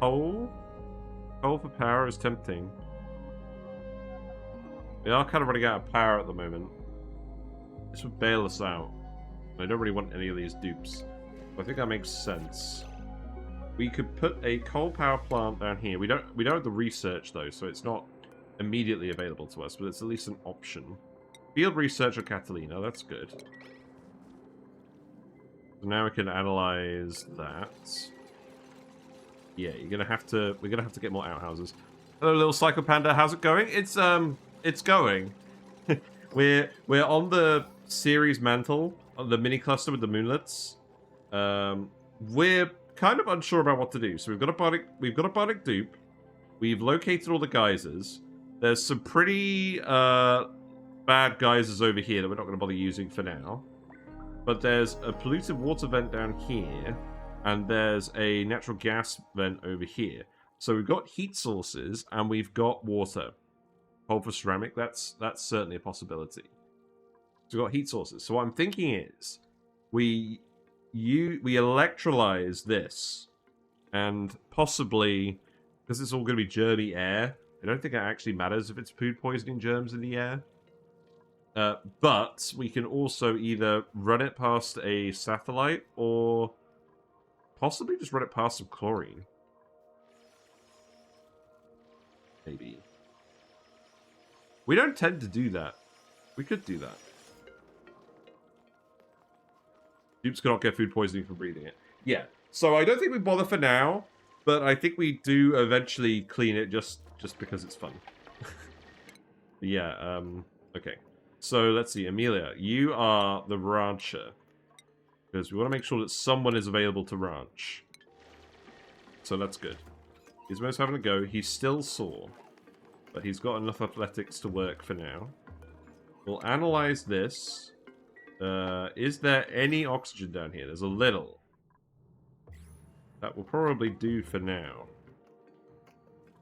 Coal? Coal for power is tempting. We are kind of running out of power at the moment. This would bail us out. I don't really want any of these dupes. I think that makes sense. We could put a coal power plant down here. We don't have the research though, so it's not immediately available to us, but it's at least an option. Field research on Catalina, that's good. So now we can analyze that. Yeah, we're gonna have to get more outhouses. Hello, little Psycho Panda. How's it going? It's going. we're on the Ceres mantle, on the mini cluster with the moonlets. We're kind of unsure about what to do. So we've got a bionic dupe. We've located all the geysers. There's some pretty bad geysers over here that we're not going to bother using for now. But there's a polluted water vent down here, and there's a natural gas vent over here. So we've got heat sources, and we've got water. Coal for ceramic, that's certainly a possibility. So we've got heat sources. So what I'm thinking is, we electrolyze this, and possibly, because it's all going to be germy air, I don't think it actually matters if it's food poisoning germs in the air. But we can also either run it past a satellite or possibly just run it past some chlorine. Maybe. We don't tend to do that. We could do that. Dupes cannot get food poisoning from breathing it. Yeah. So I don't think we bother for now, but I think we do eventually clean it just because it's fun. Yeah, okay. So, let's see. Amelia, you are the rancher. Because we want to make sure that someone is available to ranch. So, that's good. Gizmo's having a go. He's still sore. But he's got enough athletics to work for now. We'll analyze this. Is there any oxygen down here? There's a little. That will probably do for now.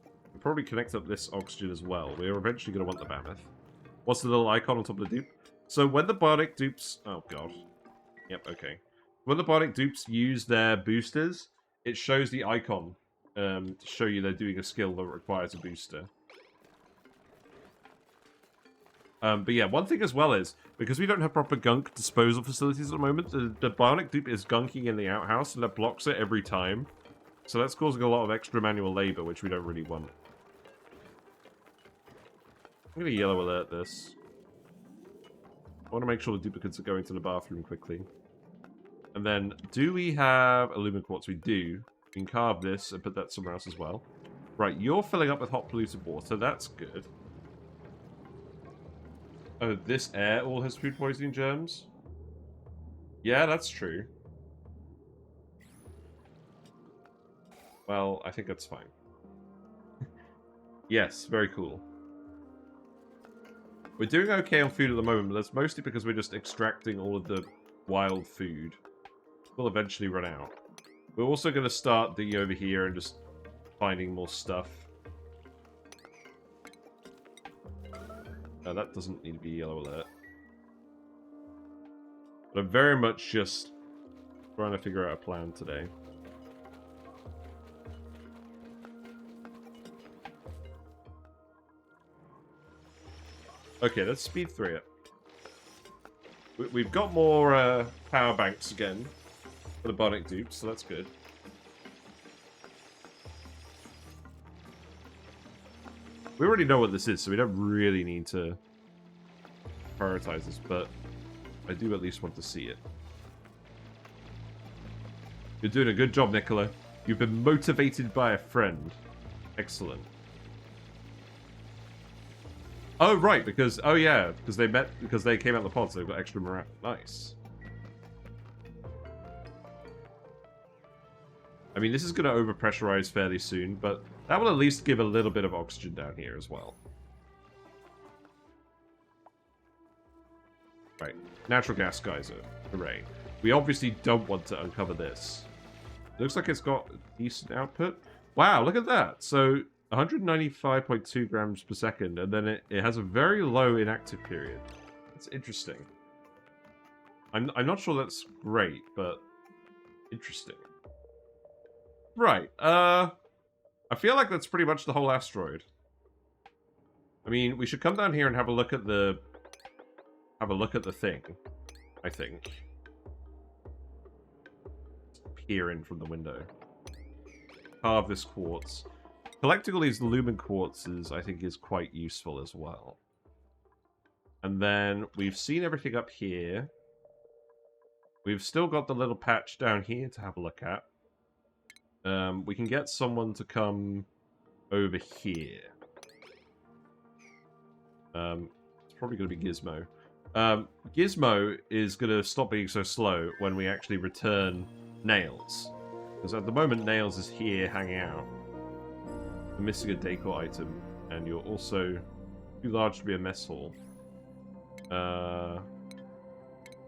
We'll probably connect up this oxygen as well. We're eventually going to want the mammoth. What's the little icon on top of the dupe? So when the bionic dupes... Oh, God. Yep, okay. When the bionic dupes use their boosters, it shows the icon to show you they're doing a skill that requires a booster. But yeah, one thing as well is, because we don't have proper gunk disposal facilities at the moment, the bionic dupe is gunking in the outhouse, and that blocks it every time. So that's causing a lot of extra manual labor, which we don't really want. I'm going to yellow alert this. I want to make sure the duplicates are going to the bathroom quickly. And then, do we have aluminum quartz? We do. We can carve this and put that somewhere else as well. Right, you're filling up with hot polluted water. That's good. Oh, this air all has food poisoning germs? Yeah, that's true. Well, I think that's fine. Yes, very cool. We're doing okay on food at the moment, but that's mostly because we're just extracting all of the wild food. We'll eventually run out. We're also going to start digging over here and just finding more stuff. That doesn't need to be yellow alert. But I'm very much just trying to figure out a plan today. Okay, let's speed through it. We've got more power banks again for the Bionic dupes, so that's good. We already know what this is, so we don't really need to prioritize this, but I do at least want to see it. You're doing a good job, Nicola. You've been motivated by a friend. Excellent. Oh, right, because... Oh, yeah, because they came out of the pod, so they've got extra morale. Nice. I mean, this is going to overpressurize fairly soon, but that will at least give a little bit of oxygen down here as well. Right. Natural gas geyser. Hooray. We obviously don't want to uncover this. It looks like it's got decent output. Wow, look at that. So... 195.2 grams per second, and then it has a very low inactive period. It's interesting. I'm not sure that's great, but interesting. Right. I feel like that's pretty much the whole asteroid. I mean, we should come down here and have a look at the thing. I think. Peer in from the window. Carve this quartz. Collecting all these lumen quartzes, I think, is quite useful as well. And then we've seen everything up here. We've still got the little patch down here to have a look at. We can get someone to come over here. It's probably going to be Gizmo. Gizmo is going to stop being so slow when we actually return Nails. Because at the moment, Nails is here hanging out. You're missing a decor item, and you're also too large to be a mess hall.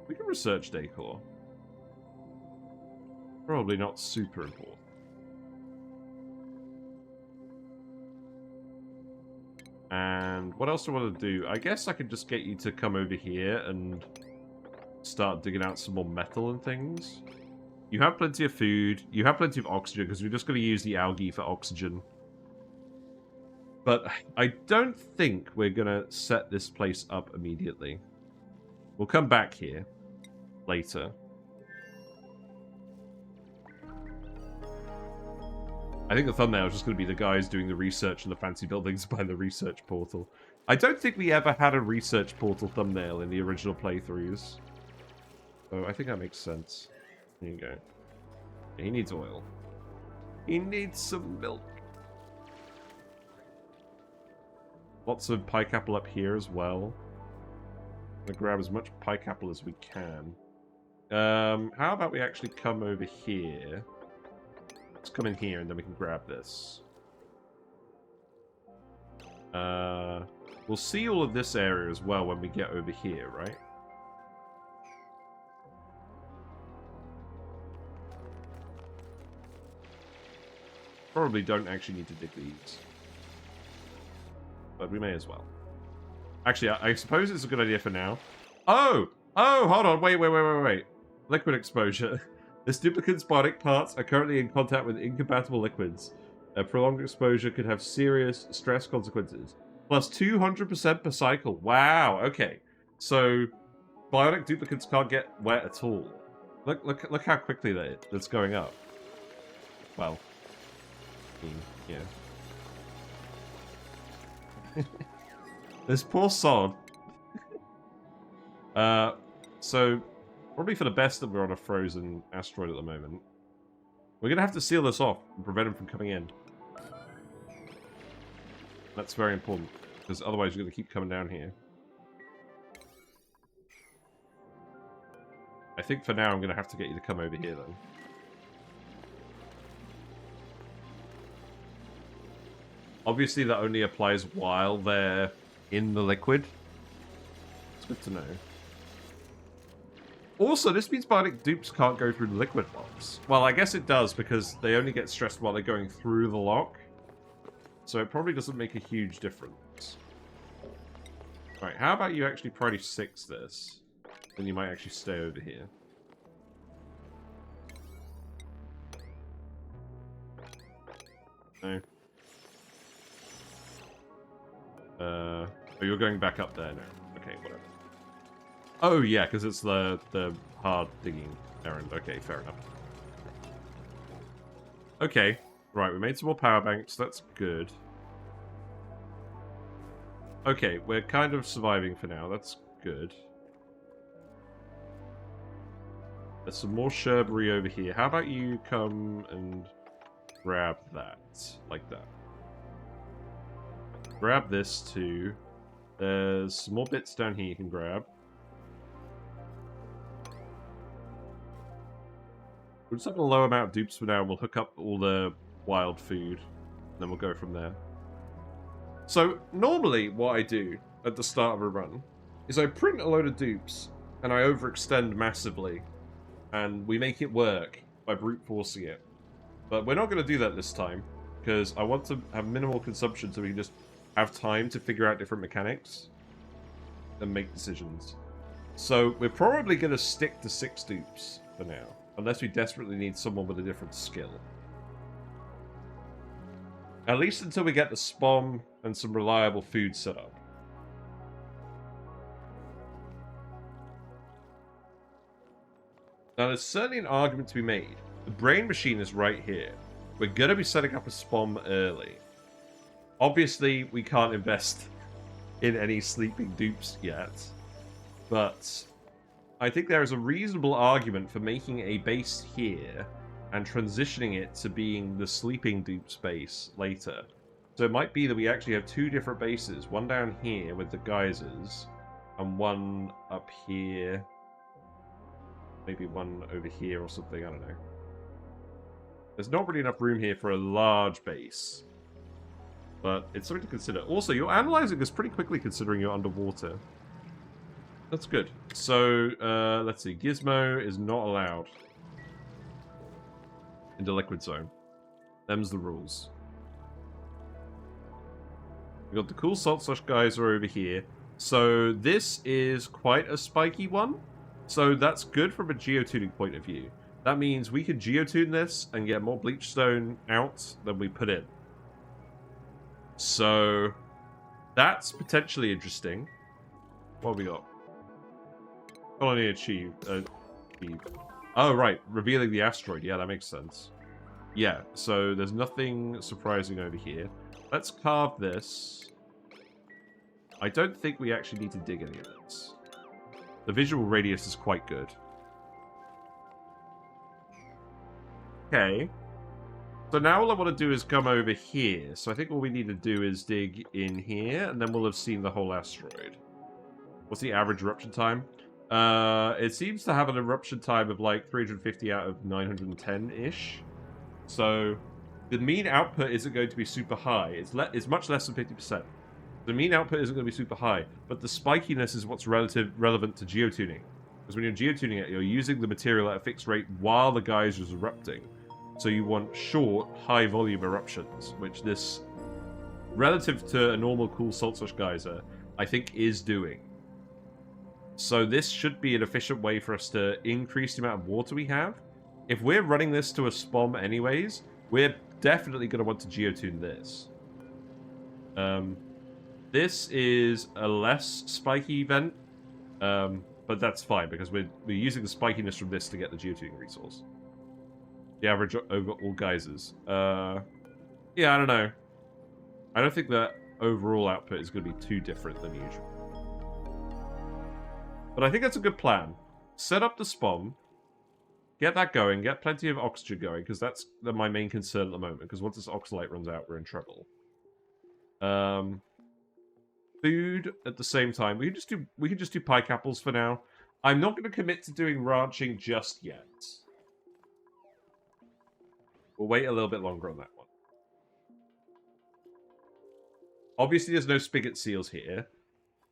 We can research decor. Probably not super important. And what else do I want to do? I guess I could just get you to come over here and start digging out some more metal and things. You have plenty of food. You have plenty of oxygen, because we're just going to use the algae for oxygen. But I don't think we're going to set this place up immediately. We'll come back here later. I think the thumbnail is just going to be the guys doing the research in the fancy buildings by the research portal. I don't think we ever had a research portal thumbnail in the original playthroughs. So I think that makes sense. There you go. He needs oil. He needs some milk. Lots of pike apple up here as well. I'm gonna grab as much pike apple as we can. How about we actually come over here? Let's come in here and then we can grab this. We'll see all of this area as well when we get over here, right? Probably don't actually need to dig these. But we may as well. Actually, I suppose it's a good idea for now. Oh! Oh, hold on. Wait. Liquid exposure. This duplicant's bionic parts are currently in contact with incompatible liquids. A prolonged exposure could have serious stress consequences. Plus 200% per cycle. Wow, okay. So, bionic duplicates can't get wet at all. Look how quickly that's going up. Well, yeah. This poor sod. So, probably for the best that we're on a frozen asteroid at the moment. We're going to have to seal this off and prevent him from coming in. That's very important, because otherwise you're going to keep coming down here. I think for now I'm going to have to get you to come over here, then. Obviously that only applies while they're in the liquid. It's good to know. Also, this means Bionic dupes can't go through the liquid locks. Well, I guess it does, because they only get stressed while they're going through the lock. So it probably doesn't make a huge difference. Right, how about you actually priority 6 this? Then you might actually stay over here. No. Oh, you're going back up there now. Okay, whatever. Oh, yeah, because it's the hard digging errand. Okay, fair enough. Okay, right, we made some more power banks. That's good. Okay, we're kind of surviving for now. That's good. There's some more shrubbery over here. How about you come and grab that? Like that. Grab this too. There's some more bits down here you can grab. We'll just have a low amount of dupes for now, and we'll hook up all the wild food. And then we'll go from there. So, normally what I do at the start of a run is I print a load of dupes, and I overextend massively. And we make it work by brute forcing it. But we're not going to do that this time, because I want to have minimal consumption so we can just have time to figure out different mechanics and make decisions. So we're probably going to stick to 6 dupes for now, unless we desperately need someone with a different skill. At least until we get the spawn and some reliable food set up. Now, there's certainly an argument to be made. The brain machine is right here. We're going to be setting up a spawn early. Obviously, we can't invest in any sleeping dupes yet. But I think there is a reasonable argument for making a base here and transitioning it to being the sleeping dupe space later. So it might be that we actually have 2 different bases. One down here with the geysers, and one up here. Maybe one over here or something, I don't know. There's not really enough room here for a large base. But it's something to consider. Also, you're analyzing this pretty quickly considering you're underwater. That's good. So, let's see. Gizmo is not allowed in the liquid zone. Them's the rules. We got the cool salt slush geyser over here. So, this is quite a spiky one. So that's good from a geotuning point of view. That means we can geotune this and get more bleach stone out than we put in. So that's potentially interesting. What have we got? Colony achieved. Oh, right. Revealing the asteroid. Yeah, that makes sense. Yeah, so there's nothing surprising over here. Let's carve this. I don't think we actually need to dig any of this. The visual radius is quite good. Okay. So now all I want to do is come over here. So I think all we need to do is dig in here, and then we'll have seen the whole asteroid. What's the average eruption time? It seems to have an eruption time of like 350 out of 910-ish. So the mean output isn't going to be super high. It's much less than 50%. The mean output isn't going to be super high, but the spikiness is what's relevant to geotuning. Because when you're geotuning it, you're using the material at a fixed rate while the geyser is erupting. So you want short, high-volume eruptions, which this, relative to a normal cool salt slush geyser, I think is doing. So this should be an efficient way for us to increase the amount of water we have. If we're running this to a spawn anyways, we're definitely going to want to geotune this. This is a less spiky vent, but that's fine because we're using the spikiness from this to get the geotuning resource. The average over all geysers. Yeah, I don't know. I don't think the overall output is going to be too different than usual. But I think that's a good plan. Set up the spawn. Get that going. Get plenty of oxygen going, because that's my main concern at the moment. Because once this oxalate runs out, we're in trouble. Food at the same time. We can just do pike apples for now. I'm not going to commit to doing ranching just yet. We'll wait a little bit longer on that one. Obviously, there's no spigot seals here.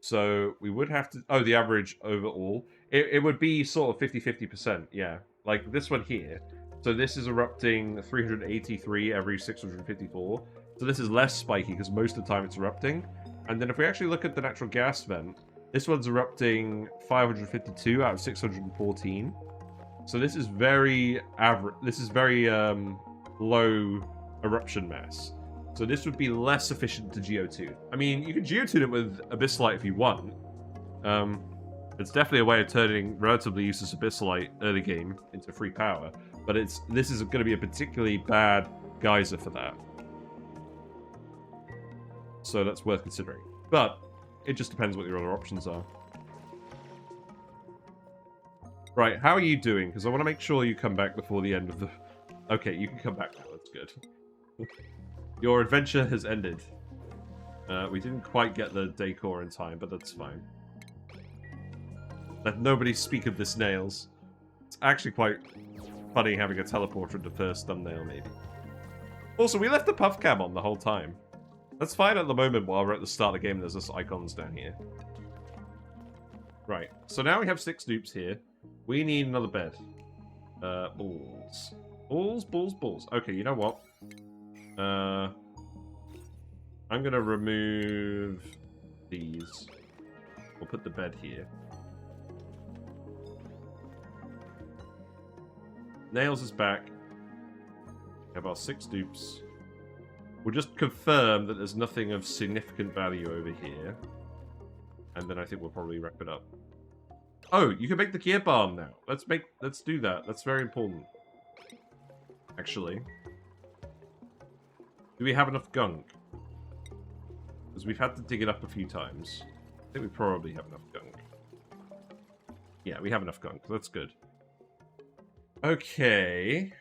So we would have to... Oh, the average overall. It would be sort of 50-50%, yeah. Like this one here. So this is erupting 383 every 654. So this is less spiky because most of the time it's erupting. And then if we actually look at the natural gas vent, this one's erupting 552 out of 614. So this is very average. This is very low eruption mass. So this would be less efficient to geotune. I mean, you can geotune it with Abyssalite if you want. It's definitely a way of turning relatively useless Abyssalite early game into free power. But this is going to be a particularly bad geyser for that. So that's worth considering. But it just depends what your other options are. Right, how are you doing? Because I want to make sure you come back before the end of the... Okay, you can come back now. That's good. Your adventure has ended. We didn't quite get the decor in time, but that's fine. Let nobody speak of the snails. It's actually quite funny having a teleporter in the first thumbnail, maybe. Also, we left the puff cam on the whole time. That's fine at the moment while we're at the start of the game. There's just icons down here. Right, so now we have 6 dupes here. We need another bed. Balls. Balls, balls, balls. Okay, you know what? I'm gonna remove these. We'll put the bed here. Nails is back. We have our 6 dupes. We'll just confirm that there's nothing of significant value over here. And then I think we'll probably wrap it up. Oh, you can make the gear barn now. Let's do that. That's very important. Actually. Do we have enough gunk? Because we've had to dig it up a few times. I think we probably have enough gunk. Yeah, we have enough gunk. That's good. Okay.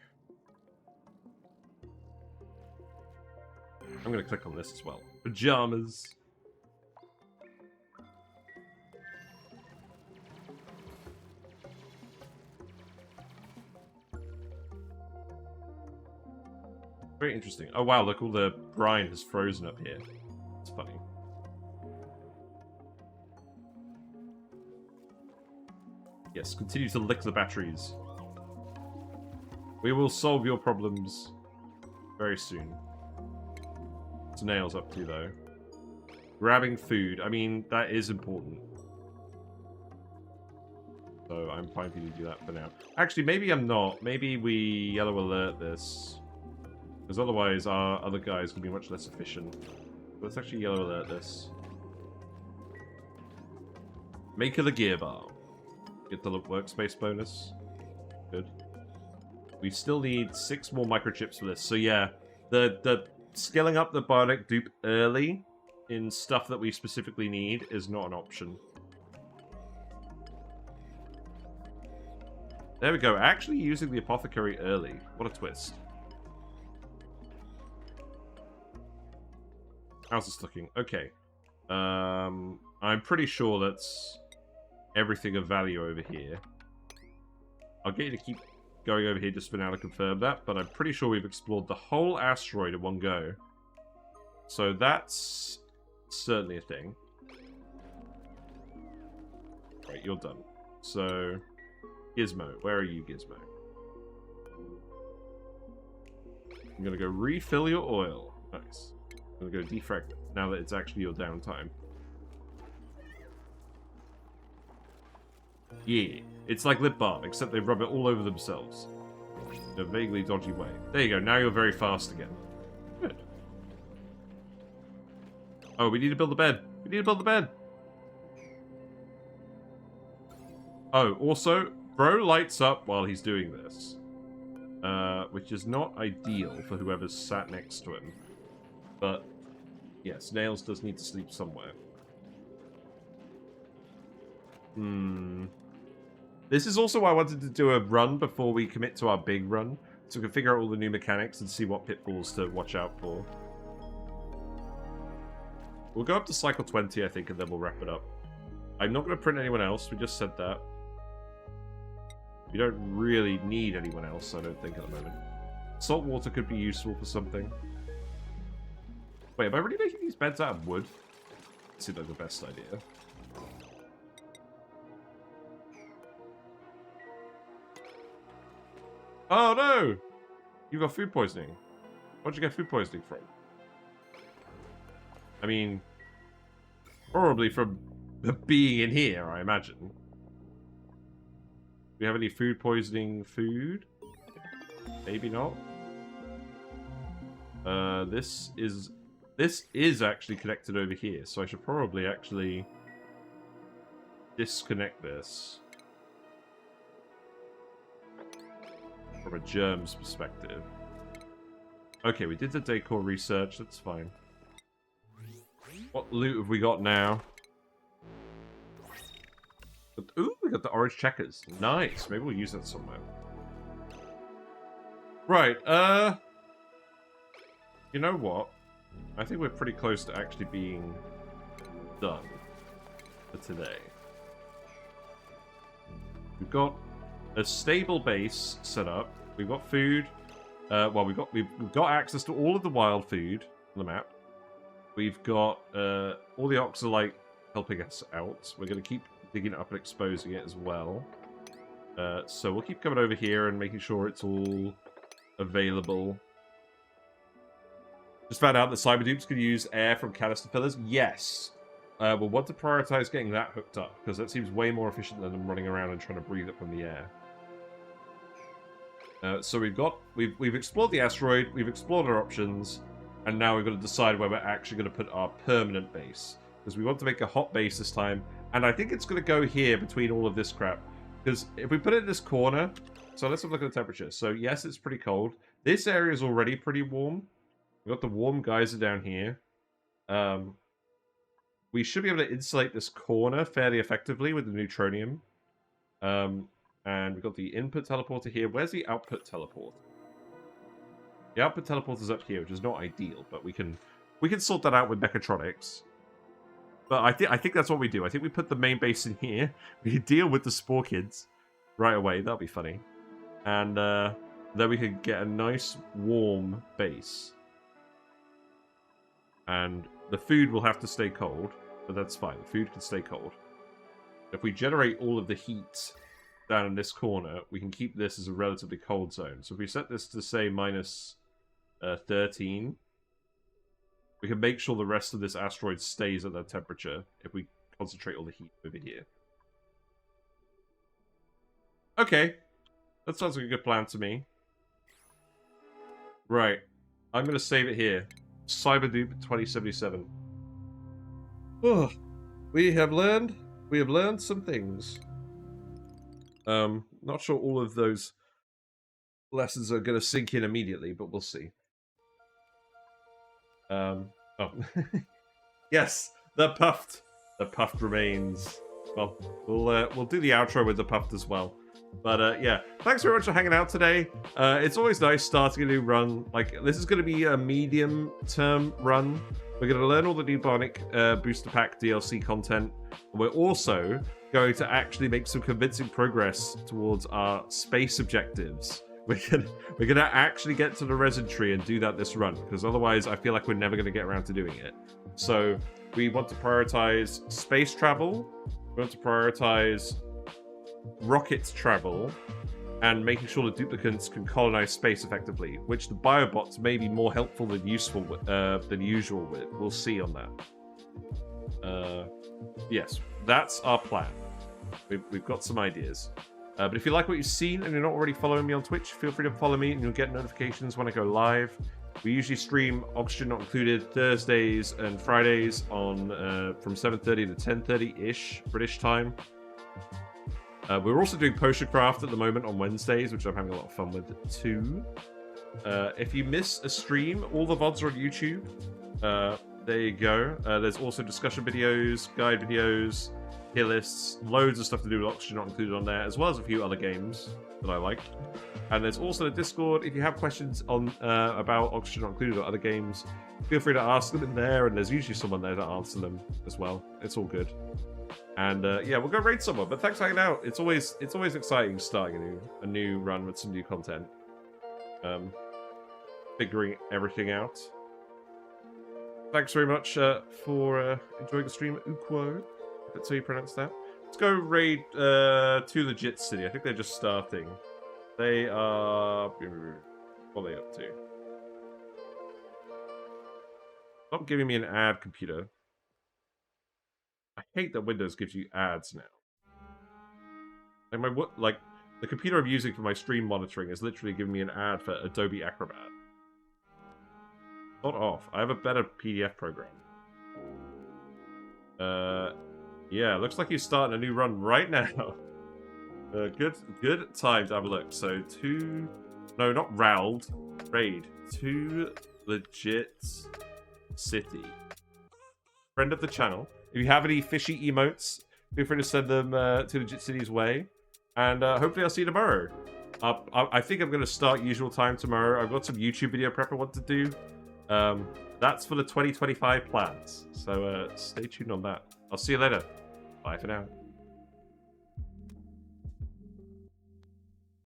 I'm going to click on this as well. Pajamas. Very interesting. Oh wow, look, all the brine has frozen up here. It's funny. Yes, continue to lick the batteries. We will solve your problems very soon. What's Nails up to, though? Grabbing food. I mean, that is important. So I'm fine for you to do that for now. Actually, maybe I'm not. Maybe we yellow alert this. Because otherwise our other guys will be much less efficient. Let's actually yellow alert this. Make of the gear bar. Get the workspace bonus. Good. We still need 6 more microchips for this. So yeah, the scaling up the bionic dupe early in stuff that we specifically need is not an option. There we go. Actually using the apothecary early. What a twist. How's this looking? Okay. I'm pretty sure that's everything of value over here. I'll get you to keep going over here just for now to confirm that, but I'm pretty sure we've explored the whole asteroid in one go. So that's certainly a thing. Right, you're done. So, Gizmo. Where are you, Gizmo? I'm going to go refill your oil. Nice. I'm going to go defragment now that it's actually your downtime. Yeah. It's like lip balm, except they rub it all over themselves. In a vaguely dodgy way. There you go. Now you're very fast again. Good. Oh, we need to build the bed. We need to build the bed. Oh, also, bro lights up while he's doing this. Which is not ideal for whoever's sat next to him. But, yes, Nails does need to sleep somewhere. This is also why I wanted to do a run before we commit to our big run, so we can figure out all the new mechanics and see what pitfalls to watch out for. We'll go up to cycle 20, I think, and then we'll wrap it up. I'm not going to print anyone else. We just said that. We don't really need anyone else, I don't think, at the moment. Salt water could be useful for something. Wait, am I really making these beds out of wood? Seems like the best idea. Oh no! You got food poisoning. Where'd you get food poisoning from? I mean, probably from being in here, I imagine. Do we have any food poisoning food? Maybe not. This is actually connected over here, so I should probably actually disconnect this from a germs perspective. Okay, we did the decor research, that's fine. What loot have we got now? Ooh, we got the orange checkers. Nice, maybe we'll use that somewhere. Right, you know what? I think we're pretty close to actually being done for today. We've got a stable base set up. We've got food. Well, we've got access to all of the wild food on the map. We've got all the ox are like helping us out. We're going to keep digging it up and exposing it as well. So we'll keep coming over here and making sure it's all available. Just found out that cyber dupes can use air from canister fillers. Yes. We'll want to prioritize getting that hooked up, because that seems way more efficient than them running around and trying to breathe it from the air. So we've explored the asteroid, we've explored our options, and now we've got to decide where we're actually going to put our permanent base. Because we want to make a hot base this time, and I think it's going to go here between all of this crap. Because if we put it in this corner, so let's have a look at the temperature. So yes, it's pretty cold. This area is already pretty warm. We've got the warm geyser down here. We should be able to insulate this corner fairly effectively with the neutronium. And we've got the input teleporter here. Where's the output teleporter? The output teleporter is up here, which is not ideal, but we can sort that out with mechatronics. But I think that's what we do. I think we put the main base in here. We deal with the spore kids right away. That'll be funny. And then we can get a nice warm base. And the food will have to stay cold, but that's fine. The food can stay cold. If we generate all of the heat down in this corner, we can keep this as a relatively cold zone. So if we set this to, say, minus 13, we can make sure the rest of this asteroid stays at that temperature if we concentrate all the heat over here. Okay. That sounds like a good plan to me. Right. I'm going to save it here. Cyberdupe 2077. Oh, we have learned some things. Not sure all of those lessons are going to sink in immediately, but we'll see. Oh. Yes, the puffed remains. Well, we'll do the outro with the puffed as well. But yeah, thanks very much for hanging out today. It's always nice starting a new run. Like, this is going to be a medium-term run. We're going to learn all the new Bionic Booster Pack DLC content. And we're also going to actually make some convincing progress towards our space objectives. We're gonna actually get to the resin tree and do that this run, because otherwise I feel like we're never going to get around to doing it. So we want to prioritize space travel. We want to prioritize rocket travel, and making sure the duplicants can colonize space effectively, which the Biobots may be more helpful than useful than usual with. We'll see on that. Yes, that's our plan. We've got some ideas. But if you like what you've seen and you're not already following me on Twitch, feel free to follow me and you'll get notifications when I go live. We usually stream Oxygen Not Included Thursdays and Fridays on from 7:30 to 10:30-ish British time. We're also doing Potion Craft at the moment on Wednesdays, which I'm having a lot of fun with too. If you miss a stream, all the VODs are on YouTube. There you go. There's also discussion videos, guide videos, tier lists, loads of stuff to do with Oxygen Not Included on there, as well as a few other games that I like. And there's also a Discord. If you have questions on about Oxygen Not Included or other games, feel free to ask them in there, and there's usually someone there to answer them as well. It's all good. And yeah, we'll go raid someone. But thanks for hanging out. It's always exciting starting a new run with some new content. Figuring everything out. Thanks very much for enjoying the stream, Ukwo. If that's how you pronounce that. Let's go raid 2 Legit City. I think they're just starting. They are... What are they up to? Stop giving me an ad, computer. I hate that Windows gives you ads now. Like the computer I'm using for my stream monitoring is literally giving me an ad for Adobe Acrobat. Not off. I have a better PDF program. Yeah, looks like he's starting a new run right now. Good time to have a look. So no, not Rowled. Raid 2 Legit City. Friend of the channel. If you have any fishy emotes, feel free to send them to Legit City's way. And hopefully I'll see you tomorrow. I think I'm going to start usual time tomorrow. I've got some YouTube video prep I want to do. That's for the 2025 plans. So stay tuned on that. I'll see you later. Bye for now.